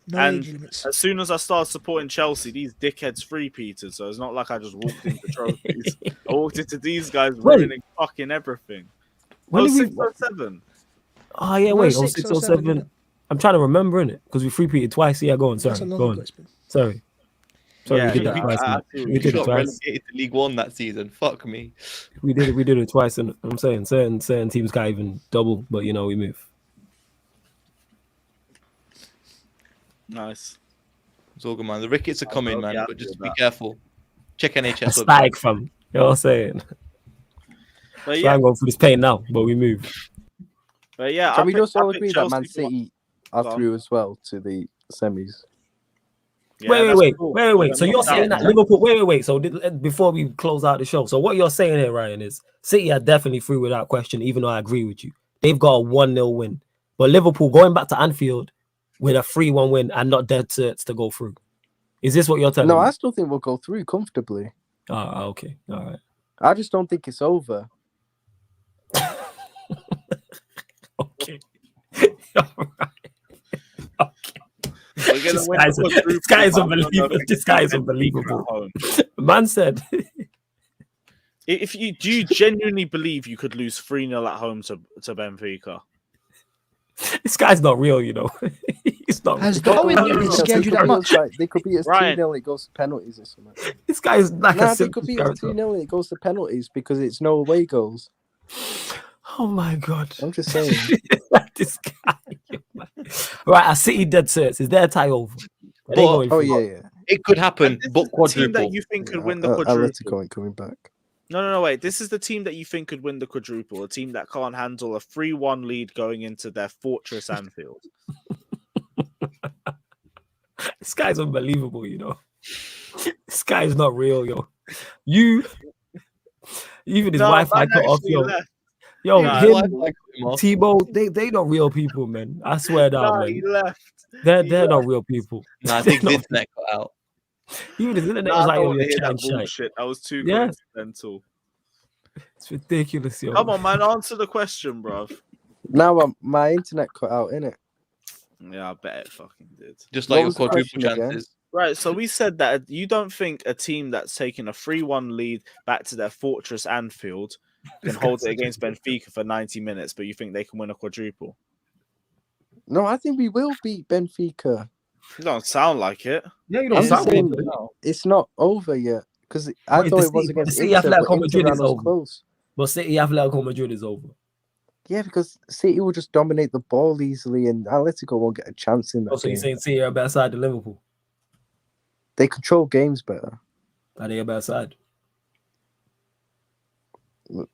No And age limits. as soon as I started supporting Chelsea, these dickheads free-peated. So it's not like I just walked into trophies. I walked into these guys Wait. ruining fucking everything. When Oh, did we... 6 or 7. Oh, yeah, wait. 06, 06, 07. I'm trying to remember, innit? Because we free-peated twice. Yeah, go on. Sorry. That's a long Go ago on. it's been. Sorry, Yeah, we did yeah, it twice. I man. feel We you. did it Got twice. relegated to League One that season. Fuck me. We did it twice, and I'm saying certain teams can't even double, but you know we move. Nice. It's all good, man. The rickets are coming, okay, man. I'll But do just be that. careful. Check NHS. website. Spike fam. You know what I'm saying? But So yeah, I'm going through this pain now, but we move. but yeah. Can we just all I agree picked that Man Chelsea for- City are Go on. through as well to the semis? Yeah, wait. that's cool. So you're saying that Liverpool? Wait. So before we close out the show, so what you're saying here, Ryan, is City are definitely through without question. Even though I agree with you, they've got a 1-0 win, but Liverpool going back to Anfield with a 3-1 win and not dead certs to go through. Is this what you're telling No, me? I still think we'll go through comfortably. Okay. All right. I just don't think it's over. Okay. All right. Okay. We're gonna win This the quadruple, guy is but I don't know unbelievable. if This guy is it's unbelievable. at home. Man said, Do you genuinely believe you could lose 3-0 at home to Benfica? this guy's not real, you know. He's not Has real. Darwin No, Nunes no, scared they you that could beat much? us, like, they could beat us Ryan. 2-0 and it goes to penalties or something. This guy is like Nah, a they simple could beat us character. 2-0 and it goes to penalties because it's no away goals. Oh my god. I'm just saying. This guy. Right, a City dead certs. Is there a tie over? Are they But- going Oh, through? yeah. It could happen, And this but is the team quadruple. that you think could win the Atletico quadruple. ain't coming back. No, wait. This is the team that you think could win the quadruple. A team that can't handle a 3-1 lead going into their fortress Anfield. This guy's unbelievable, you know. This guy is not real, yo. You, even his Wi-Fi man cut off, actually yo. left. Yo, Nah, him, Wi-Fi cut him off. Tebow, they not real people, man. I swear down, Nah, man. he left. They're he not real people. Nah, I They're think not- the internet cut out. Even his internet Nah, was I like, don't yo, want to you're hear chatting that shite. bullshit. That was too Yeah. coincidental. It's ridiculous, yo. Come on, man. Answer the question, bruv. Now my internet cut out, innit? Yeah, I bet it fucking did. Just What like your was the quadruple question again? chances. Right, so we said that you don't think a team that's taken a 3-1 lead back to their fortress Anfield can hold it against Benfica for 90 minutes, but you think they can win a quadruple? No, I think we will beat Benfica. You don't sound like it. Yeah, you I'm don't sound saying- good. It's not over yet because I Wait, thought the it was City- against the City Inter, Atletico but Inter Madrid ran is us over. close. But City Atletico Madrid is over. Yeah, because City will just dominate the ball easily, and Atletico won't get a chance in that Also, you're game. saying City are a better side than Liverpool. They control games better. Are they a better side?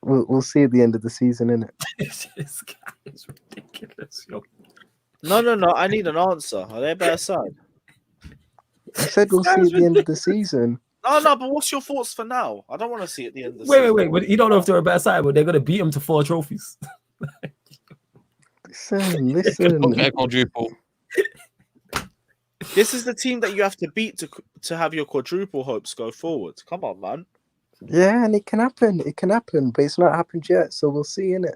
We'll see at the end of the season, innit? This guy is ridiculous, yo. No. I need an answer. Are they a better side? I said we'll see at the end of the season. No. But what's your thoughts for now? I don't want to see at the end of the Wait. season. But you don't know if they're a better side, but they're going to beat them to 4 trophies. Listen. Okay, quadruple. This is the team that you have to beat to have your quadruple hopes go forward. Come on, man. Yeah, and it can happen. It can happen, but it's not happened yet, so we'll see, innit?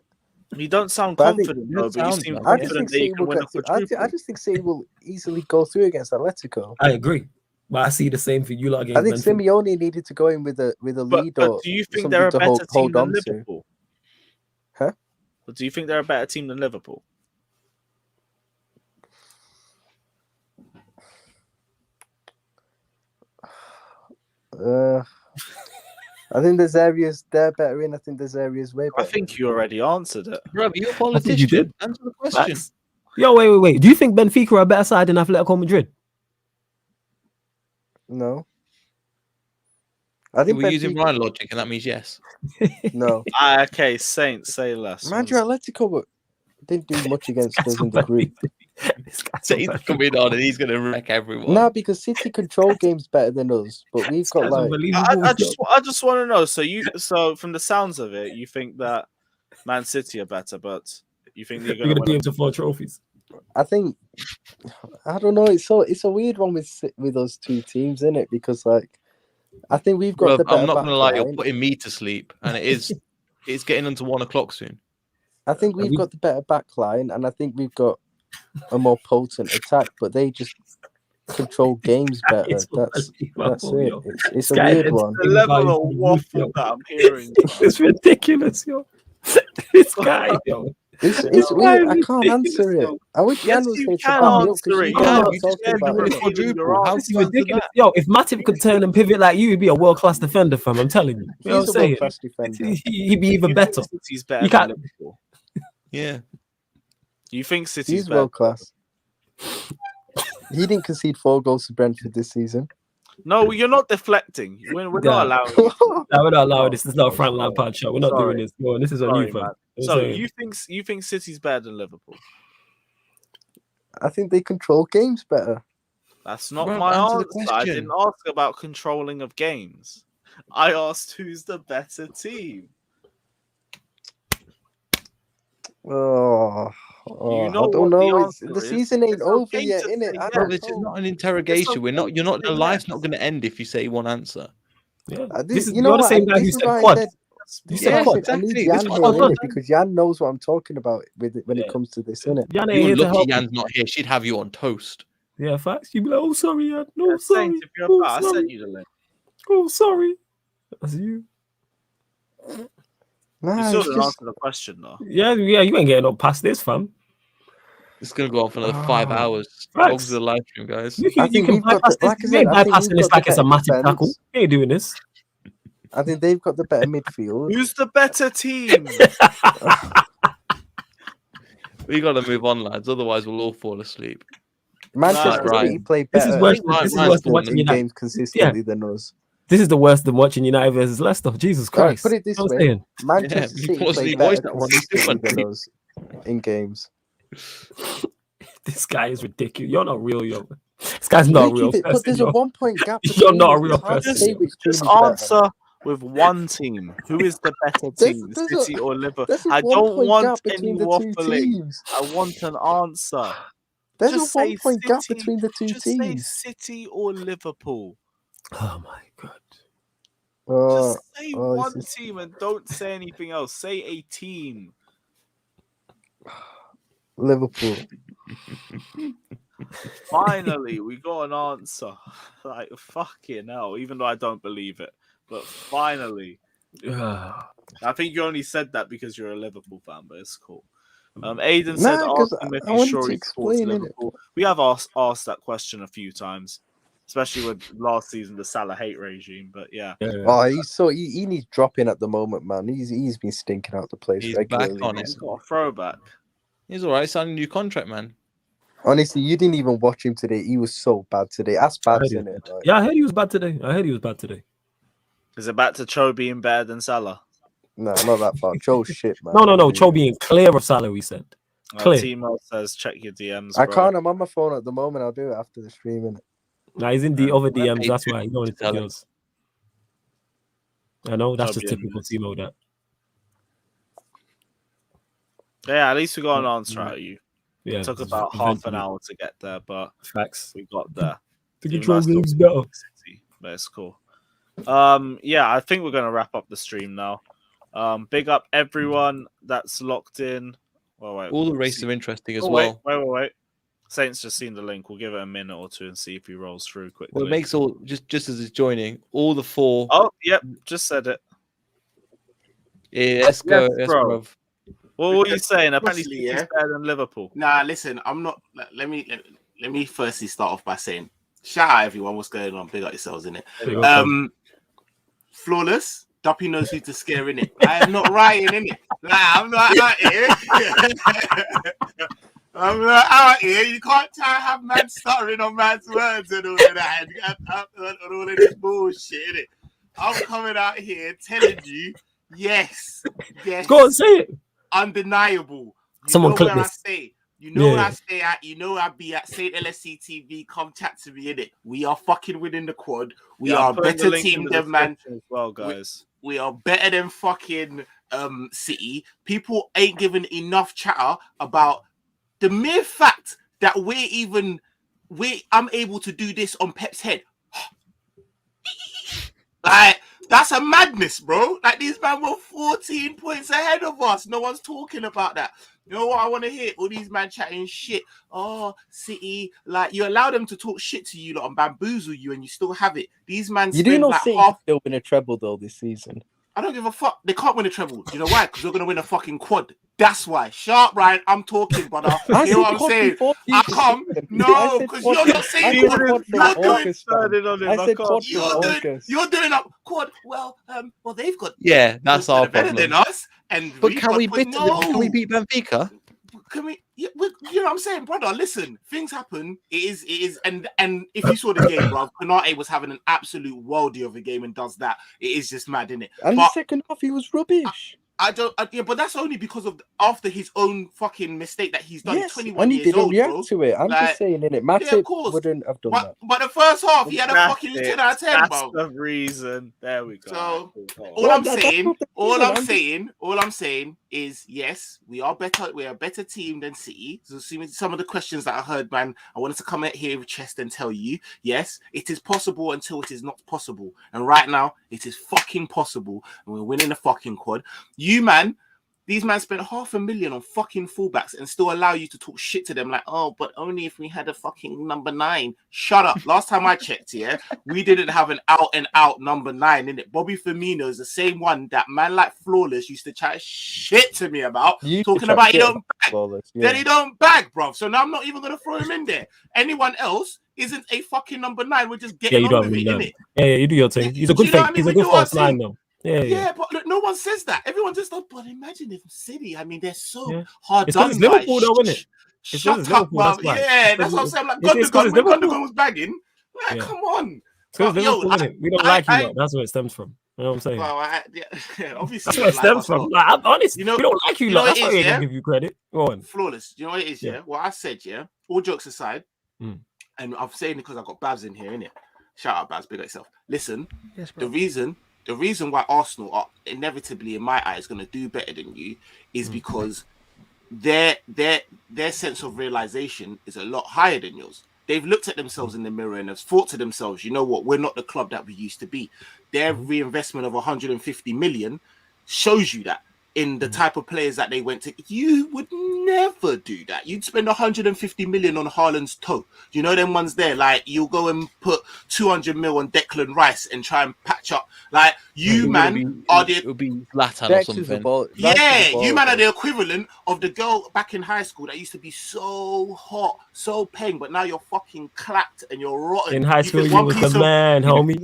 You don't sound But I think- confident, though, but you seem I just confident think that you City can will win a get. I quadruple. just think City will easily go through against Atletico. I agree. But I see the same for you lot against I think Benfica. Simeone needed to go in with a lead But or do you think something they're a to better team hold than on to. Liverpool? Huh? But do you think they're a better team than Liverpool? I think there's areas they're better in. I think there's areas way I better. think you already answered it. Bro, you're a I think you politician. did. Answer the question. Facts. Yo, wait. Do you think Benfica are a better side than Atletico Madrid? No. I think We're using Benfica- Ryan logic, and that means yes. No. Okay, Saints, say less. Mind you, Atletico didn't do much against us in the group. This guy's So so he's bad. coming on and he's going to wreck everyone. No, because City control games better than us, but we've got That's like unbelievable. I just want to know. So from the sounds of it, you think that Man City are better, but you think they're You're going gonna to beat win? them to 4 trophies. I think I don't know. It's a weird one with those two teams, isn't it? Because like I think we've got Bro, the better I'm not going to lie, you're backline. putting me to sleep, and it's getting into 1 o'clock soon. I think we've got the better backline, and I think we've got a more potent attack. But they just control games better. It's That's unbelievable, it. yo. It's a This guy weird is- one. The level of waffle that I'm hearing. It's ridiculous, yo. This guy, yo. It's This weird. guy I is can't ridiculous, answer it. yo. I wish Yes, Jan was you here to can back me up answer because it. you You know can. what I'm You talking said about. you were innit? giving your How answer. do you answer Ridiculous. that? Yo, if Matip could turn and pivot like you, he'd be a world-class defender, fam. I'm telling you. You know He's what a I'm saying? world-class defender. He'd be even You better. think City's better You than can't- Liverpool? Yeah. You think City's He's better? world class. He didn't concede 4 goals to Brentford this season. No, you're not deflecting. We're Yeah. not allowing you. No, we're not allowing this. This is not a Oh, Frank sorry. Lampard show. We're not Sorry. doing this. Yo, this is on Sorry, you, fam. man. I'm So saying. you think City's better than Liverpool? I think they control games better. That's not Bro, my answer the answer. I question. didn't ask about controlling of games. I asked who's the better team. Oh, You know I don't what the know. answer The is. season ain't It's over okay yet, to innit? say I yes. Bro, don't this is know. not an interrogation. We're not. okay You're not. to The say life's yes. not going to end if you say one answer. Yeah. This, This is you know you're the what? same guy who This is said why I quad. said. You This said is why I quad. said I need exactly. Jan This here, is what I'm innit? Because Jan knows what I'm talking about when Yeah. it comes to this, innit? Jan ain't You're here to lucky help. Jan's not here. She'd have you on toast. Yeah, facts. You'd be like, oh, sorry, Jan. No, Yeah, sorry. Saints, if you're Oh, about, I sent sorry. you the link. Oh, sorry. That's you. You Nah, still it's didn't just answer the question though. Yeah, you ain't getting up past this, fam. It's going to go on for another 5 Ah, hours. facts. Dogs the live stream, guys. You I can think we've got bypass the, this. like I You ain't said, I think bypassing we've this got like the it's a better massive tackle. defense. You ain't doing this. I think they've got the better midfield. Who's the better team? We got to move on, lads. Otherwise, we'll all fall asleep. Manchester Right. City play This better. is worse. Right, This is right. worse than watching in United. games consistently than us. This is the worst than watching United versus Leicester. Jesus Christ. Put it this You know what I'm way. saying? Manchester you City paused play and you voiced better that one. It's consistently different. than us in games. This guy is ridiculous. You're not real, yo. This guy's not a real But person. there's a Yo. 1 point gap. You're between not a us. real It's hard to person, say yo. which team Just is better. answer with one team. Who is the better team, There's City or Liverpool? There's a I 1 don't point want gap any between the two waffling. teams. I want an answer. There's Just a 1 say point gap City. between the two Just say teams. City or Liverpool. Oh my god. Just say this one is- team and don't say anything else. Say a team. Liverpool. Finally, we got an answer. Like, fucking hell. Even though I don't believe it. But finally. I think you only said that because you're a Liverpool fan, but it's cool. Aiden said, Nah, 'cause ask him if I he's wanted sure to he supports explain, innit? Liverpool. We have asked that question a few times. especially with last season the Salah hate regime. But yeah, Oh, he needs dropping at the moment, man. He's been stinking out the place He's regularly. back on it. he's got a throwback. He's all right. Signing a new contract, man. Honestly, you didn't even watch him today. He was so bad today. Ask Babs in it. Like. Yeah, I heard he was bad today. Is it back to Cho being better than Salah? No, not that far. Joe's shit, man. No. Cho being clear of salary said. Clear. Timo says check your DMs. I bro. can't. I'm on my phone at the moment. I'll do it after the stream. Innit? Nah, he's in the other DMs. Hey, That's why he knows tell it him. feels. I know that's Cho just being typical Timo. That. Yeah, at least we got an answer out of you. Yeah, It took about half an hour to get there, but Facts. we got there. The Even control though I still game's better. City, but it's cool. Yeah, I think we're gonna wrap up the stream now. Big up everyone that's locked in. Well, wait, All the races are interesting as oh, well. Wait. Saint's just seen the link. We'll give it a minute or two and see if he rolls through quickly. Well, it makes all just as it's joining all the four. Oh, yep, just said it. Yeah, let's go. Yes, bro. What were you saying? Apparently, Honestly, City's yeah. better than Liverpool. Nah, listen, I'm not. Let me firstly start off by saying, shout out everyone. What's going on? Big up yourselves in it. Flawless. Duppy knows who to scare in it. I am not writing in it. I'm not out here. I'm not out here. You can't try to have man stuttering on man's words and all of that, and all of this bullshit. Innit? I'm coming out here telling you, yes. Go on, say it. Undeniable. Someone know clip where this. I stay. You know where Yeah. I stay at. You know I be at Saint LSC TV. Come chat to me in it. We are fucking winning the quad. We Yeah, are I'm a putting the better link in team the than man. description as well, guys. We are better than fucking City. People ain't giving enough chatter about the mere fact that I'm able to do this on Pep's head. Like, that's a madness, bro. Like, these men were 14 points ahead of us. No one's talking about that. You know what I want to hear? All these men chatting shit. Oh, City. Like, you allow them to talk shit to you lot and bamboozle you and you still have it. These men You do spend know like City half. still win a treble though this season. I don't give a fuck. They can't win a treble. Do you know why? Because we're going to win a fucking quad. That's why. Sharp, Ryan. I'm talking, brother. Hear what I'm saying? I come. No, because you're not saying quad. You're doing up quad. Well, they've got. Yeah, that's our better problem. than us. And But can we beat Benfica? Can we? Yeah, you know what I'm saying, brother? Listen, things happen. It is, and if you saw the game, bro, Konate was having an absolute worldie of a game and does that. It is just mad, innit? And the second half, he was rubbish. Yeah, but that's only because of after his own fucking mistake that he's done. Yes, 21 and he years didn't old, react bro. to it. I'm just saying, innit? Matip wouldn't have done that. But the first half, he had a fucking 10 out of 10, That's bro. the reason. There we go. So All I'm saying is yes, we are better. We're a better team than City. So assuming some of the questions that I heard, man, I wanted to come out here with chest and tell you, yes, it is possible until it is not possible. And right now, it is fucking possible, and we're winning the fucking quad. You, man. These men spent $500,000 on fucking fullbacks and still allow you to talk shit to them like, oh, but only if we had a fucking number 9. Shut up. Last time I checked, yeah, we didn't have an out-and-out number 9, innit? Bobby Firmino is the same one that man like Flawless used to chat shit to me about, talking about he don't bag. Flawless, yeah. Then he don't bag, bro. So now I'm not even going to throw him in there. Anyone else isn't a fucking number 9. We're just getting on with it, innit? Yeah, you do your thing. He's a good fake. He's a good false 9, though. Yeah, but look, no one says that. Everyone just thought, but imagine if City, I mean, they're so hard it's done. It's Liverpool, though, isn't it? Shut up, bro. Yeah, that's what I'm saying. Like, Gundogan was bagging. Like, come on. It's because Liverpool, isn't it? We don't like you, that's where it stems from. You know what I'm saying? Well, obviously. That's where it stems from. Like, I'm honest. You know, we don't like you, lot. That's why we don't give you credit. Go on. Flawless. Do you know what it is, yeah? What I said, yeah? All jokes aside, and I'm saying it because I've got Babs in here, innit? Shout out, Babs. Big up yourself. Listen, the reason why Arsenal are inevitably, in my eyes, going to do better than you is because their sense of realization is a lot higher than yours. They've looked at themselves in the mirror and have thought to themselves, you know what, we're not the club that we used to be. Their reinvestment of 150 million shows you that. in the type of players that they went to. You would never do that. You'd spend 150 million on Haaland's toe. You know them ones there. Like you'll go and put 200 mil on Declan Rice and try and patch up. Like you, are the. It'll be Zlatan or Dex is something. You man are the equivalent of the girl back in high school that used to be so hot, so paying, but now you're fucking clapped and you're rotten. In high school, you was the man, homie.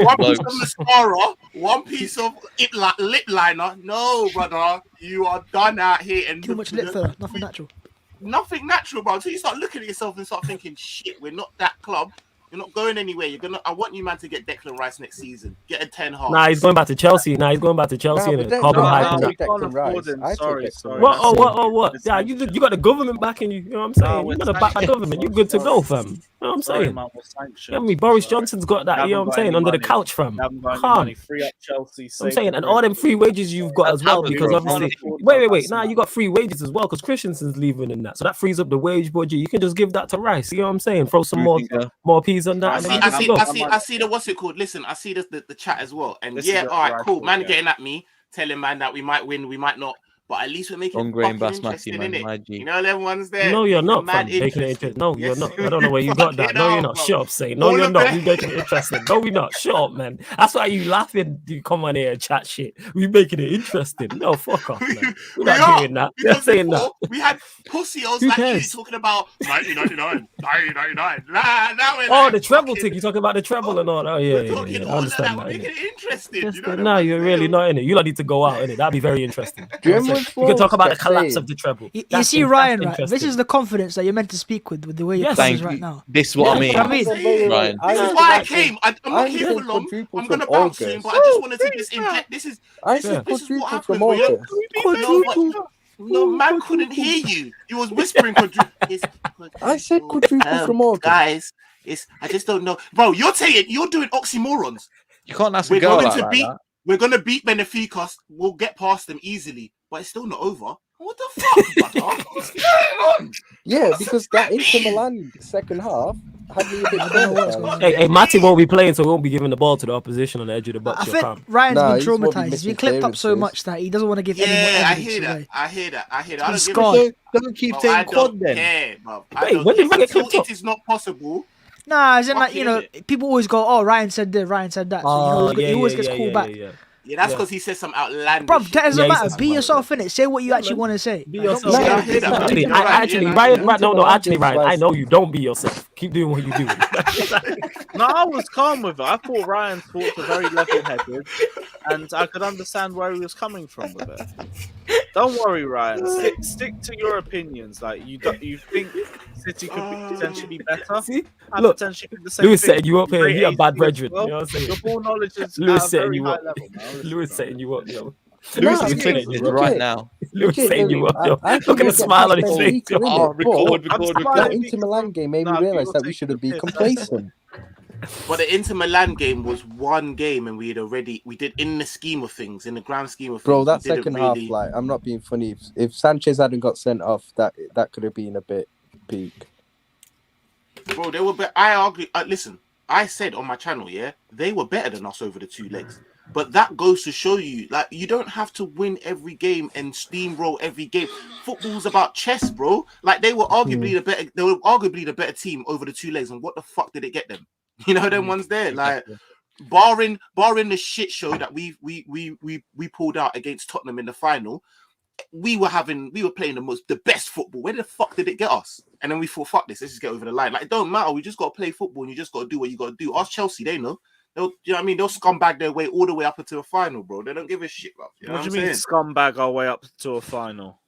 One piece of mascara, one piece of lip liner. No, brother, you are done out here. And Too much lip filler, nothing natural. Nothing natural, bro. Until you start looking at yourself and start thinking, shit, we're not that club. You're not going anywhere. I want you, man, to get Declan Rice next season. Get a 10 half. Nah, he's going back to Chelsea. Nah, he's going back to Chelsea. Nah, And but carbon Declan- hype. nah, and that. Declan Rice. Sorry. What? Yeah, you got the government backing you. You know what I'm saying? You got to back the government. You're good to go, fam. You know what I'm saying? Yeah, Boris Johnson's got that. You know what I'm saying? Under the couch, fam. Calm. Free up Chelsea. I'm saying, and all them free wages you've got as well, because obviously, wait. Now you got free wages as well, because Christensen's leaving and that, so that frees up the wage budget. You can just give that to Rice. You know what I'm saying? Throw some more peas on that. I see the what's it called? Listen, I see the chat as well, and all right, cool. Man, getting at me, telling man that we might win, we might not. But at least we're making it fucking interesting, innit? You know them ones there. No, you're not, fam. Making it interesting. No, you're not. I don't know where you got that. No, you're not. Shut up, say. No, you're not. We making it interesting. No, we're not. Shut up, man. That's why you laughing. You come on here and chat shit. We making it interesting. No, fuck off, man. We're not doing that. You're saying that. We had pussios like you talking about 1999. Oh, the treble thing. You talking about the treble and all? Oh, yeah. I understand that. We're making it interesting. No, you're really not in it. You don't need to go out in it. That'd be very interesting. You can talk about the collapse of the treble. You see, Ryan, right? This is the confidence that you're meant to speak with the way you're playing right now. This is what I mean. Ryan. This is why I came. I'm not here for long. I'm going to bounce soon, but I just wanted to just inject. This is what happens. No, man couldn't hear you. You was whispering. I said quadruple from August. Guys, I just don't know. Bro, you're doing oxymorons. You can't ask a girl like that. We're going to beat Benfica. We'll get past them easily, but it's still not over. What the fuck, brother? What's going on? Yeah, because that Inter Milan second half had me a bit nervous. Hey, Matty won't be playing, so he won't be giving the ball to the opposition on the edge of the box. I think Ryan's been traumatized. He's been clipped up so much that he doesn't want to give any more evidence. I hear that. Don't keep saying quad then. Wait, when did Ryan get clipped up? It is not possible. Nah, as in like, people always go, oh, Ryan said this, Ryan said that. So he always gets called back. Yeah, that's because he said some outlandish. Bro, that doesn't matter. Be yourself in it. Say what you actually want to say. Be yourself. Actually, Ryan, I know you. Don't be yourself. Keep doing what you do. No, I was calm with it. I thought Ryan's thoughts were very level-headed, and I could understand where he was coming from with it. Don't worry, Ryan. Stick to your opinions. Like you think City could potentially be better. See? Look, potentially be the same Lewis thing. setting you up here. You're a bad brethren. Well, you know what I'm saying? Your ball knowledge is Lewis setting you up. Level, Lewis setting you up, yo. Lewis is finishing it right now. Lewis setting you up, yo. Look at the smile on his face. Record. That Inter Milan game made me realise that we should have been complacent. But the Inter Milan game was one game, and we did in the scheme of things, in the grand scheme of things. Bro, that second half, like, I'm not being funny. If Sanchez hadn't got sent off, that could have been a bit peak. Bro, they were better. I argue. Listen, I said on my channel, they were better than us over the two legs. But that goes to show you, like, you don't have to win every game and steamroll every game. Football's about chess, bro. Like, they were arguably the better team over the two legs. And what the fuck did it get them? You know, them ones there, like, barring the shit show that we pulled out against Tottenham in the final. We were playing the best football. Where the fuck did it get us? And then we thought, fuck this, let's just get over the line. Like, it don't matter. We just got to play football, and you just got to do what you got to do. Ask Chelsea, they know. You know what I mean? They'll scumbag their way all the way up into a final, bro. They don't give a shit, bro. You know what do you mean scumbag our way up to a final?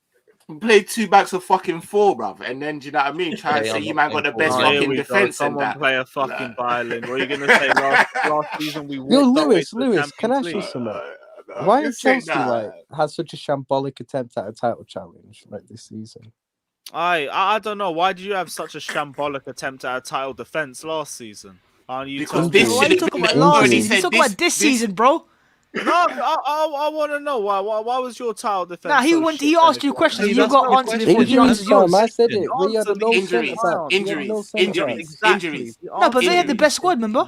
We played 2 backs of fucking 4, bruv. And then, do you know what I mean? Try and say you man got the best fucking defense. Someone play a fucking violin. What are you going to say? Last season we Yo, Lewis, can I ask you something? Why has Chelsea had such a shambolic attempt at a title challenge like this season? I don't know. Why did you have such a shambolic attempt at a title defense last season? Because this what are you talking about last season? You talking about this season, bro? No, I want to know why was your title defense? Nah, he asked you questions. You got answers before you answered yours. I said it. We had no injuries. No, but they had the best squad, remember?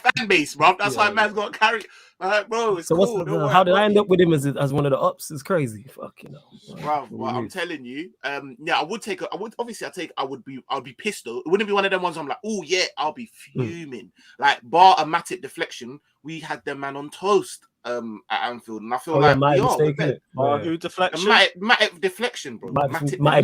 fan base, bro. That's Yeah, why man's got to carry. Bro, it's So cool. what's Don't worry how did about I end it. up with him as one of the ups? It's crazy. Fuck, you know. Bro, well, I'm telling you, yeah, I would take. I would be pissed though. It wouldn't be one of them ones. I'm like, oh yeah, I'll be fuming. Like bar a Matic deflection, we had them man on toast. at Anfield, and I feel Oh, yeah, like my we are. mistake, We're innit? Oh, Yeah. who deflection? Matip deflection, bro. Matip didn't It's one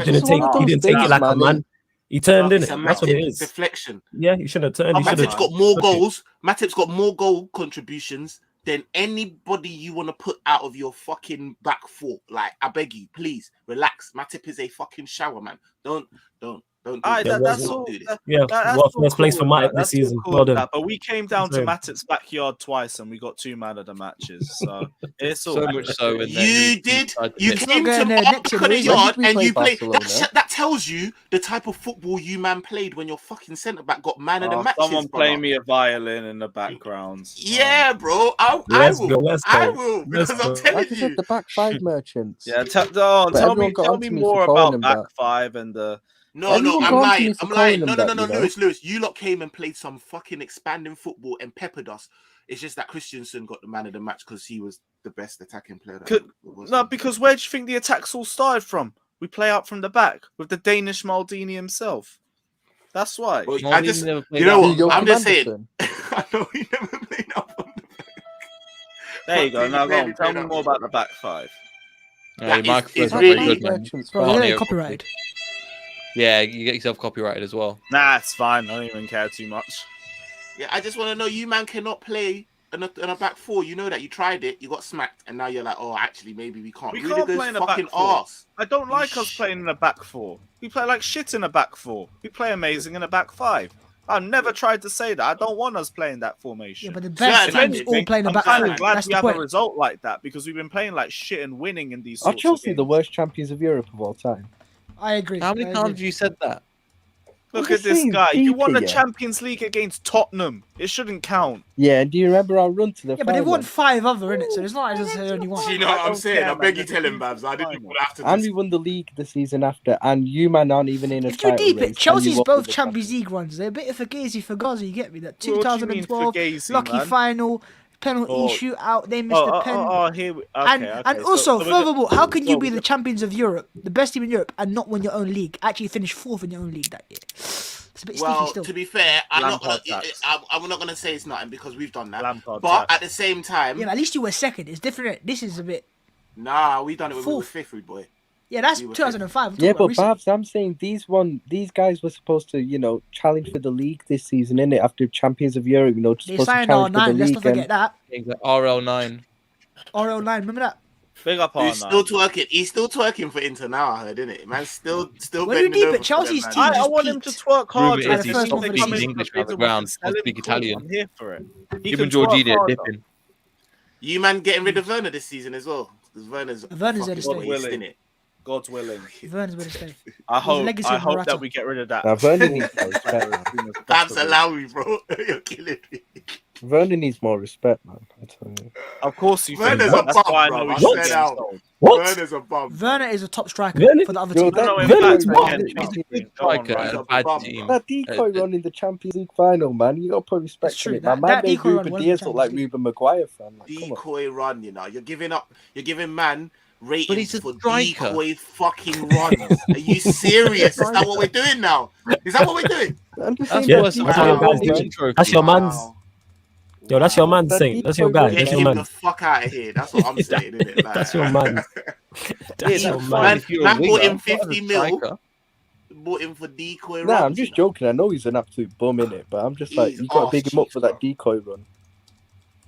of those take things, it like a man, man. He turned in It's it. a That's what it Matip is. deflection. Yeah, he should have turned. He should Matip's have. got more goals. Matip's got more goal contributions than anybody you want to put out of your fucking back four. Like, I beg you, please relax. Matip is a fucking shower, man. Don't do Aye, this. that's Don't all. do this. Yeah, That's what all first place for cool with Matip that. this That's all season? cool Well with done. that. But we came down to Same. Matip's backyard twice, and we got 2 man of the matches. So it's all So right. much so, and then You did. You It's not came going to there our next year, back of the though, is it? yard When did we and play you played. Barcelona? That tells you the type of football you man played when your fucking centre back got man of the matches. Someone play brother. me a violin in the background. Yeah, bro. I Let's will. go, let's I go. will Let's because I'm go. telling Like I you. said, the back five merchants. Yeah, tell everyone me, got tell onto me me more for calling about them back that. five and the. No, Everyone I'm got onto lying. me for I'm lying. calling No, them no, that, no, you know? Lewis. You lot came and played some fucking expanding football and peppered us. It's just that Christensen got the man of the match because he was the best attacking player. No, because where do you think the attacks all started from? We play out from the back with the Danish Maldini himself. That's why. Well, Maldini I just, never played you know out what? Joachim I'm just saying. Andersen. I know he never played up on the back. There you go. He Now go barely on. Tell played me up more on about the the back five. Yeah, That your is microphone's not really- very good, man. Merchants Bro, five. you're Yeah, getting copyrighted. Yeah, you get yourself copyrighted as well. Nah, it's fine. I don't even care too much. Yeah, I just want to know you man cannot play in a back four. You know that you tried it, you got smacked, and now you're like, oh, actually, maybe we can't. We Really can't good play in a back fucking four. arse. I don't like us playing in a back four. We play like shit in a back four. We play amazing in a back five. I've never tried to say that. I don't want us playing that formation. Yeah, but the best Certainly. teams all play in the I'm back kind four. of glad That's we the have a point. result like that because we've been playing like shit and winning in these Are sorts Chelsea of the games. worst champions of Europe of all time? I agree. How many I times agree. have you said that? Look I'm at just this saying, guy. You won the deeper, yeah. Champions League against Tottenham. It shouldn't count. Yeah, and do you remember our run to the Yeah, but they final? won 5 other, innit? So it's not as if they only Do one. you know I what I'm don't saying? care, I man. beg you, They're tell him, the Babs. I didn't final. even have to. And we won the league the season after, and you man aren't even in a If you title deep race, it, and Chelsea's you won both the Champions League runs. They're a bit of a Fugazi for Gaza, you get me? That What do you mean 2012 Fugazi, lucky man? final, penalty Oh. shootout, they missed the pen. Here we, And okay. and So also, we're gonna- furthermore, how can you well, be the champions of Europe, the best team in Europe, and not win your own league? Actually, finish 4th in your own league that year. It's a bit Well, sticky still. to be fair, I'm not Lampard gonna. tax. I'm not gonna say it's nothing because we've done that. Lampard But tax. at the same time, Yeah, but at least you were second. It's different. This is a bit. nah, we done it when we were Fourth. fifth, rude boy. Yeah, that's We were 2005. I'm Yeah, talking but about recent. Babs, I'm saying these guys were supposed to, challenge for the league this season, innit? After champions of Europe, They supposed to signed challenge for the R9. Let's not league. forget that. RL9. RL9. Remember that? Big up He's R9. still twerking. He's still twerking for Inter now. I heard, innit? Man, still. When you bending deep it, over for Chelsea's them, team man. I just want him to peaked. twerk hard. Rumour is he still speaks English on the ground, can't speak Italian. I'm here for it. He Even can twerk Jorginho harder. dipping. You man getting rid of Werner this season as well. Because Werner's Werner's there to fucking stay. waste, innit? God's willing. Verne's going to stay. I hope. legacy I of hope Morata. that we get rid of that. Now, Werner needs more respect, man. Babs, allow me, bro. You're killing me. Werner needs more respect, man. I tell you. Of course you think Werner's that. a That's bum, why I bro. know we I should said get out. sold. What? Werner's a bum. Werner is a top striker Werner- for the other Yo, team. that- No, in Werner fact, is we what? can- He's a good Go on, striker Ryan. and a bad Bum, team. That decoy run in the Champions League final, man. You got to put respect That's true. on it. My That man made decoy run Ruben won the Diaz look like Champions League. Ruben Maguire, fam. Like, come on. Decoy run, you know. You're giving up. You're giving man ratings he's a for striker. decoy fucking runs. Are you serious? Is that what we're doing now? Is that what we're doing? I'm just That's saying, worse than that's winning what a I'm World saying. Trophy. That's your man's. Wow. Yo, that's your man That saying. That's your decoy guy. run- That's Get your him man. the fuck out of here. That's what I'm saying, isn't it? Like, That's your man. Yeah, That's your that's man. fine if you're a Man bought winger, him not as a 50 mil. striker. Bought him for decoy runs. Nah, I'm just you know. joking. I know he's an absolute bum in it, but I'm just like, He's you got to arse big him up cheeks, for that bro. decoy run.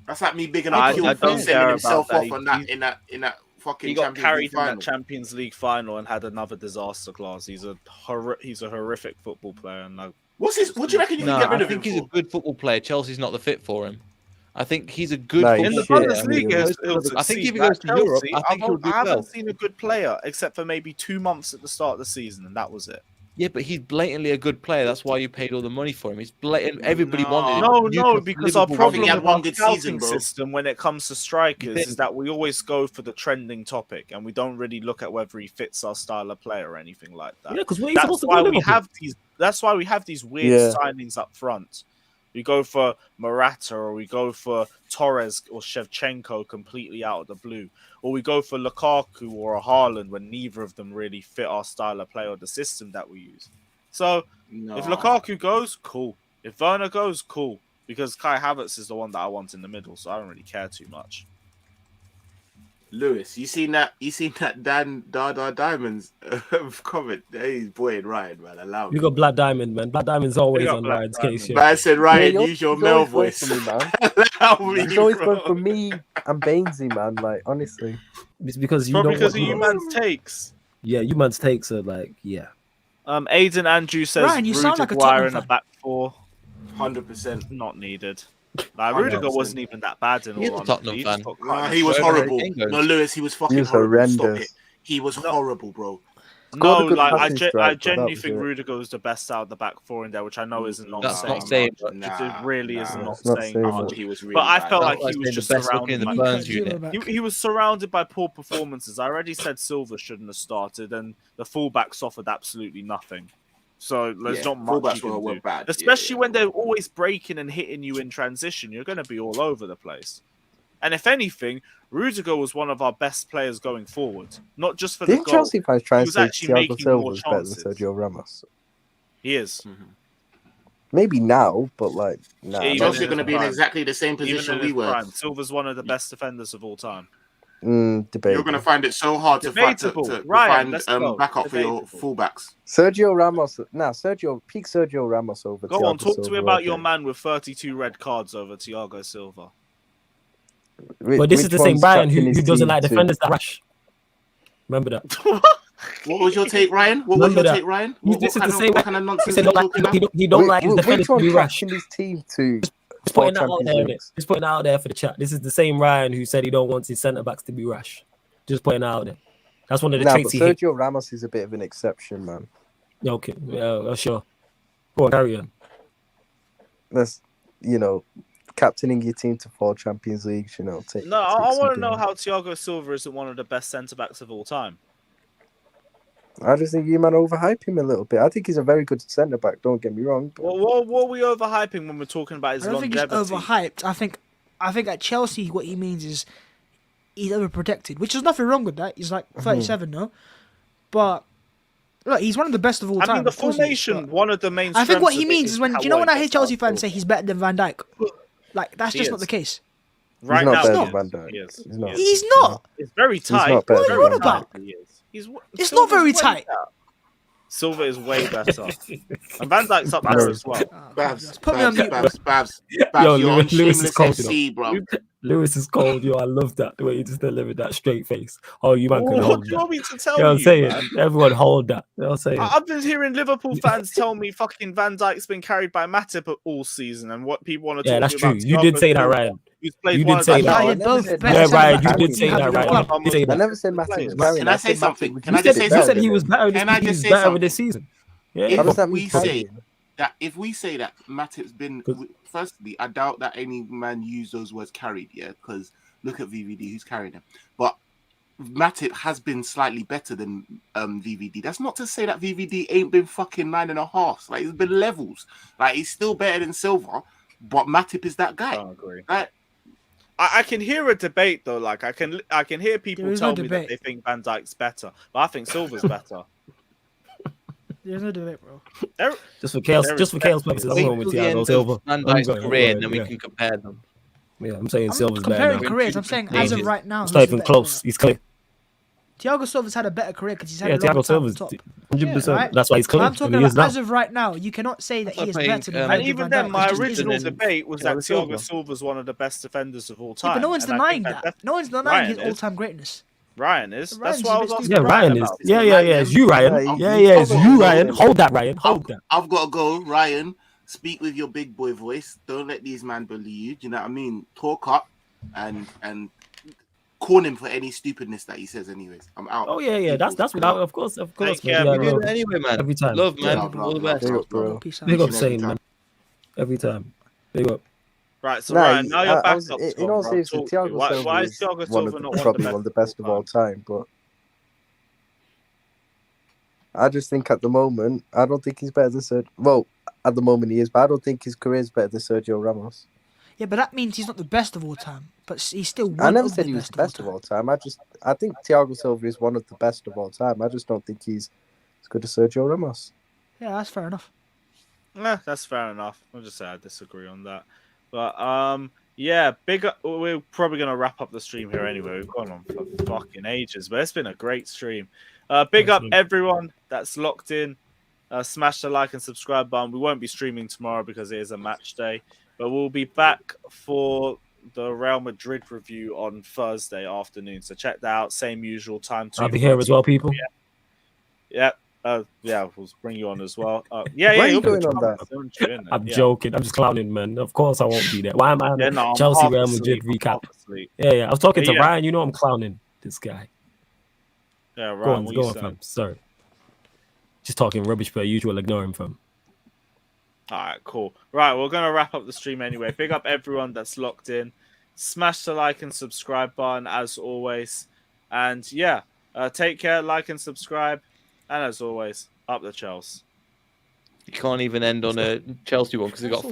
That's like me bigging I up Kill don't for care sending about himself that. off on that in that fucking He got Champions carried League in final. that Champions League final and had another disaster class. He's a horrific football player, and What do you reckon you No, can get rid I of him think he's a for? good football player. Chelsea's not the fit for him. I think he's a good Nah, in football the shit, player. Bundesliga, I think if he goes to Europe, I think he'll do I haven't well. seen a good player except for maybe 2 months at the start of the season, and that was it. Yeah, but he's blatantly a good player. That's why you paid all the money for him. He's blatant. Everybody No. wanted him. No, Newcastle, because our Liverpool problem he had with one our good scouting season, bro. system when it comes to strikers think- is that we always go for the trending topic, and we don't really look at whether he fits our style of play or anything like that. Yeah, because what are you That's supposed to why do? we have these. That's why we have these weird Yeah. signings up front. We go for Morata, or we go for Torres or Shevchenko completely out of the blue, or we go for Lukaku or a Haaland when neither of them really fit our style of play or the system that we use. So if Lukaku goes, cool. If Werner goes, cool. Because Kai Havertz is the one that I want in the middle, so I don't really care too much. Lewis, you seen that? You seen that Dan Dada Diamonds comment? Hey, boy, and Ryan, man, allow You me. got Black Diamond, man. Black Diamond's always got on Black Ryan's Diamond. case. Yeah. But I said, Ryan, Yeah, use your he's male always going voice. for me, man. Allow me, He's always bro. going for me and Bainesy, man. Like, honestly. It's because you Probably don't because want of you man's takes. Yeah, you man's takes are like, yeah. Aiden Andrew says Ryan, you sound like a Rudiger Tottenham in a fan. back four. 100%. Not needed. Like, Rudiger 100%. wasn't even that bad in He's all a honesty. Tottenham He just fan. got Nah, cut he in was the Wherever horrible. Harry Kane goes. No, Lewis, he was fucking He was horrible. Stop horrendous. it. He was No. horrible, bro. No, Scored a good like passing strike, I but genuinely that was think it. Rudiger was the best out of the back four in there, which I know isn't not That's saying not saying much. much. It really is nah. not It's not saying saying much. much. He was really But I bad. felt That's like why he I was say just the best looking in surrounded the by Burns Zero unit. back. he was surrounded by poor performances. I already said Silva shouldn't have started, and the fullbacks offered absolutely nothing. So there's not much fullbacks you can were do. bad. Especially when they're always breaking and hitting you in transition, you're going to be all over the place. And if anything, Rudiger was one of our best players going forward, not just for the Didn't goal. Chelsea fans try He and was say actually Thiago making Silva more was better than chances. Sergio Ramos? He is. Maybe now, but like, nah. Even Chelsea in are going to his be in prime. exactly the same Even position in we his were. prime, Silva's one of the best defenders of all time. You're Debatable. going to find it so hard to Debatable. Ryan, find let's go. backup for your Debatable. fullbacks. Sergio Ramos. Peak Sergio Ramos over Go Thiago on, talk to Silva me about all your day. man with 32 red cards over Thiago Silva. But this is Which the same one's Brian captain who his doesn't team like too? defenders that rush. Remember that. What was your take, Ryan? What was Remember your that. take, Ryan? This is the same What kind of He nonsense said are you don't talking like, about? he don't like his defenders Which to one be rushed. captained his team to Just four putting that out Champions there, innit? Leagues? Just putting that out there for the chat. This is the same Ryan who said he don't want his centre backs to be rash. Just putting that out there. That's one of the Nah, but traits he hates. Sergio Ramos is a bit of an exception, man. Okay, yeah, sure. Go on, carry on. That's captaining your team to 4 Champions Leagues. No, takes I some want to know doing. how Thiago Silva isn't one of the best centre backs of all time. I just think you man overhype him a little bit. I think he's a very good centre back. Don't get me wrong. But What are we overhyping when we're talking about his I don't think he's longevity? overhyped. I think at Chelsea, what he means is he's overprotected, which is nothing wrong with that. He's like 37 now, but look, he's one of the best of all time. I mean, the Of course he is, formation, but one of the main. I think what strengths he of it means is when how do you know when I he hear gets Chelsea out fans of say he's better than Van Dijk? Like that's He just is. not the case. Right not now, better he than Van is. Dijk. He is. He's not. He's not. It's very tight. not better What are you than on Van about? He is. It's Silva's not very way tight. better. Silva is way better, and Van Dijk's up there as well. Babs, Put me on mute, bro. Babs, Yo, you're on Lewis is Shameless cold, FC, bro. Lewis is cold, yo. I love that the way he just delivered that straight face. Oh, you man can What hold do you that. want me to tell You know what I'm you, saying? man? Everyone hold that. You know what I'm saying? I've been hearing Liverpool fans tell me fucking Van Dijk's been carried by Matip all season, and what people want to Yeah, talk that's to true. about. You did Thiago say that, Silva, Ryan. who's played You one did of say the that. I I hear never both said best Yeah, Matip centre Ryan, was you backs did you say have that, in your Ryan. club. You did say I that. never said Matip was Can carrying. I I say said something? Matip Can I You just said say you something? said he was better. Can I He just was say better something? this season. Yeah. How does that If mean we say carrying? that, if we say that Matip's been, firstly, I doubt that any man used those words carried, yeah, because look at VVD, who's carrying him. But Matip has been slightly better than VVD. That's not to say that VVD ain't been fucking 9.5. Like, it's been levels. Like, he's still better than Silva, but Matip is that guy. I agree. Like, I can hear a debate though. Like I can hear people There is tell no me that debate. they think Van Dijk's better, but I think Silva's better. There's no debate, bro. Just for chaos, There just for is chaos purposes, I'm Wait going with till the end Thiago Silva. of Van I'm Dijk's going- career, and then we yeah. can compare them. Yeah, I'm saying I'm Silva's not better comparing now. careers. I'm saying as of right now, It's who's not the even better close. player? He's clear. Thiago Silva's had a better career because he's had Yeah, a longer Thiago time on Silva's top. 100%. Right? That's why he's But clear. I'm talking and he is about now. as of right now. You cannot say that he is That's like better than playing, And Virgil even van then, Dijk. my It just original isn't. debate was that Thiago Silva. Thiago Silva's one of the best defenders of all time. Yeah, but no one's and I denying think that. No one's denying Ryan his is. all-time greatness. Ryan is. That's Ryan's why I a was bit asking stupid. Yeah, Ryan is. about it. Yeah, it's you, Ryan. Yeah, It's you, Ryan. Hold that, Ryan. Hold that. I've got to go, Ryan. Speak with your big boy voice. Don't let these man bully you. Do you know what I mean? Talk up and call him for any stupidness that he says. Anyways, I'm out. Oh yeah. That's without. Of course, Take man. care, Yeah, We do bro. that anyway, man. Every time. Love, man. Love, All the love, best. Big up, bro. Peace out. Big up, Every saying time. man. Every time. Big up. Right, so Nah, Ryan, now you're I back was- up. in all seriousness, Thiago Why Silva is is Thiago one of Silva the, not probably one of the best of all time. But I just think at the moment, I don't think he's better than Sergio. Well, at the moment he is, but I don't think his career is better than Sergio Ramos. Yeah, but that means he's not the best of all time. But he's still one I never of said the he was best the best of all time. I think Thiago Silva is one of the best of all time. I just don't think he's as good as Sergio Ramos. Yeah, that's fair enough. That's fair enough. I'll just say I disagree on that. But Yeah, big up. We're probably going to wrap up the stream here anyway. We've gone on for fucking ages, but it's been a great stream. Big up everyone that's locked in. Smash the like and subscribe button. We won't be streaming tomorrow because it is a match day, but we'll be back for the Real Madrid review on Thursday afternoon. So check that out. Same usual time. I'll be here as well, people. Yeah. Yeah, we'll bring you on as well. Why are you going on that? I'm joking. I'm just clowning, man. Of course I won't be there. Why am I on a Chelsea Real Madrid recap? Yeah. I was talking to Ryan. You know I'm clowning this guy. Yeah, Ryan. Go on, fam. Sorry. Just talking rubbish per usual. Ignore him, fam. All right, cool. Right, we're going to wrap up the stream anyway. Big up everyone that's locked in. Smash the like and subscribe button as always. And yeah, take care, like and subscribe. And as always, up the Chelsea. You can't even end on a Chelsea one because they got